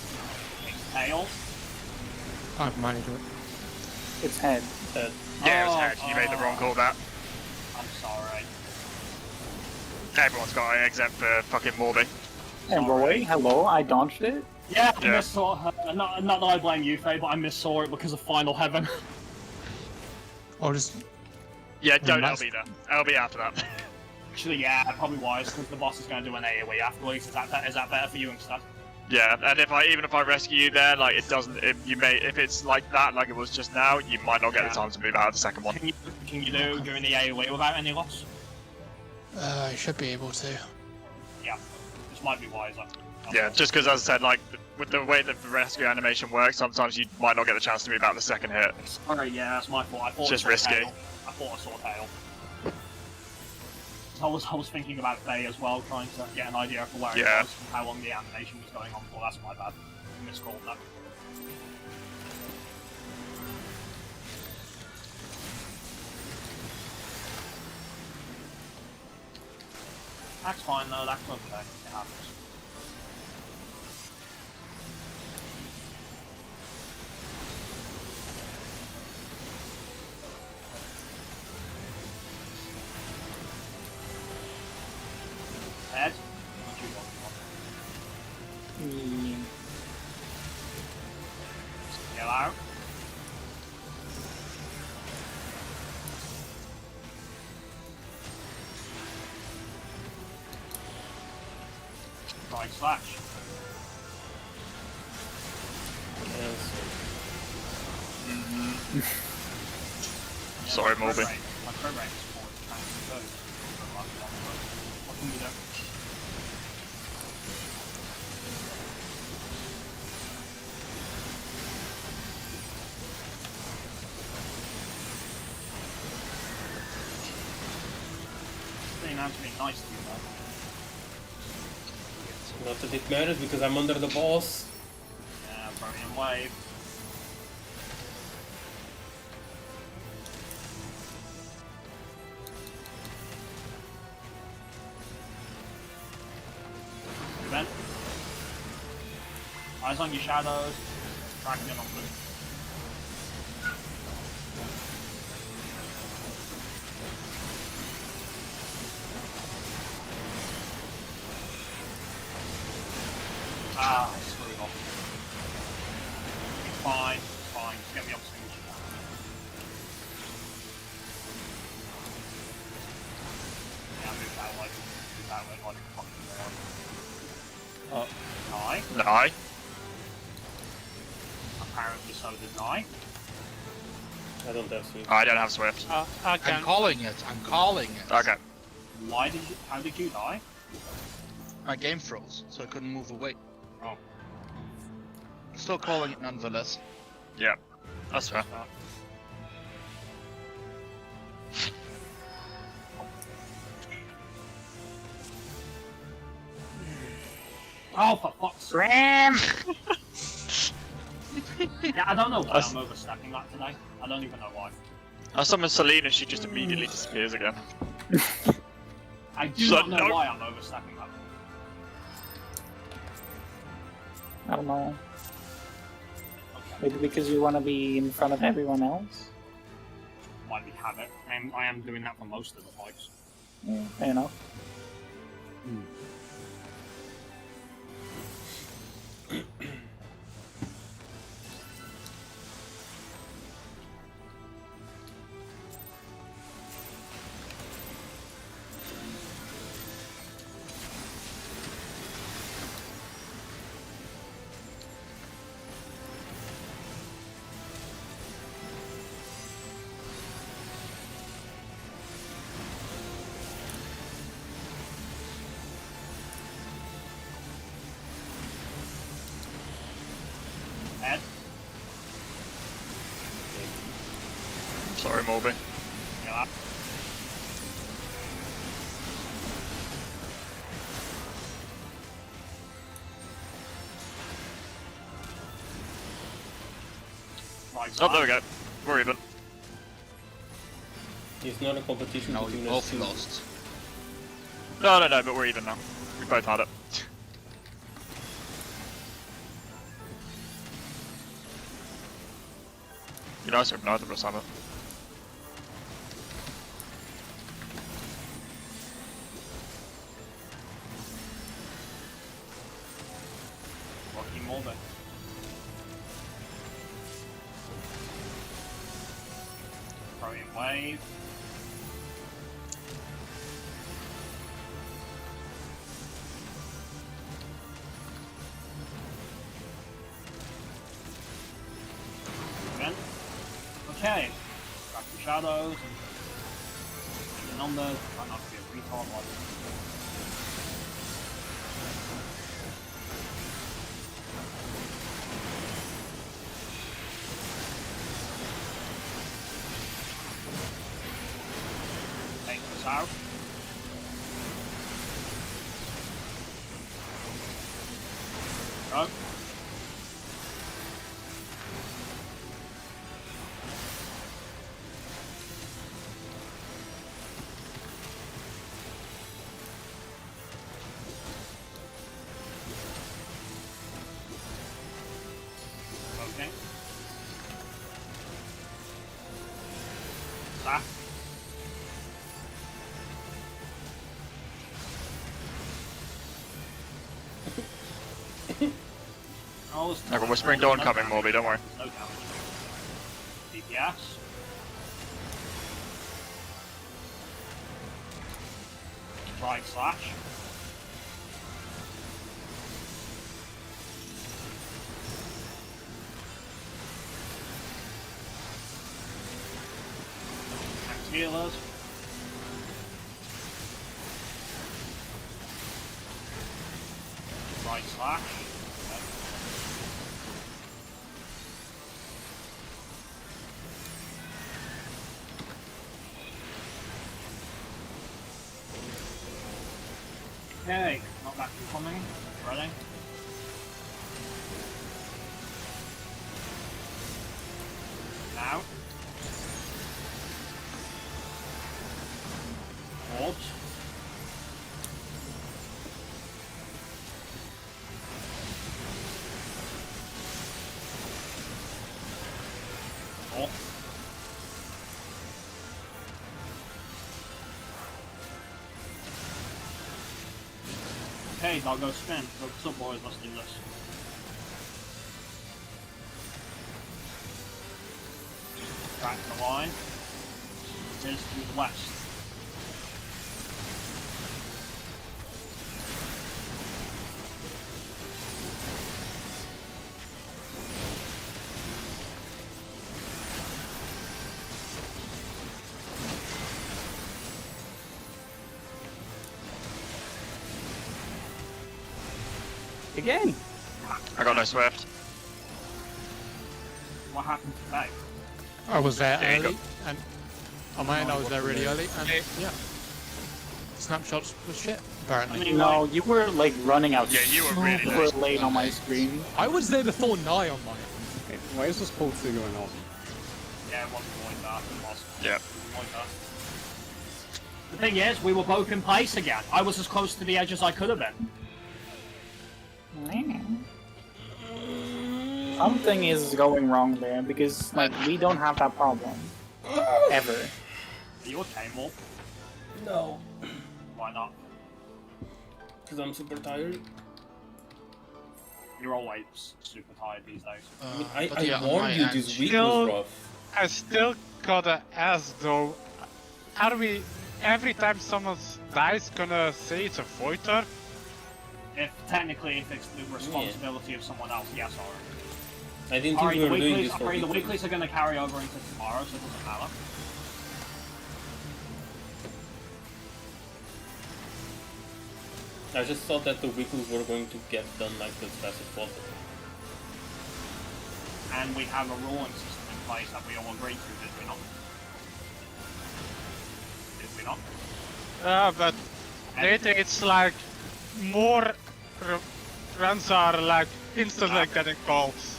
S1: Take tail.
S4: I might need to.
S3: It's head.
S5: Yeah, it was head. You made the wrong call there.
S1: I'm sorry.
S5: Everyone's got an except for fucking Morby.
S3: And Roy, hello, I dodged it.
S1: Yeah, I
S5: Yeah.
S1: missaw her. Not that I blame you, Faye, but I missaw it because of Final Heaven.
S4: I'll just.
S5: Yeah, don't
S4: nice.
S5: LB there. LB after that.
S1: Actually, yeah, probably wise, because the boss is going to do an AoE afterwards. Is that better for you instead?
S5: Yeah, and even if I rescue you there, like it doesn't. If it's like that, like it was just now, you might not get the time to move out of the second one.
S1: Can you do during the AoE without any loss?
S4: I should be able to.
S1: Yeah, this might be wiser.
S5: Yeah, just because, as I said, like with the way that the rescue animation works, sometimes you might not get the chance to move out the second hit.
S1: Sorry, yeah, that's my fault. I thought
S5: Just
S1: I saw
S5: risky.
S1: Tail. I thought I saw tail. I was thinking about Faye as well, trying to get an idea of where it
S5: Yeah.
S1: was and how long the animation was going on for. That's my bad. I miscalled that. That's fine though, that's okay. It happens. Head? What do you want? Get out. Right slash.
S5: Sorry,
S1: my
S5: Morby.
S1: My crit rate is 4 times 2. What can we do? Being out to be nice to you though.
S7: Not that it matters because I'm under the boss.
S1: Yeah, Brilliant Wave. Event. Eyes on your shadows. Tracking on blue. Ah, I screwed up. It's fine, it's fine. Just get me up soon as you can. Yeah, apparently like a fucking
S2: Oh.
S1: Nye.
S5: Nye.
S1: Apparently so did Nye.
S7: I don't have Swift.
S5: I don't have Swift.
S6: I'm calling it. I'm calling it.
S5: Okay.
S1: Why did you, how did you die?
S6: My game froze, so I couldn't move away.
S1: Oh.
S6: Still calling it nonetheless.
S5: Yeah. That's fair.
S1: Oh, for fuck's sake! Yeah, I don't know why I'm overstacking that today. I don't even know why.
S5: I summon Selena, she just immediately disappears again.
S1: I do
S5: So,
S1: not know
S5: no.
S1: why I'm overstacking that.
S3: I don't know.
S1: Okay.
S3: Maybe because you want to be in front of everyone else?
S1: Might be habit. I am doing that for most of the fights.
S3: Yeah, fair enough.
S1: Ed?
S5: Sorry, Moby.
S1: Yeah. Right,
S5: Oh, there we go. We're even.
S7: It's not a competition
S6: No,
S7: between
S6: you
S7: us
S6: both
S7: two.
S6: lost.
S5: No, but we're even now. We both had it. You know, I said neither of us have it.
S1: Rocky Mulder. Throw in wave. Again. Okay. Back to shadows and numbers. Try not to be a retard like take this out. Go. Okay. Zap. Oh, there's
S5: I've got Whispering Dawn coming, Moby, don't worry.
S1: No damage. DPS. Right slash. Next healers. Right slash. Okay, not back incoming. Ready? Now. Orbs. Oh. Okay, doggo spin. What's up, boys? Let's do this. Back the line. It is to the west.
S2: Again!
S5: I got no Swift.
S1: What happened to Faye?
S4: I was there
S5: There you
S4: early, and on my end I was there really early, and yeah. Snapshots was shit, apparently.
S1: I mean,
S3: No, you were like running out
S5: Yeah, you were really
S3: super
S5: late.
S3: late on my screen.
S4: I was there before Nye on mine.
S2: Okay, why is this pole still going on?
S1: Yeah, it wasn't like that. It was.
S5: Yeah.
S1: It wasn't like that. The thing is, we were both in place again. I was as close to the edge as I could have been.
S3: Something is going wrong there because like we don't have that problem ever.
S1: Are you okay, Morp?
S7: No,
S1: Why not?
S7: because I'm super tired.
S1: You're always super tired these days.
S7: I mean,
S6: But
S7: I
S6: yeah, on my
S7: warned you
S6: end,
S7: this week
S8: Still-
S7: was rough.
S8: I still gotta ask though, are we every time someone dies gonna say it's a voiter?
S1: If it's the responsibility of someone else, yes, alright.
S7: I didn't think
S1: Alright,
S7: we
S1: the
S7: were doing
S1: weeklies,
S7: this for
S1: the
S7: weekly.
S1: weeklies are gonna carry over into tomorrow, so it doesn't matter.
S7: I just thought that the weeklies were going to get done like as fast as possible.
S1: And we have a ruling system in place that we all agreed to, did we not? Did we not?
S8: But later it's like more runs are like instantly getting calls.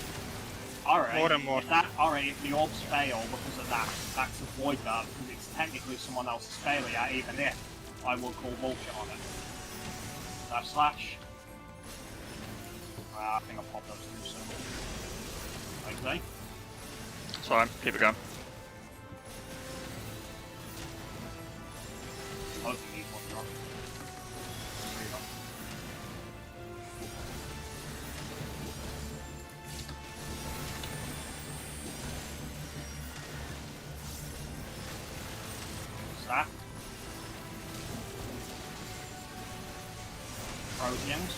S1: Alright,
S8: More and more.
S1: If the orbs fail because of that, that's a void that, because it's technically someone else's failure, even if I will call bullshit on it. Slash. I think I popped those too soon. Okay.
S5: It's fine. Keep it going.
S1: Hope you need one drop. Stack. Proteins.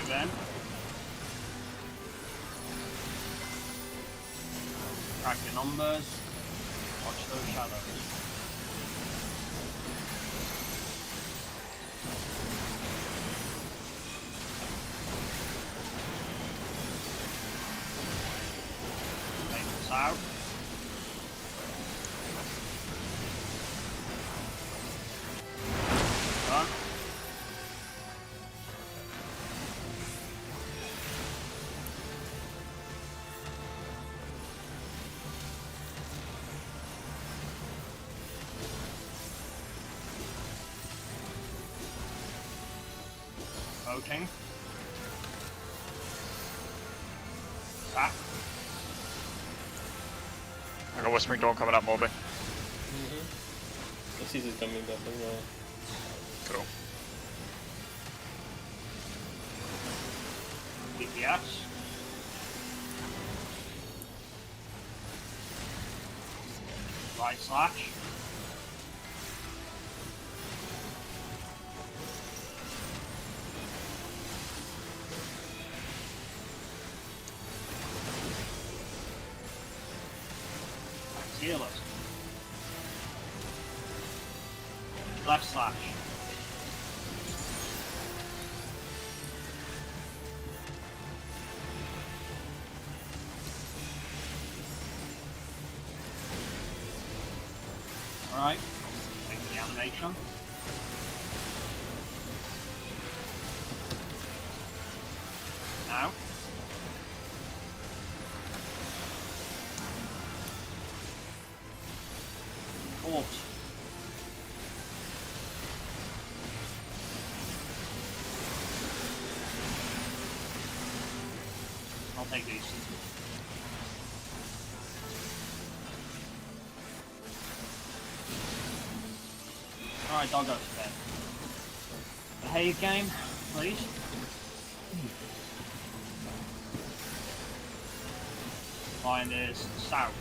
S1: Then track your numbers. Watch those shadows. Out. Done. Voting. Back.
S5: I got Whispering Dawn coming up, Morby.
S7: The season's coming up as well.
S5: Cool.
S1: DPS. Right slash. Healers. Left slash. Alright, take the animation. Now. Orbs. I'll take these. Alright, doggo's dead. Behave game, please. Line is south.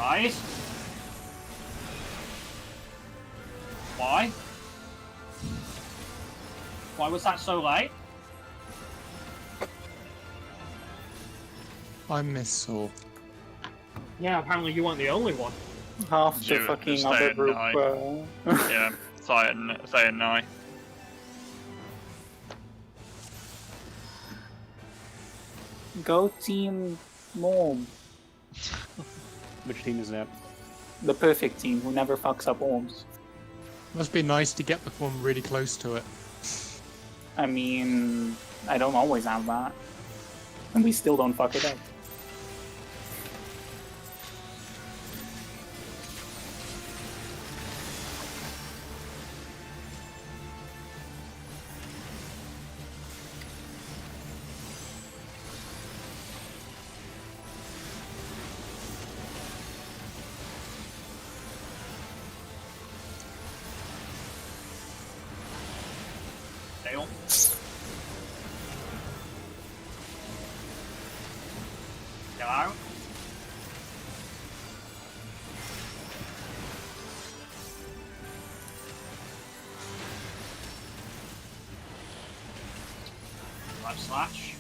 S1: Guys? Why? Why was that so late?
S4: I miss Saw.
S1: Yeah, apparently you weren't the only one.
S3: Half the
S5: You
S3: fucking
S5: stay
S3: other
S5: at
S3: group.
S5: night. Yeah, say it now.
S3: Go team Mom.
S2: Which team is that?
S3: The perfect team who never fucks up Orms.
S4: Must be nice to get the one really close to it.
S3: I mean, I don't always have that. And we still don't fuck it up.
S1: Dale. Get out. Left slash.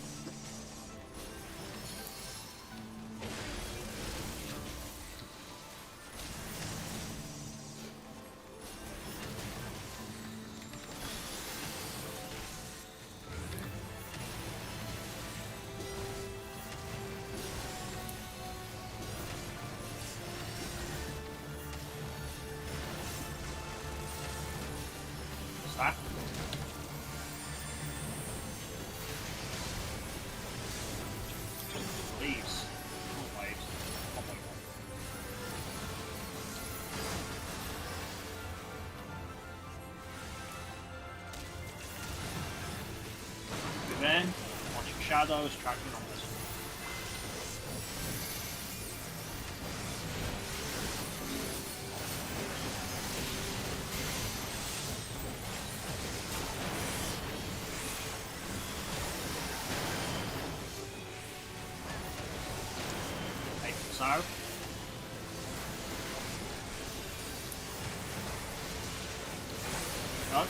S1: Stack. Leaves. Oh, waves. Oh my god. Move in. Watching shadows, tracking numbers. Take this out. Go.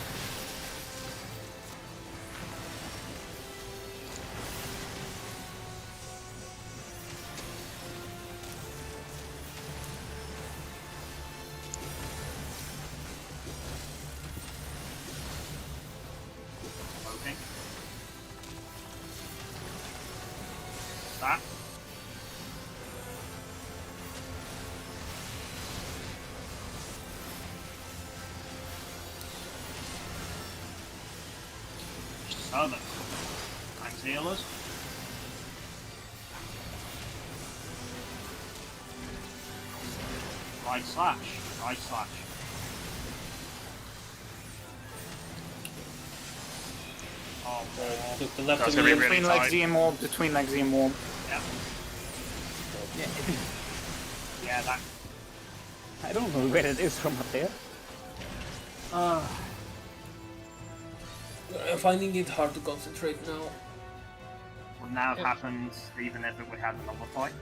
S1: Moving. Stop. Southern. Times healers. Right slash. Right slash. Oh, boy.
S7: Took the left
S5: That's
S7: of
S5: gonna
S7: me.
S5: be really
S3: Between
S5: tight.
S3: Lexi and Morb, between Lexi and Morb.
S1: Yeah. Yeah, that.
S2: I don't know where it is from up there.
S1: Uh,
S7: I'm finding it hard to concentrate now.
S1: would now have happened even if we had another fight.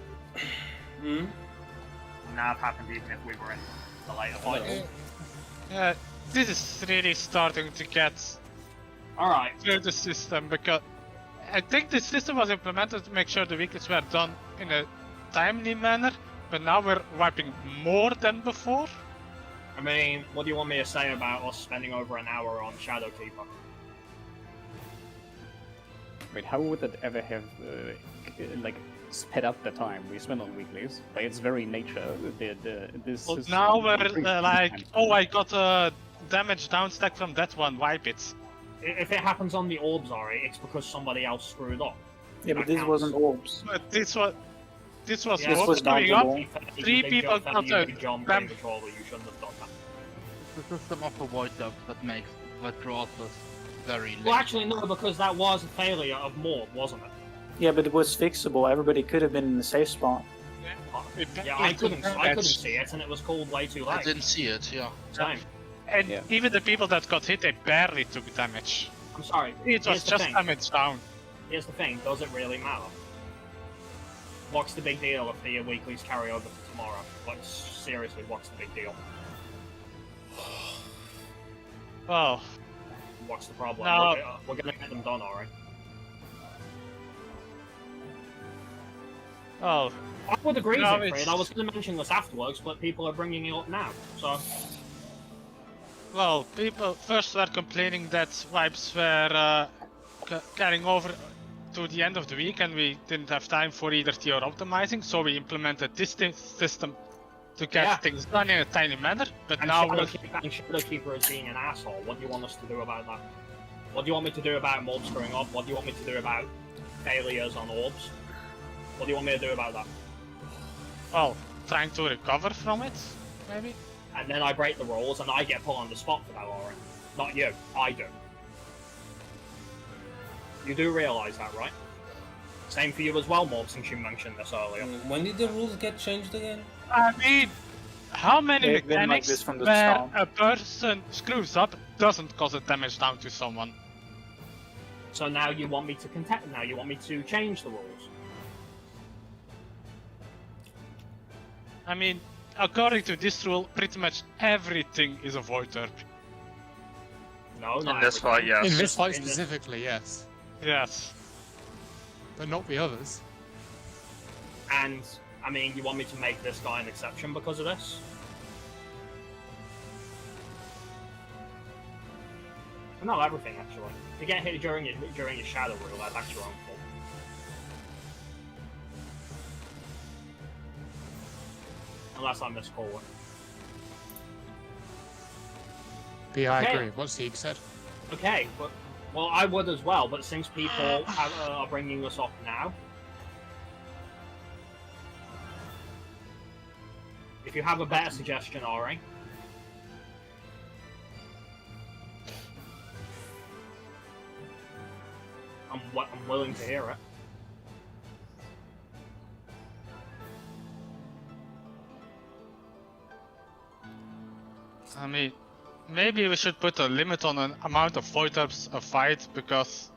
S7: Hmm?
S1: Would now have happened even if we were in the later fight.
S8: This is really starting to get
S1: Alright.
S8: through the system because I think the system was implemented to make sure the weeklies were done in a timely manner, but now we're wiping more than before.
S1: I mean, what do you want me to say about us spending over an hour on Shadowkeeper?
S2: Wait, how would that ever have, like, sped up the time we spend on weeklies? By its very nature, this
S8: Well,
S2: is...
S8: now we're
S2: increasing
S8: like,
S2: time.
S8: oh, I got a damage down stack from that one, wipe it.
S1: If it happens on the orbs, Ari, it's because somebody else screwed up.
S3: Yeah, but
S1: That
S3: this
S1: counts.
S3: wasn't Orbs.
S8: But this was
S3: This
S8: what
S3: was
S8: going
S3: down
S8: up.
S3: to
S8: Three people got a
S1: John
S8: damn-
S1: controller, you shouldn't have done that.
S6: The system of the void depth that draws us very late.
S1: Well, actually, no, because that was a failure of Morb, wasn't it?
S3: Yeah, but it was fixable. Everybody could have been in the safe spot.
S1: Yeah, I couldn't see it, and it was called way too
S6: I
S1: late.
S6: didn't see it, yeah.
S1: Same.
S8: And
S2: Yeah.
S8: even the people that got hit, they barely took damage.
S1: I'm sorry.
S8: It was
S1: here's the
S8: just
S1: thing.
S8: damage down.
S1: Here's the thing, does it really matter? What's the big deal if the weeklies carry over to tomorrow? Like, seriously, what's the big deal?
S8: Well,
S1: what's the problem?
S8: No.
S1: We're gonna get them done, alright?
S8: Oh.
S1: I would agree
S8: No,
S1: with
S8: it's-
S1: it, I was gonna mention this afterwards, but people are bringing it up now, so...
S8: Well, people first were complaining that wipes were carrying over to the end of the week and we didn't have time for either TR optimizing, so we implemented this system to get things done in a tiny manner, but
S1: And
S8: now
S1: Shadowkeeper is being an asshole. What do you want us to do about that? What do you want me to do about mobs screwing up? What do you want me to do about failures on orbs? What do you want me to do about that?
S8: well, trying to recover from it, maybe?
S1: And then I break the rules and I get put on the spot for that, alright? Not you, I do. You do realise that, right? Same for you as well, Morb, since you mentioned this earlier.
S7: When did the rules get changed again?
S8: I mean, how many
S3: They've been like
S8: mechanics
S3: this from the
S8: where
S3: start.
S8: a person screws up doesn't cause a damage down to someone?
S1: So now you want me to now you want me to change the rules.
S8: I mean, according to this rule, pretty much everything is a void turp.
S1: No, not
S5: In this fight,
S1: everything.
S5: yes.
S4: In this fight
S1: In this-
S4: specifically, yes.
S8: Yes.
S4: But not the others.
S1: And, I mean, you want me to make this guy an exception because of this? Well, not everything, actually. If you get hit during your shadow rule, that's your own fault. Unless I miscall it.
S4: But yeah, I
S1: Okay.
S4: agree. What Sieg said.
S1: Okay, but well, I would as well. But since people are bringing this up now, if you have a better suggestion, Ori, I'm willing to hear it.
S8: I mean, maybe we should put a limit on an amount of void turps a fight, because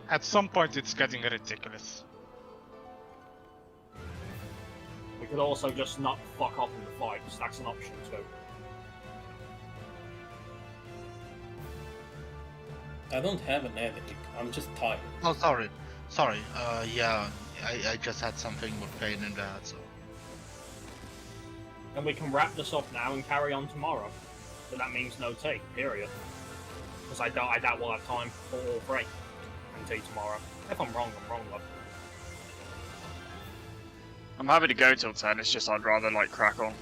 S8: at some point it's getting ridiculous.
S1: We could also just not fuck off in the fights. That's an option too.
S7: I don't have an headache. I'm just tired.
S6: Oh, sorry. Sorry. Yeah, I just had something with pain in the head, so.
S1: And we can wrap this up now and carry on tomorrow. So that means no tea, period. Because I doubt we'll have time for all three and tea tomorrow. If I'm wrong, though.
S5: I'm happy to go till 10, it's just I'd rather like crack on.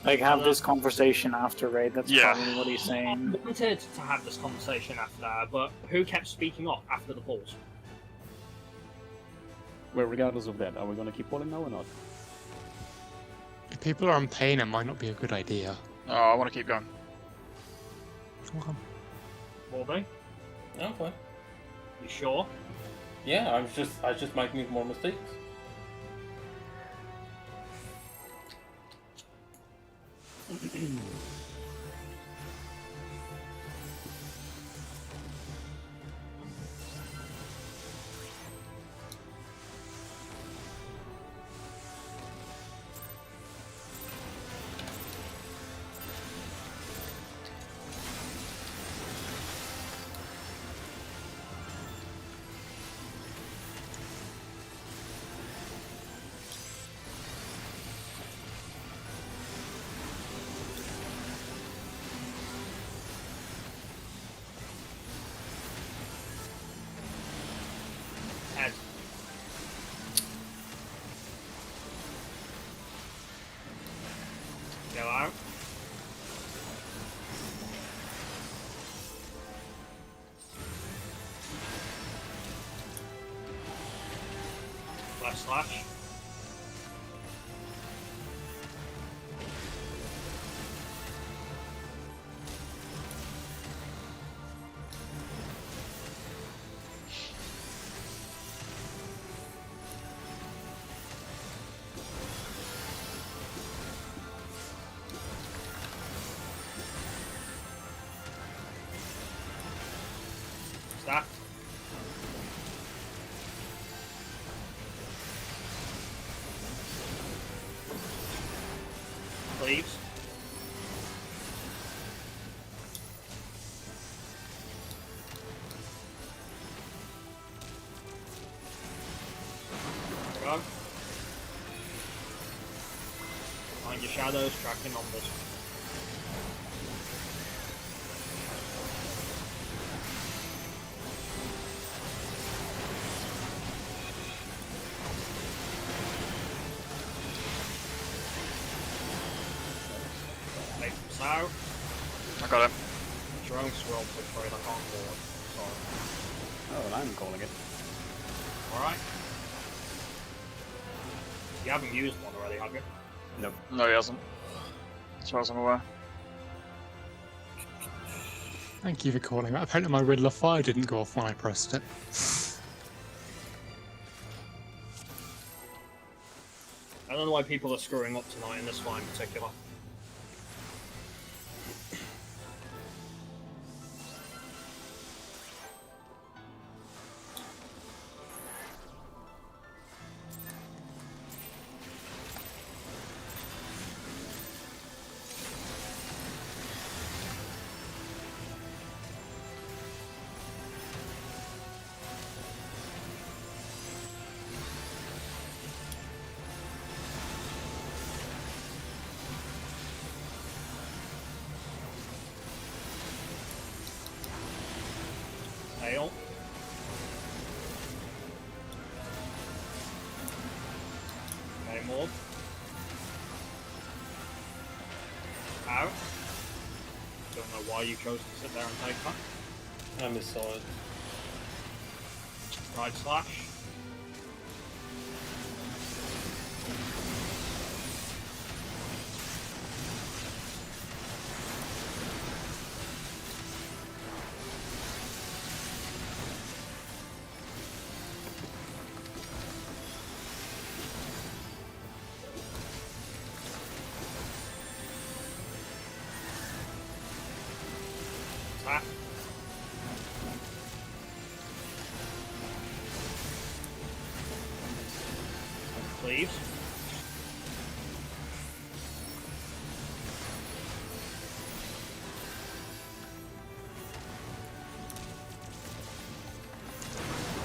S3: Like, have this conversation after raid, that's
S5: Yeah.
S3: probably what he's saying.
S1: I wanted to have this conversation after that, but who kept speaking up after the polls?
S2: Well, regardless of that, are we gonna keep polling now or not?
S4: If people are in pain, it might not be a good idea.
S5: Oh, I want to keep going.
S4: Okay.
S1: Will they?
S7: I'm fine.
S1: You sure?
S7: Yeah, I just might make more mistakes.
S1: Ed. Go out. Slash. Stack. your shadows, track your numbers. Make them south.
S5: I got him.
S1: Drone swirl push for it, I can't call it. Sorry.
S2: Oh, and I'm calling it.
S1: Alright. You haven't used one already, have you?
S2: Nope.
S5: No, he hasn't. As far as I'm aware.
S4: Thank you for calling that. Apparently my Riddler fire didn't go off when I pressed it.
S1: I don't know why people are screwing up tonight in this fight in particular. Hail. Okay, Morg. Out. Don't know why you chose to sit there and take that.
S7: I missaw it.
S1: Right slash. Attack. Please.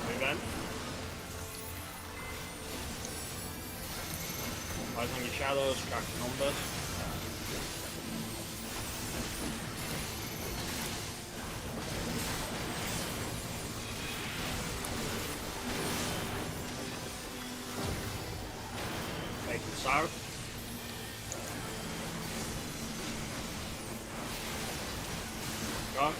S1: Move in. Eyes on your shadows, track your numbers. Make it south. Go.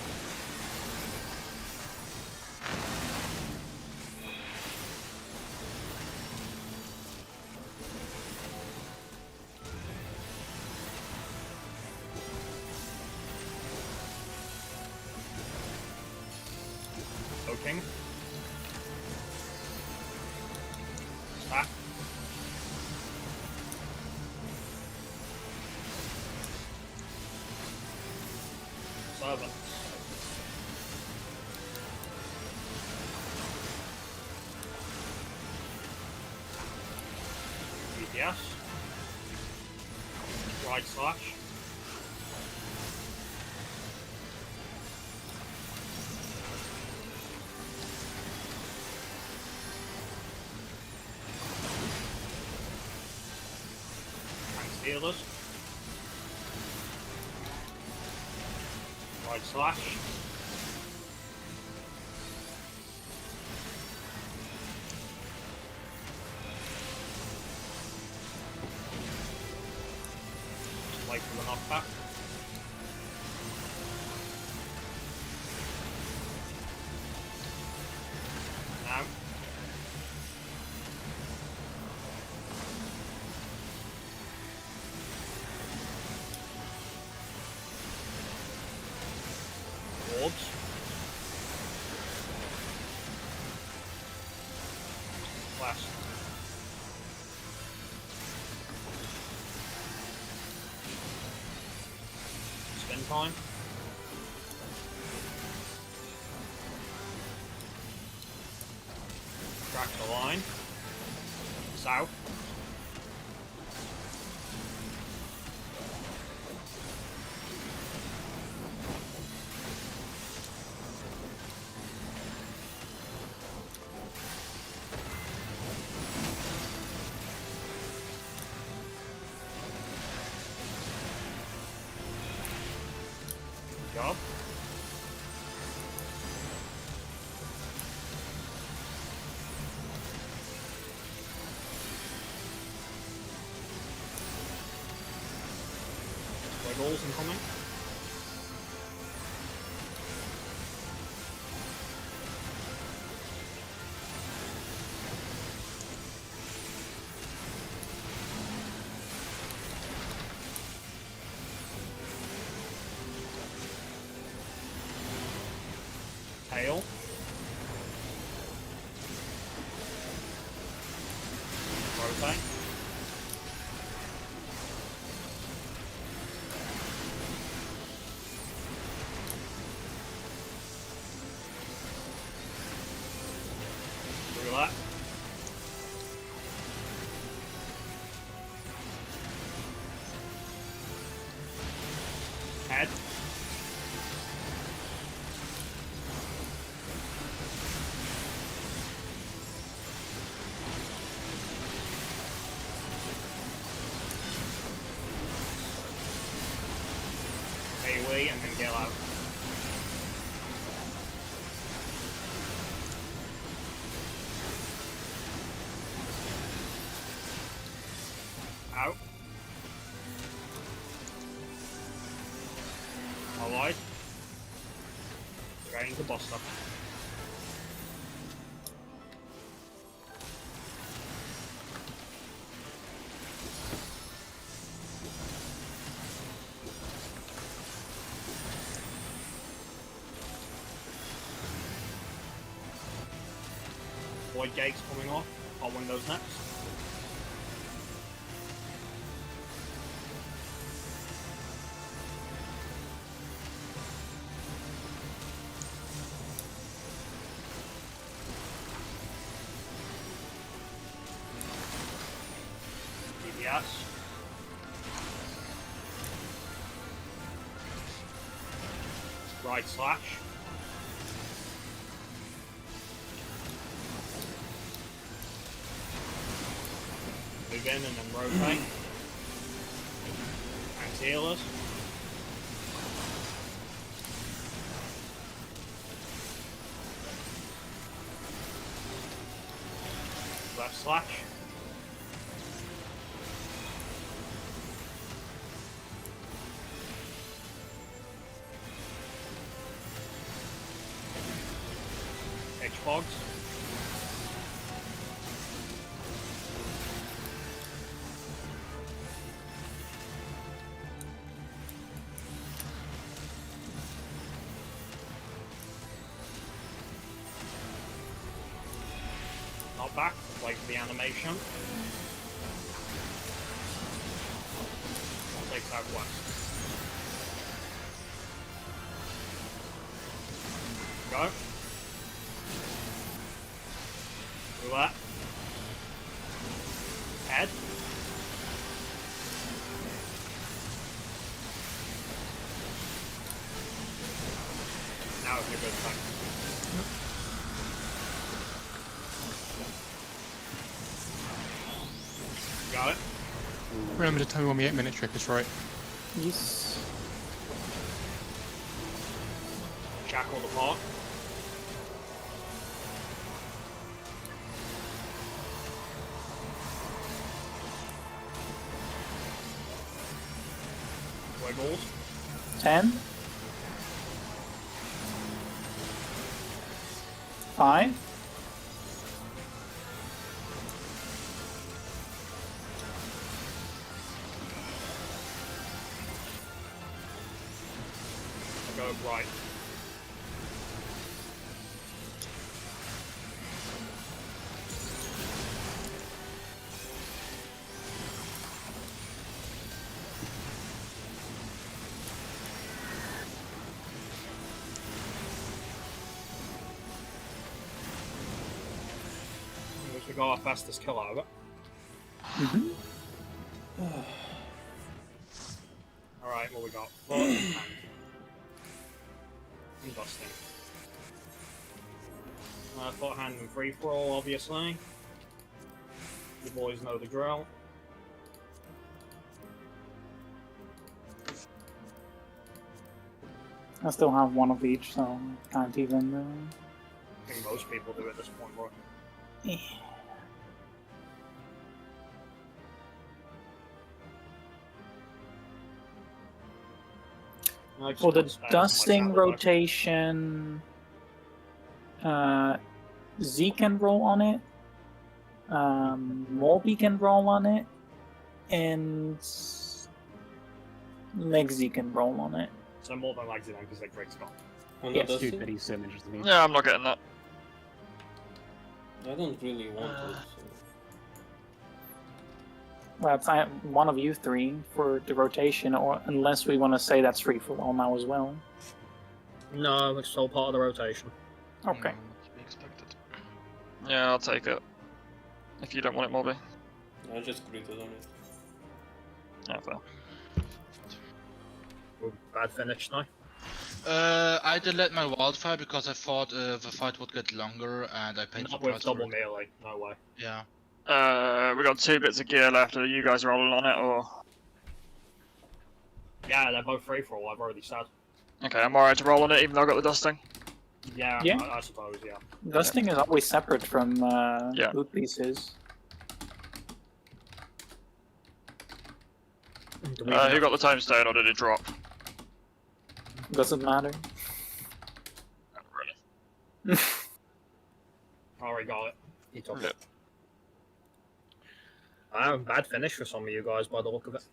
S1: Poking. Attack. Servants. BTS. Right slash. Tank Steelers. Right slash. Just wait for the knockback. Now. Orbs. Last. Spin time. Track the line. South. Wiggles incoming. Tail. Rotate. Roulette. Head. AoE and then get out. Out. Alright. Going to boss stuff. Void gates coming off. I'll win those next. DBS. Right slash. Move in and then rotate. Anti-healers. Left slash. Edge fogs. Not back, wait for the animation. I'll take southwest. Go. Do that. Head. Now it's a good time. Got it?
S4: Remember to tell me when the 8-minute trick is right.
S3: Yes.
S1: Shackle the park. Wiggles.
S3: 10. 5.
S1: Go right. We got our fastest kill out of it. Alright, what we got? Busting. Foot hand and free for all, obviously. You boys know the drill.
S3: I still have one of each, so can't even.
S1: I think most people do at this point, bro.
S3: Yeah.
S1: I just
S3: For the
S1: want spares on my
S3: dusting
S1: Shadow Dog.
S3: rotation, Z can roll on it. Morby can roll on it, and Legsy can roll on it.
S1: So more than Legsy then, because they're great Scott.
S7: On
S3: Yes,
S7: the
S2: Dude,
S7: dusting?
S2: that is so interesting.
S5: Yeah, I'm not getting that.
S7: I don't really want to. So.
S3: Well, it's one of you three for the rotation, or unless we want to say that's free for all now as well.
S1: No, it's all part of the rotation.
S3: Okay.
S6: To be expected.
S5: Yeah, I'll take it. If you don't want it, Morby.
S7: I just critted on it.
S5: Yeah, fair.
S1: Ooh, bad finish now.
S6: I delayed my wildfire because I thought the fight would get longer, and I paid the
S1: Not with
S6: price for
S1: double
S6: it.
S1: melee, no way.
S6: Yeah.
S5: We got 2 bits of gear left. Are you guys rolling on it, or...?
S1: Yeah, they're both free for all, I've already said.
S5: Okay, I'm alright to roll on it, even though I got the dusting.
S1: Yeah,
S3: Yeah.
S1: I suppose, yeah.
S3: Dusting is always separate from
S5: Yeah.
S3: loot pieces.
S1: Do we
S5: Who got the time stone, or did it drop?
S3: Doesn't matter.
S5: Not really.
S1: already got it. He took
S5: Yeah.
S1: it. Bad finish for some of you guys by the look of it.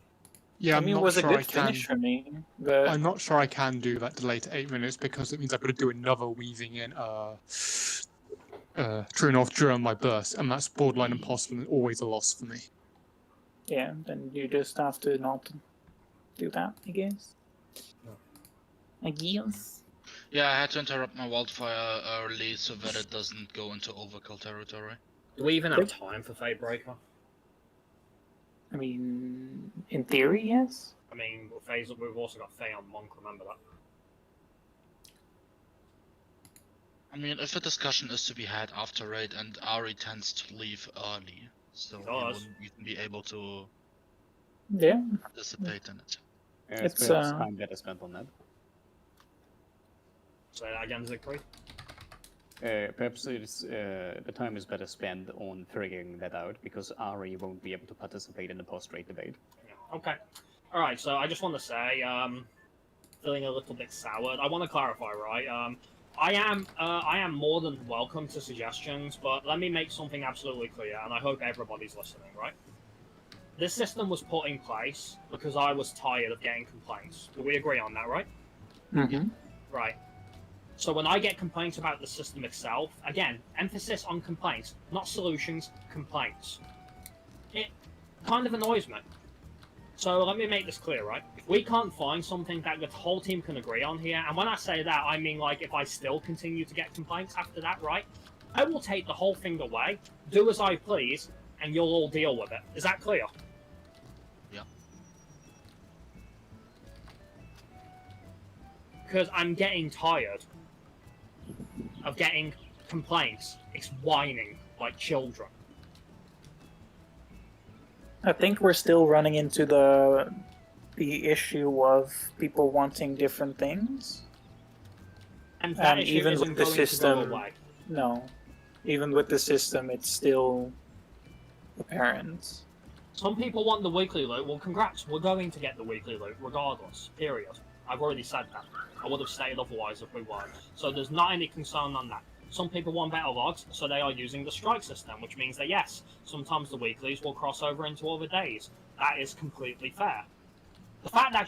S4: Yeah,
S3: I
S4: I'm
S3: mean, it
S4: not
S3: was
S4: sure
S3: a
S4: I
S3: good
S4: can.
S3: finish for me, but
S4: I'm not sure I can do that delay to 8 minutes because it means I've got to do another weaving in True North during my burst, and that's borderline impossible and always a loss for me.
S3: yeah, then you just have to not do that, I guess. I guess.
S6: Yeah, I had to interrupt my wildfire early so that it doesn't go into overkill territory.
S1: Do we even have time for Fate Breaker?
S3: I mean, in theory, yes.
S1: I mean, we've also got Fae on Monk, remember that.
S6: I mean, if a discussion is to be had after raid, and Ari tends to leave early, so he
S1: does.
S6: wouldn't even be able to
S3: Yeah.
S6: participate in it.
S3: It's,
S2: It's perhaps time better spent on that.
S1: Say that again, Zikri.
S2: Perhaps it's, the time is better spent on figuring that out, because Ari won't be able to participate in the post-raid debate.
S1: Yeah. Okay. Alright, so I just want to say, feeling a little bit soured. I want to clarify, right? I am more than welcome to suggestions, but let me make something absolutely clear, and I hope everybody's listening, right? This system was put in place because I was tired of getting complaints. Do we agree on that, right?
S3: Mm-hmm.
S1: Right. So when I get complaints about the system itself, again, emphasis on complaints, not solutions, complaints. It kind of annoys me. So let me make this clear, right? If we can't find something that the whole team can agree on here, and when I say that, I mean like if I still continue to get complaints after that, right? I will take the whole thing away, do as I please, and you'll all deal with it. Is that clear?
S6: Yeah.
S1: Because I'm getting tired of getting complaints. It's whining like children.
S3: I think we're still running into the issue of people wanting different things.
S1: And that issue
S3: even
S1: isn't
S3: with the
S1: going to go
S3: system,
S1: away.
S3: no. Even with the system, it's still apparent.
S1: Some people want the weekly loot. Well, congrats. We're going to get the weekly loot regardless. Period. I've already said that. I would have stated otherwise if we weren't. So there's not any concern on that. Some people want better logs, so they are using the strike system, which means that yes, sometimes the weeklies will cross over into other days. That is completely fair. The fact that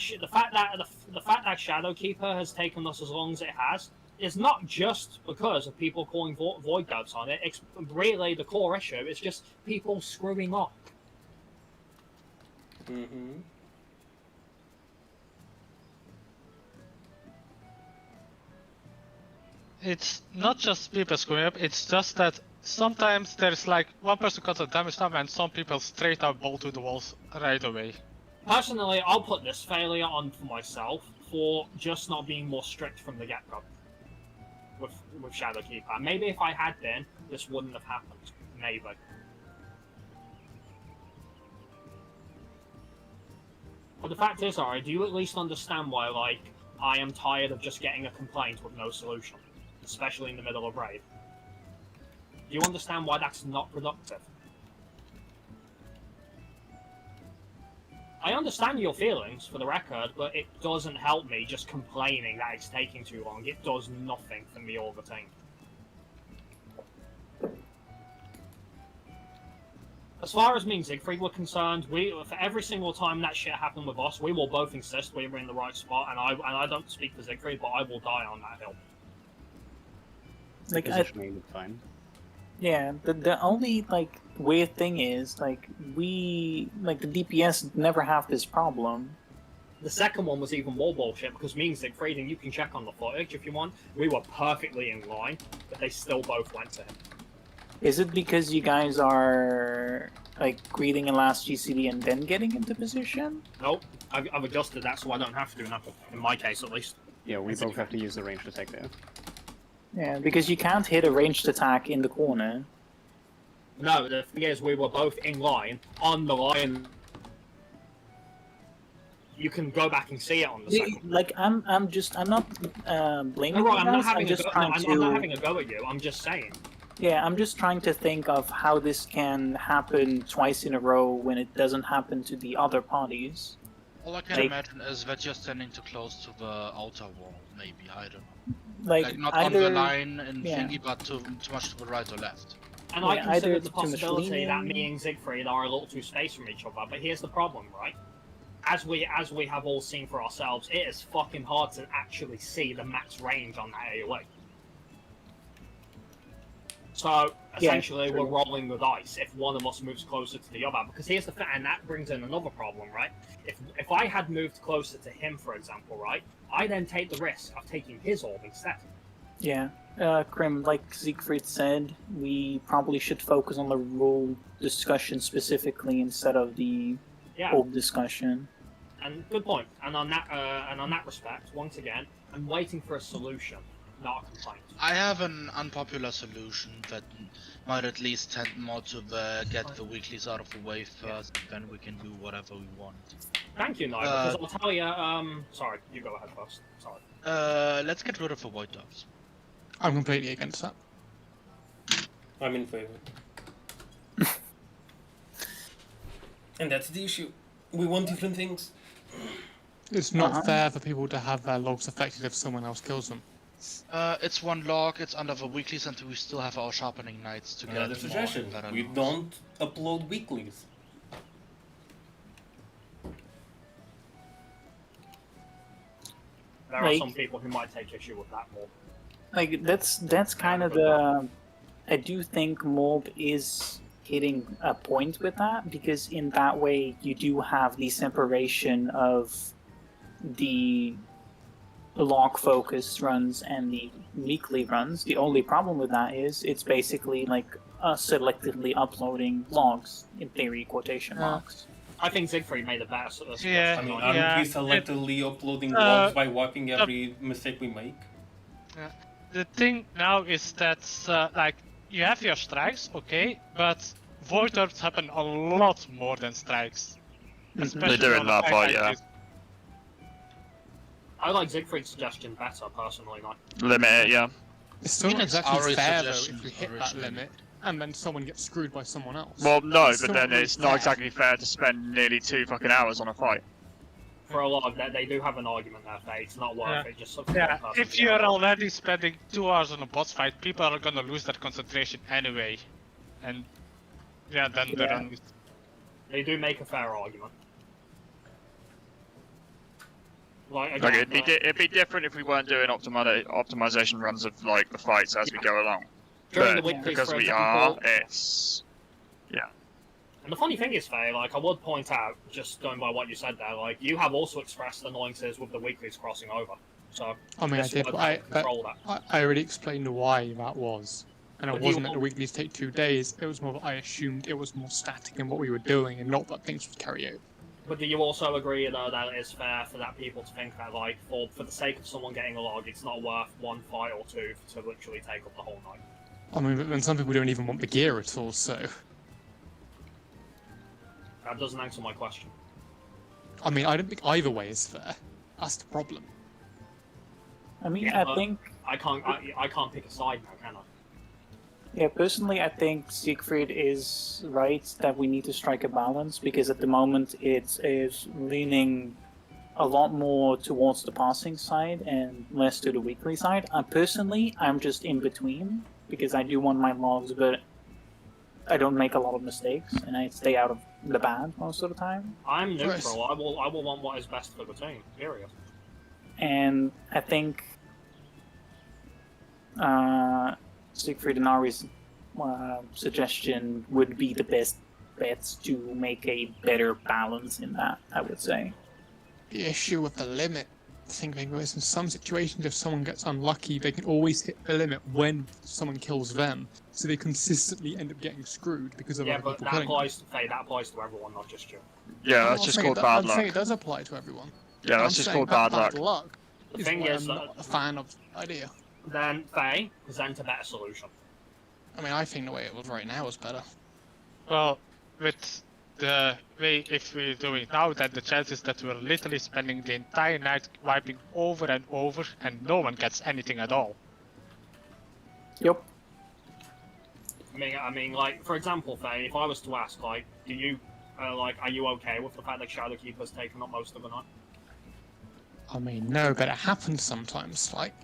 S1: Shadowkeeper has taken us as long as it has is not just because of people calling void dubs on it. It's really the core issue. It's just people screwing up.
S7: Mm-hmm.
S8: It's not just people screwing up, it's just that sometimes there's like one person cuts a damage tab and some people straight up bolt to the walls right away.
S1: Personally, I'll put this failure on for myself for just not being more strict from the get-go with Shadowkeeper. Maybe if I had been, this wouldn't have happened. Maybe. But the fact is, alright, do you at least understand why, like, I am tired of just getting a complaint with no solution? Especially in the middle of raid. Do you understand why that's not productive? I understand your feelings, for the record, but it doesn't help me just complaining that it's taking too long. It does nothing for me or the team. As far as me and Siegfried were concerned, for every single time that shit happened with us, we will both insist we were in the right spot, and I don't speak for Siegfried, but I will die on that hill.
S2: Like, positioning is fine.
S3: Yeah, the only like weird thing is like the DPS never have this problem.
S1: The second one was even more bullshit because me and Siegfried, and you can check on the footage if you want, we were perfectly in line, but they still both went to him.
S3: Is it because you guys are like greeting in last GCD and then getting into position?
S1: Nope, I've adjusted that so I don't have to, in my case at least.
S2: Yeah, we both have to use the ranged attack there.
S3: Yeah, because you can't hit a ranged attack in the corner.
S1: No, the thing is, we were both in line, on the line. You can go back and see it on the second.
S3: Like, I'm not blaming
S1: No,
S3: you
S1: I'm not
S3: guys,
S1: having
S3: I'm
S1: not having a go at you, I'm just saying.
S3: Yeah, I'm just trying to think of how this can happen twice in a row when it doesn't happen to the other parties.
S6: All I can imagine is that you're standing too close to the outer wall, maybe, I don't know.
S3: Like
S6: not
S3: either,
S6: on the line in
S3: yeah.
S6: thingy, but too much to the right or left.
S1: And
S3: Yeah,
S1: I consider
S3: either
S1: the
S3: too much
S1: possibility that
S3: leaning.
S1: me and Siegfried are a little too spaced from each other, but here's the problem, right? As we have all seen for ourselves, it is fucking hard to actually see the max range on that AoE. So, essentially, we're rolling the dice if one of us moves closer to the other. Because here's the thing, and that brings in another problem, right? If I had moved closer to him, for example, right, I then take the risk of taking his orb instead.
S3: Yeah, Krim, like Siegfried said, we probably should focus on the rule discussion specifically instead of the orb discussion.
S1: And good point. And on that respect, once again, I'm waiting for a solution, not a complaint.
S6: I have an unpopular solution that might at least tend more to get the weeklies out of the way first, then we can do whatever we want.
S1: Thank you, Nigel, because I'll tell you, sorry, you go ahead first. Sorry.
S6: Let's get rid of the white dogs.
S4: I'm completely against that.
S7: I'm in favor. And that's the issue. We want different things.
S4: It's not fair for people to have their logs affected if someone else kills them.
S6: It's one log, it's under the weeklies, and we still have our sharpening nights to get
S7: Another suggestion, we don't upload weeklies.
S1: There are some people who might take issue with that more.
S3: Like, that's kind of the... I do think Mob is hitting a point with that, because in that way you do have the separation of the log focus runs and the weekly runs. The only problem with that is it's basically like selectively uploading logs, in theory, quotation marks.
S1: I think Siegfried made a better sort of
S7: I mean, aren't we selectively uploading logs by wiping every mistake we make?
S8: The thing now is that, like, you have your strikes, okay, but void orbs happen a lot more than strikes.
S5: They do in that fight, yeah.
S1: I like Siegfried's suggestion better, personally.
S5: Limit it, yeah.
S4: It's still not exactly
S6: Ari's
S4: fair, though,
S6: suggestion
S4: if you hit that
S6: originally.
S4: limit, and then someone gets screwed by someone else.
S5: Well, no,
S4: It's
S5: but
S4: still
S5: then
S4: really
S5: it's not
S4: fair.
S5: exactly fair to spend nearly 2 fucking hours on a fight.
S1: For a lot of that, they do have an argument there, Faye. It's not worth it, just sort of
S8: Yeah,
S1: one person
S8: if
S1: to
S8: you're
S1: go.
S8: already spending 2 hours on a boss fight, people are gonna lose that concentration anyway. And yeah, then the run is...
S1: They do make a fair argument. Like,
S5: Like
S1: again,
S5: it'd be different if we weren't doing optimization runs of like the fights as we go along.
S1: during the
S5: But
S1: weeklies,
S5: because
S1: for
S5: we
S1: example,
S5: are, it's
S1: And the funny thing is, Faye, like, I would point out, just going by what you said there, like, you have also expressed annoyances with the weeklies crossing over. So,
S4: I mean, I
S1: this
S4: did,
S1: would
S4: but
S1: control that.
S4: I already explained why that was. And it
S1: But
S4: wasn't
S1: you-
S4: that the weeklies take 2 days, it was more that I assumed it was more static in what we were doing and not that things would carry out.
S1: But do you also agree, though, that it is fair for that people to think that, like, for the sake of someone getting a log, it's not worth 1 fight or 2 to literally take up the whole night?
S4: I mean, but then some people don't even want the gear at all, so...
S1: That doesn't answer my question.
S4: I mean, I don't think either way is fair. That's the problem.
S3: I mean,
S1: Yeah,
S3: I
S1: but
S3: think...
S1: I can't pick a side now, can I?
S3: Yeah, personally, I think Siegfried is right that we need to strike a balance, because at the moment it is leaning a lot more towards the passing side and less to the weekly side. Personally, I'm just in between, because I do want my logs, but I don't make a lot of mistakes, and I stay out of the bad most of the time.
S1: I'm neutral. I will want what is best for the team, period.
S3: And I think Siegfried and Ari's suggestion would be the best bets to make a better balance in that, I would say.
S4: The issue with the limit, I think, is in some situations if someone gets unlucky, they can always hit the limit when someone kills them, so they consistently end up getting screwed because of other people killing them.
S1: That applies to everyone, not just you.
S5: Yeah, that's just called bad luck.
S4: I'm saying it does apply to everyone.
S5: Yeah, that's just called bad luck.
S1: The thing is,
S4: I'm not a fan of the idea.
S1: Then Faye, present a better solution.
S4: I mean, I think the way it was right now is better.
S8: Well, with the way if we're doing now, then the chances that we're literally spending the entire night wiping over and over and no one gets anything at all.
S3: Yep.
S1: I mean, like, for example, Faye, if I was to ask, like, do you, are you okay with the fact that Shadowkeeper's taken up most of the night?
S4: I mean, no, but it happens sometimes. Like,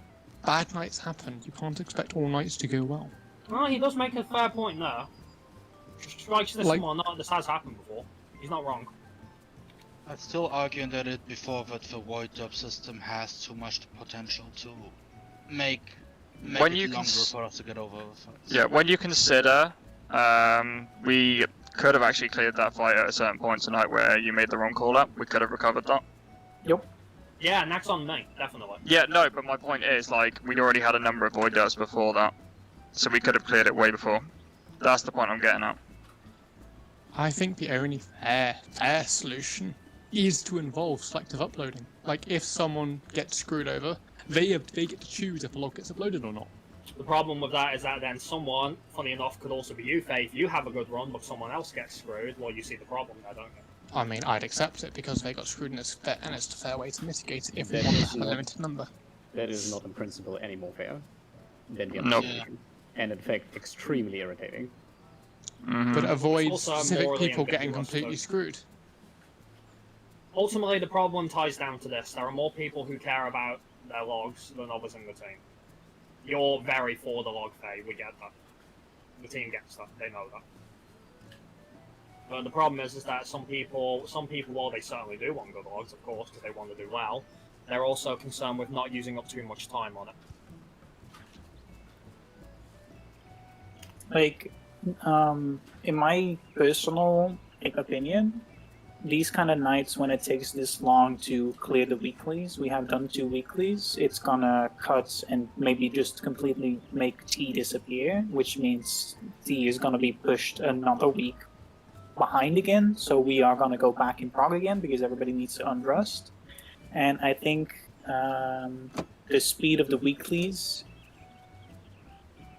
S4: bad nights happen. You can't expect all nights to go well.
S1: Well, he does make a fair point there. Strikes this one or not, this has happened before. He's not wrong.
S6: I'd still argue that it before that the void dub system has too much potential to make it longer for us to get over.
S5: Yeah, when you consider, we could have actually cleared that fight at a certain point tonight where you made the wrong call up. We could have recovered that.
S3: Yep.
S1: Yeah, and that's on me, definitely.
S5: Yeah, no, but my point is, like, we'd already had a number of void dubs before that, so we could have cleared it way before. That's the point I'm getting at.
S4: I think the only fair solution is to involve selective uploading. Like, if someone gets screwed over, they get to choose if a log gets uploaded or not.
S1: The problem with that is that then someone, funny enough, could also be you, Faye. If you have a good run, but someone else gets screwed, well, you see the problem there, don't you?
S4: I mean, I'd accept it because they got screwed and it's a fair way to mitigate it if we want to have a limited number.
S2: That is not in principle any more fair than the
S5: Nope.
S2: other solution. And in fact, extremely irritating.
S5: Mm-hmm.
S4: But avoid specific people getting completely screwed.
S1: Ultimately, the problem ties down to this. There are more people who care about their logs than others in the team. You're very for the log, Faye. We get that. The team gets that. They know that. But the problem is that some people, while they certainly do want good logs, of course, because they want to do well, they're also concerned with not using up too much time on it.
S3: Like, in my personal opinion, these kind of nights when it takes this long to clear the weeklies, we have done 2 weeklies, it's gonna cut and maybe just completely make T disappear, which means T is gonna be pushed another week behind again, so we are gonna go back in Prog again because everybody needs to unrust. And I think the speed of the weeklies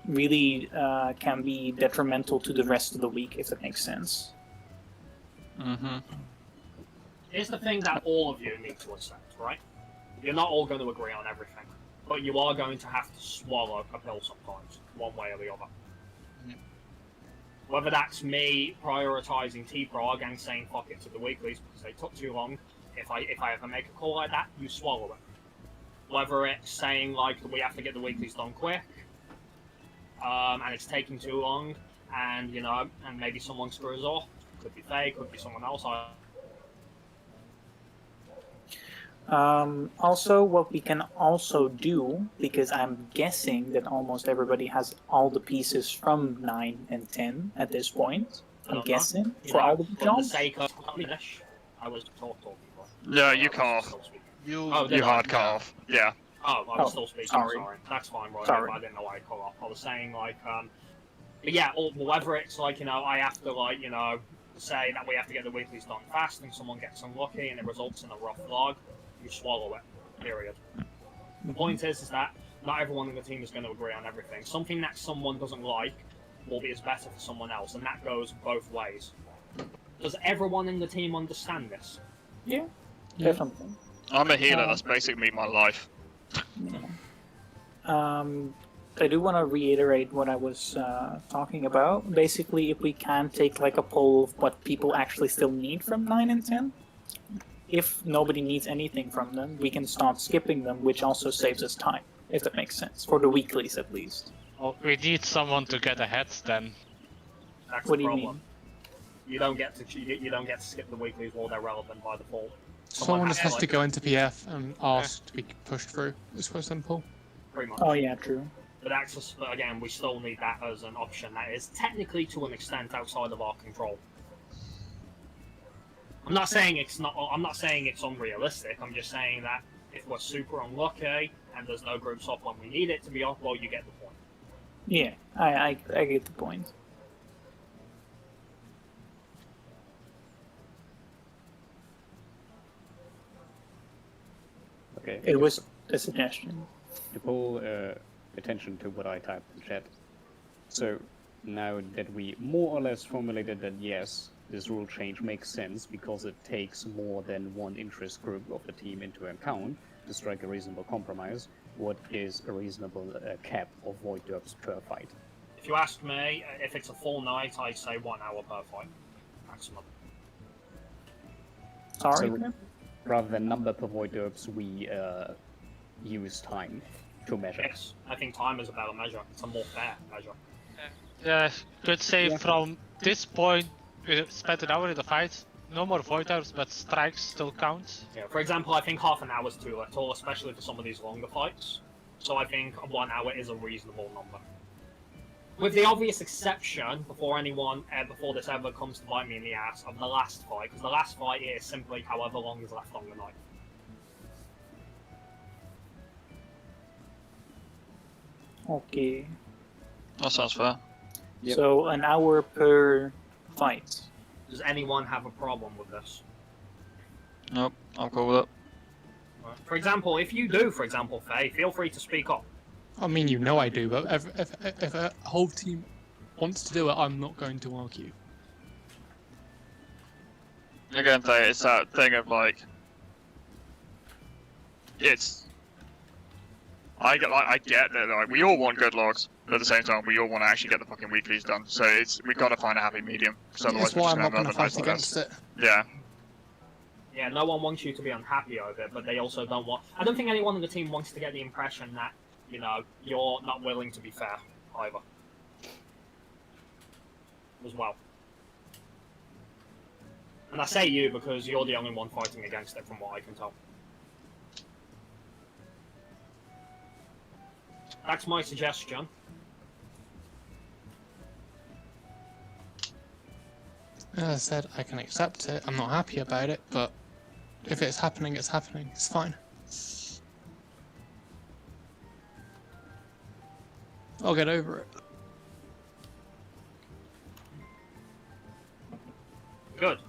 S3: really can be detrimental to the rest of the week, if that makes sense.
S4: Mm-hmm.
S1: Here's the thing that all of you need to accept, right? You're not all going to agree on everything, but you are going to have to swallow a pill sometimes, one way or the other.
S6: Yeah.
S1: Whether that's me prioritizing T-Prog and saying fuck it to the weeklies because they took too long, if I ever make a call like that, you swallow it. Whether it's saying like we have to get the weeklies done quick, and it's taking too long, and and maybe someone screws off. Could be Faye, could be someone else.
S3: Also, what we can also do, because I'm guessing that almost everybody has all the pieces from 9 and 10 at this point. I'm guessing for all the jobs.
S1: For the sake of I was talking.
S5: No, you cut off.
S6: You
S5: hard cut off. Yeah.
S1: Oh, I was still speaking.
S3: Sorry.
S1: That's fine, right?
S3: Sorry.
S1: I didn't know I cut off. I was saying like, but yeah, or whether it's like I have to say that we have to get the weeklies done fast, and someone gets unlucky, and it results in a rough log. You swallow it. Period. The point is that not everyone in the team is going to agree on everything. Something that someone doesn't like will be as better for someone else, and that goes both ways. Does everyone in the team understand this?
S3: Yeah, definitely.
S5: I'm a healer. That's basically my life.
S3: Yeah. I do want to reiterate what I was talking about. Basically, if we can take like a poll of what people actually still need from 9 and 10, if nobody needs anything from them, we can start skipping them, which also saves us time, if that makes sense, for the weeklies at least.
S8: Oh, we need someone to get ahead then.
S1: That's
S3: What
S1: the
S3: do you
S1: problem.
S3: mean?
S1: You don't get to skip the weeklies while they're relevant by default.
S4: Someone just has
S1: like-
S4: to go into PF and ask to be pushed through. It's quite simple.
S1: Pretty much.
S3: Oh yeah, true.
S1: But again, we still need that as an option that is technically to an extent outside of our control. I'm not saying it's not. I'm not saying it's unrealistic. I'm just saying that if we're super unlucky and there's no groups off when we need it to be off, well, you get the point.
S3: Yeah, I get the point.
S2: Okay.
S3: It was a suggestion.
S2: To call attention to what I typed in chat. So now that we more or less formulated that yes, this rule change makes sense because it takes more than one interest group of the team into account to strike a reasonable compromise, what is a reasonable cap of void derps per fight?
S1: If you ask me, if it's a full night, I'd say 1 hour per fight, maximum.
S3: Sorry?
S2: So, rather than number per void derps, we use time to measure.
S1: Yes, I think time is a better measure. It's a more fair measure.
S8: Yeah, could say from this point, we spent an hour in the fight. No more void hours, but strikes still count.
S1: Yeah, for example, I think half an hour is too little, especially for some of these longer fights. So I think 1 hour is a reasonable number. With the obvious exception, before this ever comes to bite me in the ass, of the last fight, because the last fight is simply however long is left on the night.
S3: Okay.
S5: That sounds fair.
S2: Yep.
S3: So an hour per fight.
S1: Does anyone have a problem with this?
S5: Nope, I'm cool with it.
S1: Right. For example, if you do, for example, Faye, feel free to speak up.
S4: I mean, you know I do, but if a whole team wants to do it, I'm not going to argue.
S5: Again, Faye, it's that thing of like, I get that like we all want good logs, but at the same time we all want to actually get the fucking weeklies done. So we've got to find a happy medium. Because otherwise
S4: That's
S5: we're
S4: why
S5: just
S4: I'm not
S5: gonna
S4: going
S5: have
S4: to
S5: another
S4: fight
S5: night like this.
S4: against it.
S5: Yeah.
S1: Yeah, no one wants you to be unhappy over it, but they also don't want... I don't think anyone on the team wants to get the impression that, you know, you're not willing to be fair, either. As well. And I say you because you're the only one fighting against it from what I can tell. That's my suggestion.
S4: As I said, I can accept it. I'm not happy about it, but if it's happening, it's happening. It's fine. I'll get over it.
S1: Good.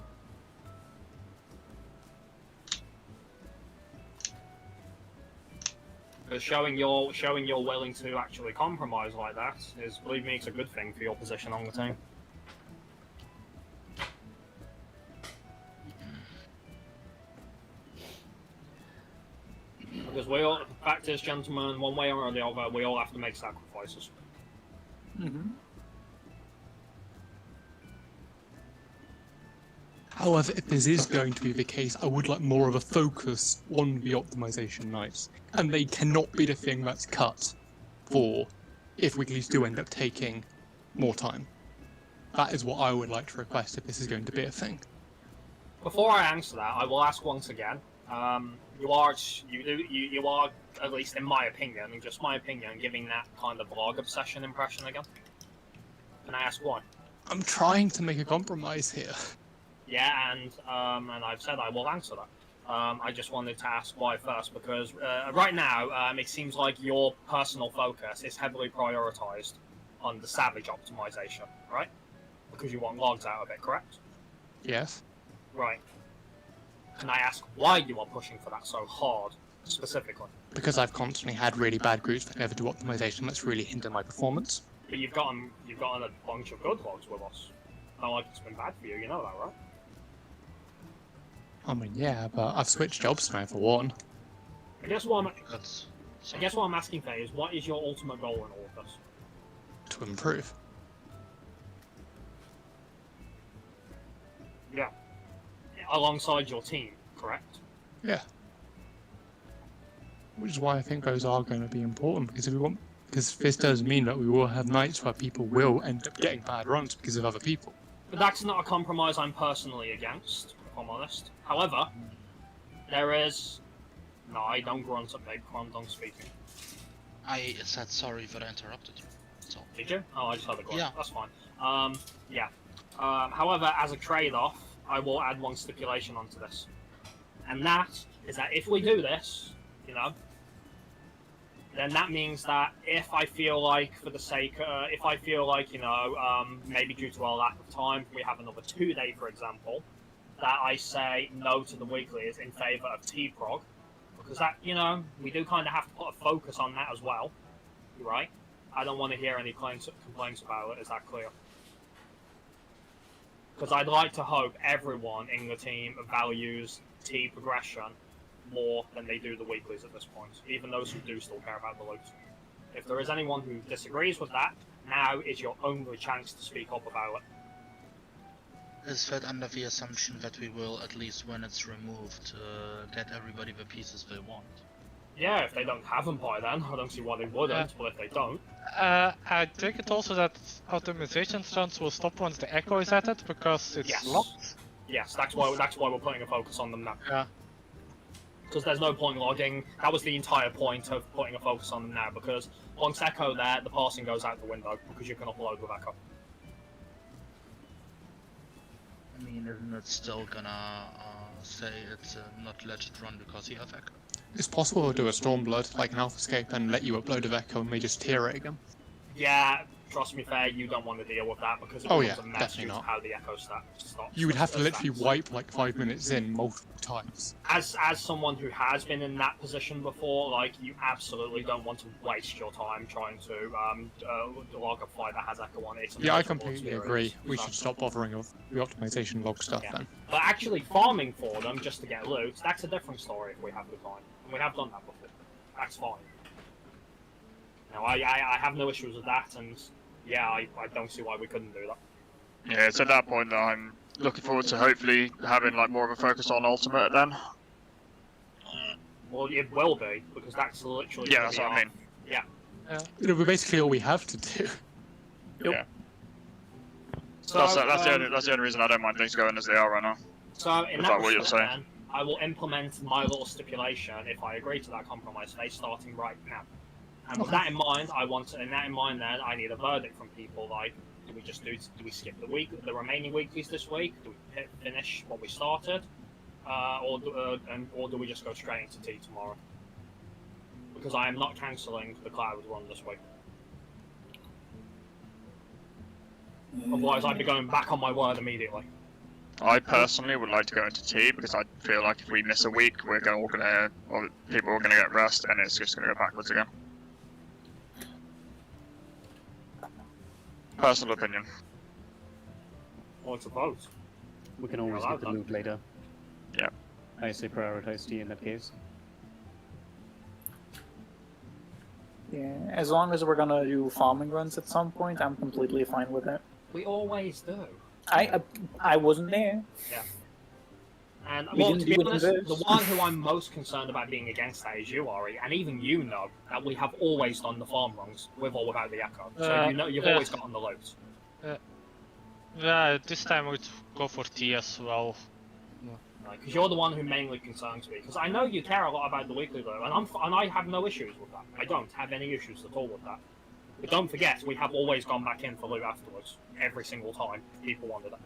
S1: Because showing you're willing to actually compromise like that is, believe me, it's a good thing for your position on the team. Because the fact is, gentlemen, one way or the other, we all have to make sacrifices.
S3: Mm-hmm.
S4: However, if this is going to be the case, I would like more of a focus on the optimization nights. And they cannot be the thing that's cut for if weeklies do end up taking more time. That is what I would like to request if this is going to be a thing.
S1: Before I answer that, I will ask once again. You are, at least in my opinion, and just my opinion, giving that kind of vlog obsession impression again. Can I ask why?
S4: I'm trying to make a compromise here.
S1: Yeah, and I've said I will answer that. I just wanted to ask why first, because right now it seems like your personal focus is heavily prioritized on the Savage optimization, right? Because you want logs out of it, correct?
S4: Yes.
S1: Right. Can I ask why you are pushing for that so hard, specifically?
S4: Because I've constantly had really bad groups that never do optimization that's really hindered my performance.
S1: But you've gotten a bunch of good logs with us. Not like it's been bad for you, you know that, right?
S4: I mean, yeah, but I've switched jobs now for one.
S1: I guess what I'm... I guess what I'm asking for is, what is your ultimate goal in all of this?
S4: To improve.
S1: Yeah. Alongside your team, correct?
S4: Yeah. Which is why I think those are going to be important, because because this does mean that we will have nights where people will end up getting bad runs because of other people.
S1: But that's not a compromise I'm personally against, if I'm honest. However, there is... No, I don't grunt at me, I'm speaking.
S6: I said sorry that I interrupted you. So.
S1: Did you? Oh, I just had a grunt.
S6: Yeah.
S1: That's fine. Yeah. However, as a trade-off, I will add one stipulation onto this. And that is that if we do this, you know, then that means that if I feel like, for the sake, if I feel like, you know, maybe due to our lack of time, we have another 2-day, for example, that I say no to the weeklies in favour of Prog, because that, you know, we do kind of have to put a focus on that as well, right? I don't want to hear any complaints about it, is that clear? Because I'd like to hope everyone in the team values T progression more than they do the weeklies at this point, even those who do still care about the loot. If there is anyone who disagrees with that, now is your only chance to speak up about it.
S6: Is that under the assumption that we will, at least when it's removed, get everybody the pieces they want?
S1: Yeah, if they don't have them by then, I don't see why they wouldn't, but if they don't...
S8: I think it also that optimization stunts will stop once the echo is at it, because it's locked.
S1: Yes, that's why we're putting a focus on them now.
S8: Yeah.
S1: Because there's no point logging. That was the entire point of putting a focus on them now, because once echo there, the parsing goes out the window, because you can upload with echo.
S6: I mean, isn't it still gonna say it's not legit run because you have echo?
S4: It's possible to do a Stormblood, like an Alphascape, and let you upload a echo and may just tier it again.
S1: Yeah, trust me, fair, you don't want to deal with that because it becomes a mess due to how the echo stops.
S4: You would have to literally wipe like 5 minutes in multiple times.
S1: As someone who has been in that position before, like, you absolutely don't want to waste your time trying to log a fight that has echo on it.
S4: Yeah, I completely agree. We should stop bothering with the optimization log stuff then.
S1: But actually farming for them just to get loot, that's a different story if we have the time. And we have done that before. That's fine. Now, I have no issues with that, and yeah, I don't see why we couldn't do that.
S5: Yeah, it's at that point that I'm looking forward to hopefully having like more of a focus on Ultimate then.
S1: Well, it will be, because that's literally...
S5: Yeah, that's what I mean.
S1: Yeah.
S4: It'll be basically all we have to do.
S5: Yeah.
S1: So,
S5: that's the only reason I don't mind things going as they are right now.
S1: So, in
S5: Is
S1: that
S5: that what you're
S1: respect,
S5: saying?
S1: then, I will implement my little stipulation if I agree to that compromise phase starting right now. And with that in mind, then I need a verdict from people. Like, do we skip the remaining weeklies this week? Do we finish what we started, or do we just go straight into T tomorrow? Because I am not cancelling the Cloud run this week. Otherwise, I'd be going back on my word immediately.
S5: I personally would like to go into T because I feel like if we miss a week, people are gonna get rest, and it's just gonna go backwards again. Personal opinion.
S1: Well, it's a vote.
S2: We can always get the loot later.
S5: Yeah.
S2: I say prioritize T in that case.
S3: Yeah, as long as we're gonna do farming runs at some point, I'm completely fine with it.
S1: We always do.
S3: I wasn't there.
S1: Yeah. And
S3: We
S1: well,
S3: didn't
S1: to be
S3: do it
S1: honest,
S3: in
S1: the one who I'm most concerned about being against that is you, Ari, and even you know that we have always done the farm runs with or without the echo. So you know you've always gotten the loads.
S8: Yeah, this time I would go for T as well.
S1: Because you're the one who mainly concerns me. Because I know you care a lot about the weekly loot, and I have no issues with that. I don't have any issues at all with that. But don't forget, we have always gone back in for loot afterwards, every single time people wanted it.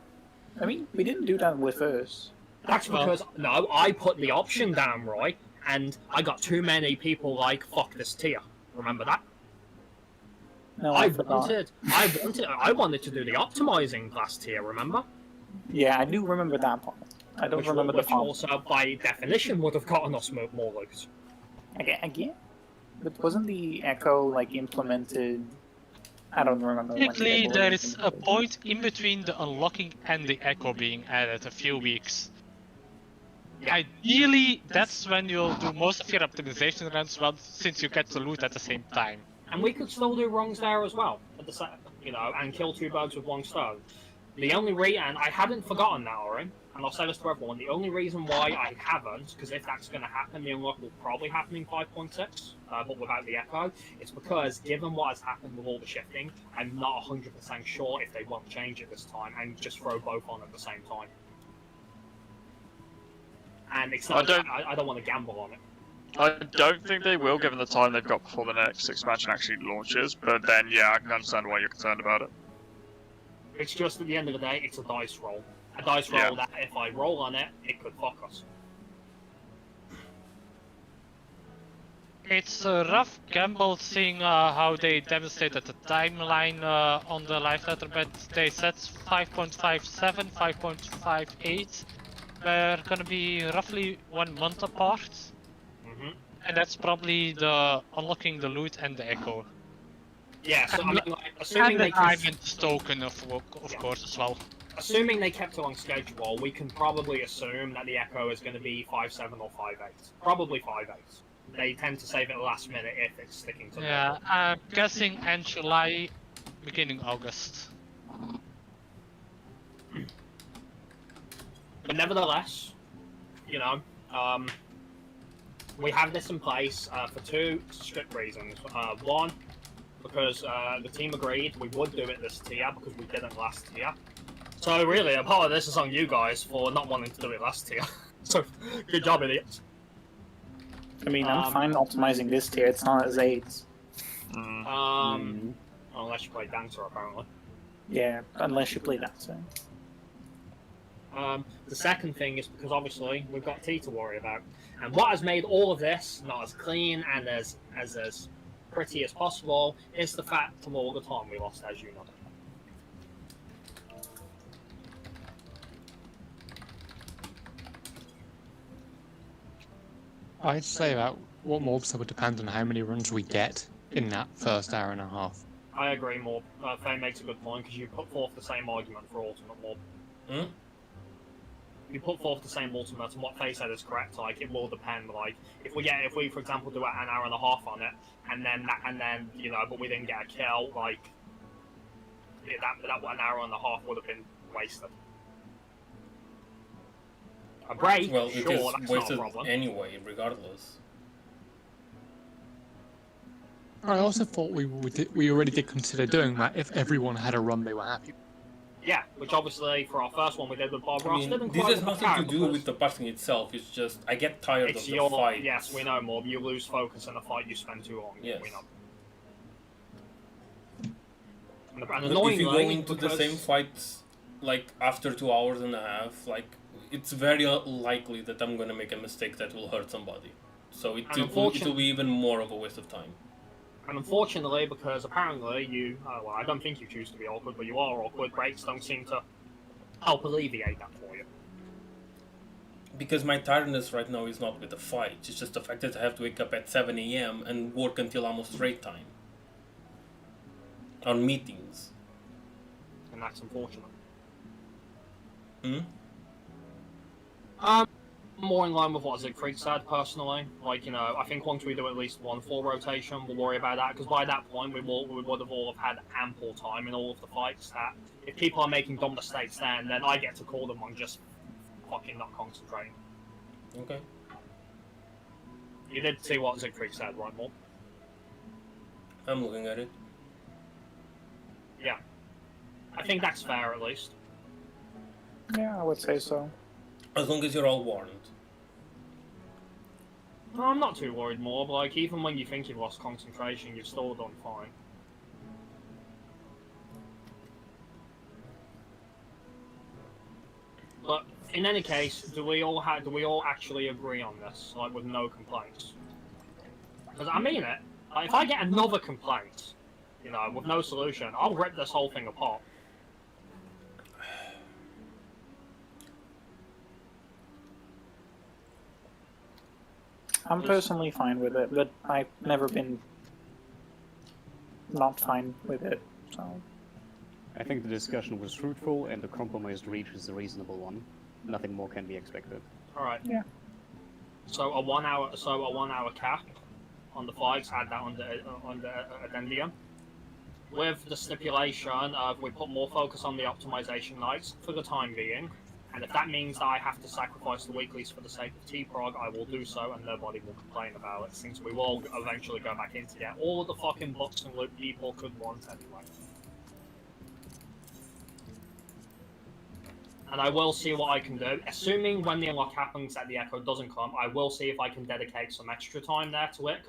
S3: I mean, we didn't do that with us.
S1: That's because, no, I put the option down, Roy, and I got too many people like, fuck this tier. Remember that?
S3: No,
S1: I wanted to do the optimizing last tier, remember?
S3: Yeah, I do remember that part. I don't remember the farm.
S1: Which also, by definition, would have gotten us more loot.
S3: Again? But wasn't the echo, like, implemented... I don't remember.
S8: Technically, there is a point in between the unlocking and the echo being added, a few weeks. Ideally, that's when you'll do most of your optimization runs, well, since you get to loot at the same time.
S1: And we could still do wrongs there as well, at the and kill 2 birds with 1 stone. The only reason, and I hadn't forgotten that, Orin, and I'll say this to everyone, the only reason why I haven't, because if that's going to happen, the unlock will probably happen in 5.6, but without the echo, it's because given what has happened with all the shifting, I'm not 100% sure if they won't change it this time and just throw both on at the same time. And it's not, I don't want to gamble on it.
S5: I don't think they will, given the time they've got before the next expansion actually launches, but then, yeah, I can understand why you're concerned about it.
S1: It's just, at the end of the day, it's a dice roll. A dice roll that, if I roll on it, it could fuck us.
S8: It's a rough gamble seeing how they devastated the timeline on the live letter, but they said 5.57, 5.58 were gonna be roughly 1 month apart. And that's probably the unlocking the loot and the echo.
S1: Yeah, so I mean, like, assuming
S8: and
S1: they
S8: the diamond token, of course, as well.
S1: Assuming they kept it on schedule, we can probably assume that the echo is going to be 5.7 or 5.8. Probably 5.8. They tend to save it last minute if it's sticking to.
S8: Yeah, I'm guessing end July, beginning August.
S1: But nevertheless, we have this in place for 2 strict reasons. One, because the team agreed we would do it this tier because we didn't last tier. So really, a part of this is on you guys for not wanting to do it last tier. So, good job, idiots.
S3: I mean, I'm fine optimizing this tier, it's not as AIDS.
S1: Unless you play Dancer, apparently.
S3: Yeah, unless you play Dancer.
S1: The second thing is because obviously we've got T to worry about. And what has made all of this not as clean and as pretty as possible is the fact of all the time we lost, as you know.
S4: I'd say that what mobs would depend on how many runs we get in that first hour and a half.
S1: I agree more. Faye makes a good point because you put forth the same argument for Ultimate Mob. You put forth the same ultimate, and what Faye said is correct. Like, it will depend. Like, if we for example do an hour and a half on it, and then but we didn't get a kill, like that 1 hour and a half would have been wasted. A break,
S7: well,
S1: sure,
S7: it is
S1: that's
S7: wasted
S1: not a problem.
S7: anyway, regardless.
S4: I also thought we already did consider doing that if everyone had a run they were happy with.
S1: Yeah, which obviously for our first one we did with Bob
S7: I
S1: Ross
S7: mean,
S1: didn't
S7: this
S1: quite
S7: has
S1: work
S7: nothing
S1: out
S7: to do
S1: because
S7: with the passing itself, it's just, I get tired
S1: it's
S7: of the
S1: your
S7: fight.
S1: Yes, we know, Mob. You lose focus in a fight you spend too long.
S7: Yes.
S1: We know. And
S7: But
S1: annoyingly,
S7: if you go into the
S1: because-
S7: same fights, like, after 2 hours and a half, like, it's very likely that I'm gonna make a mistake that will hurt somebody. So it will be even more of a waste of time.
S1: And unfortunately, because apparently you, well, I don't think you choose to be awkward, but you are awkward, breaks don't seem to help alleviate that for you.
S7: Because my tiredness right now is not with the fight, it's just the fact that I have to wake up at 7 AM and work until almost straight time. On meetings.
S1: And that's unfortunate.
S7: Hmm?
S1: More in line with what Siegfried said, personally. Like, I think once we do at least 1 full rotation, we'll worry about that, because by that point we would have all have had ample time in all of the fights that if people are making dumb mistakes then I get to call them on just fucking not concentrating.
S7: Okay.
S1: You did see what Siegfried said, right, Paul?
S7: I'm looking at it.
S1: Yeah. I think that's fair, at least.
S3: Yeah, I would say so.
S7: As long as you're all warned.
S1: No, I'm not too worried more, but like, even when you think you've lost concentration, you've still done fine. But in any case, do we all actually agree on this, like with no complaints? Because I mean it. Like, if I get another complaint, with no solution, I'll rip this whole thing apart.
S3: I'm personally fine with it, but I've never been not fine with it, so...
S2: I think the discussion was fruitful and the compromise reached is a reasonable one. Nothing more can be expected.
S1: All right.
S3: Yeah.
S1: So a 1 hour cap on the fights. Add that under addendum. With the stipulation of we put more focus on the optimization nights for the time being, and if that means that I have to sacrifice the weeklies for the sake of T-Prog, I will do so, and nobody will complain about it, since we will eventually go back into get all of the fucking books and loot people could want anyway. And I will see what I can do. Assuming when the unlock happens that the Echo doesn't come, I will see if I can dedicate some extra time there to it.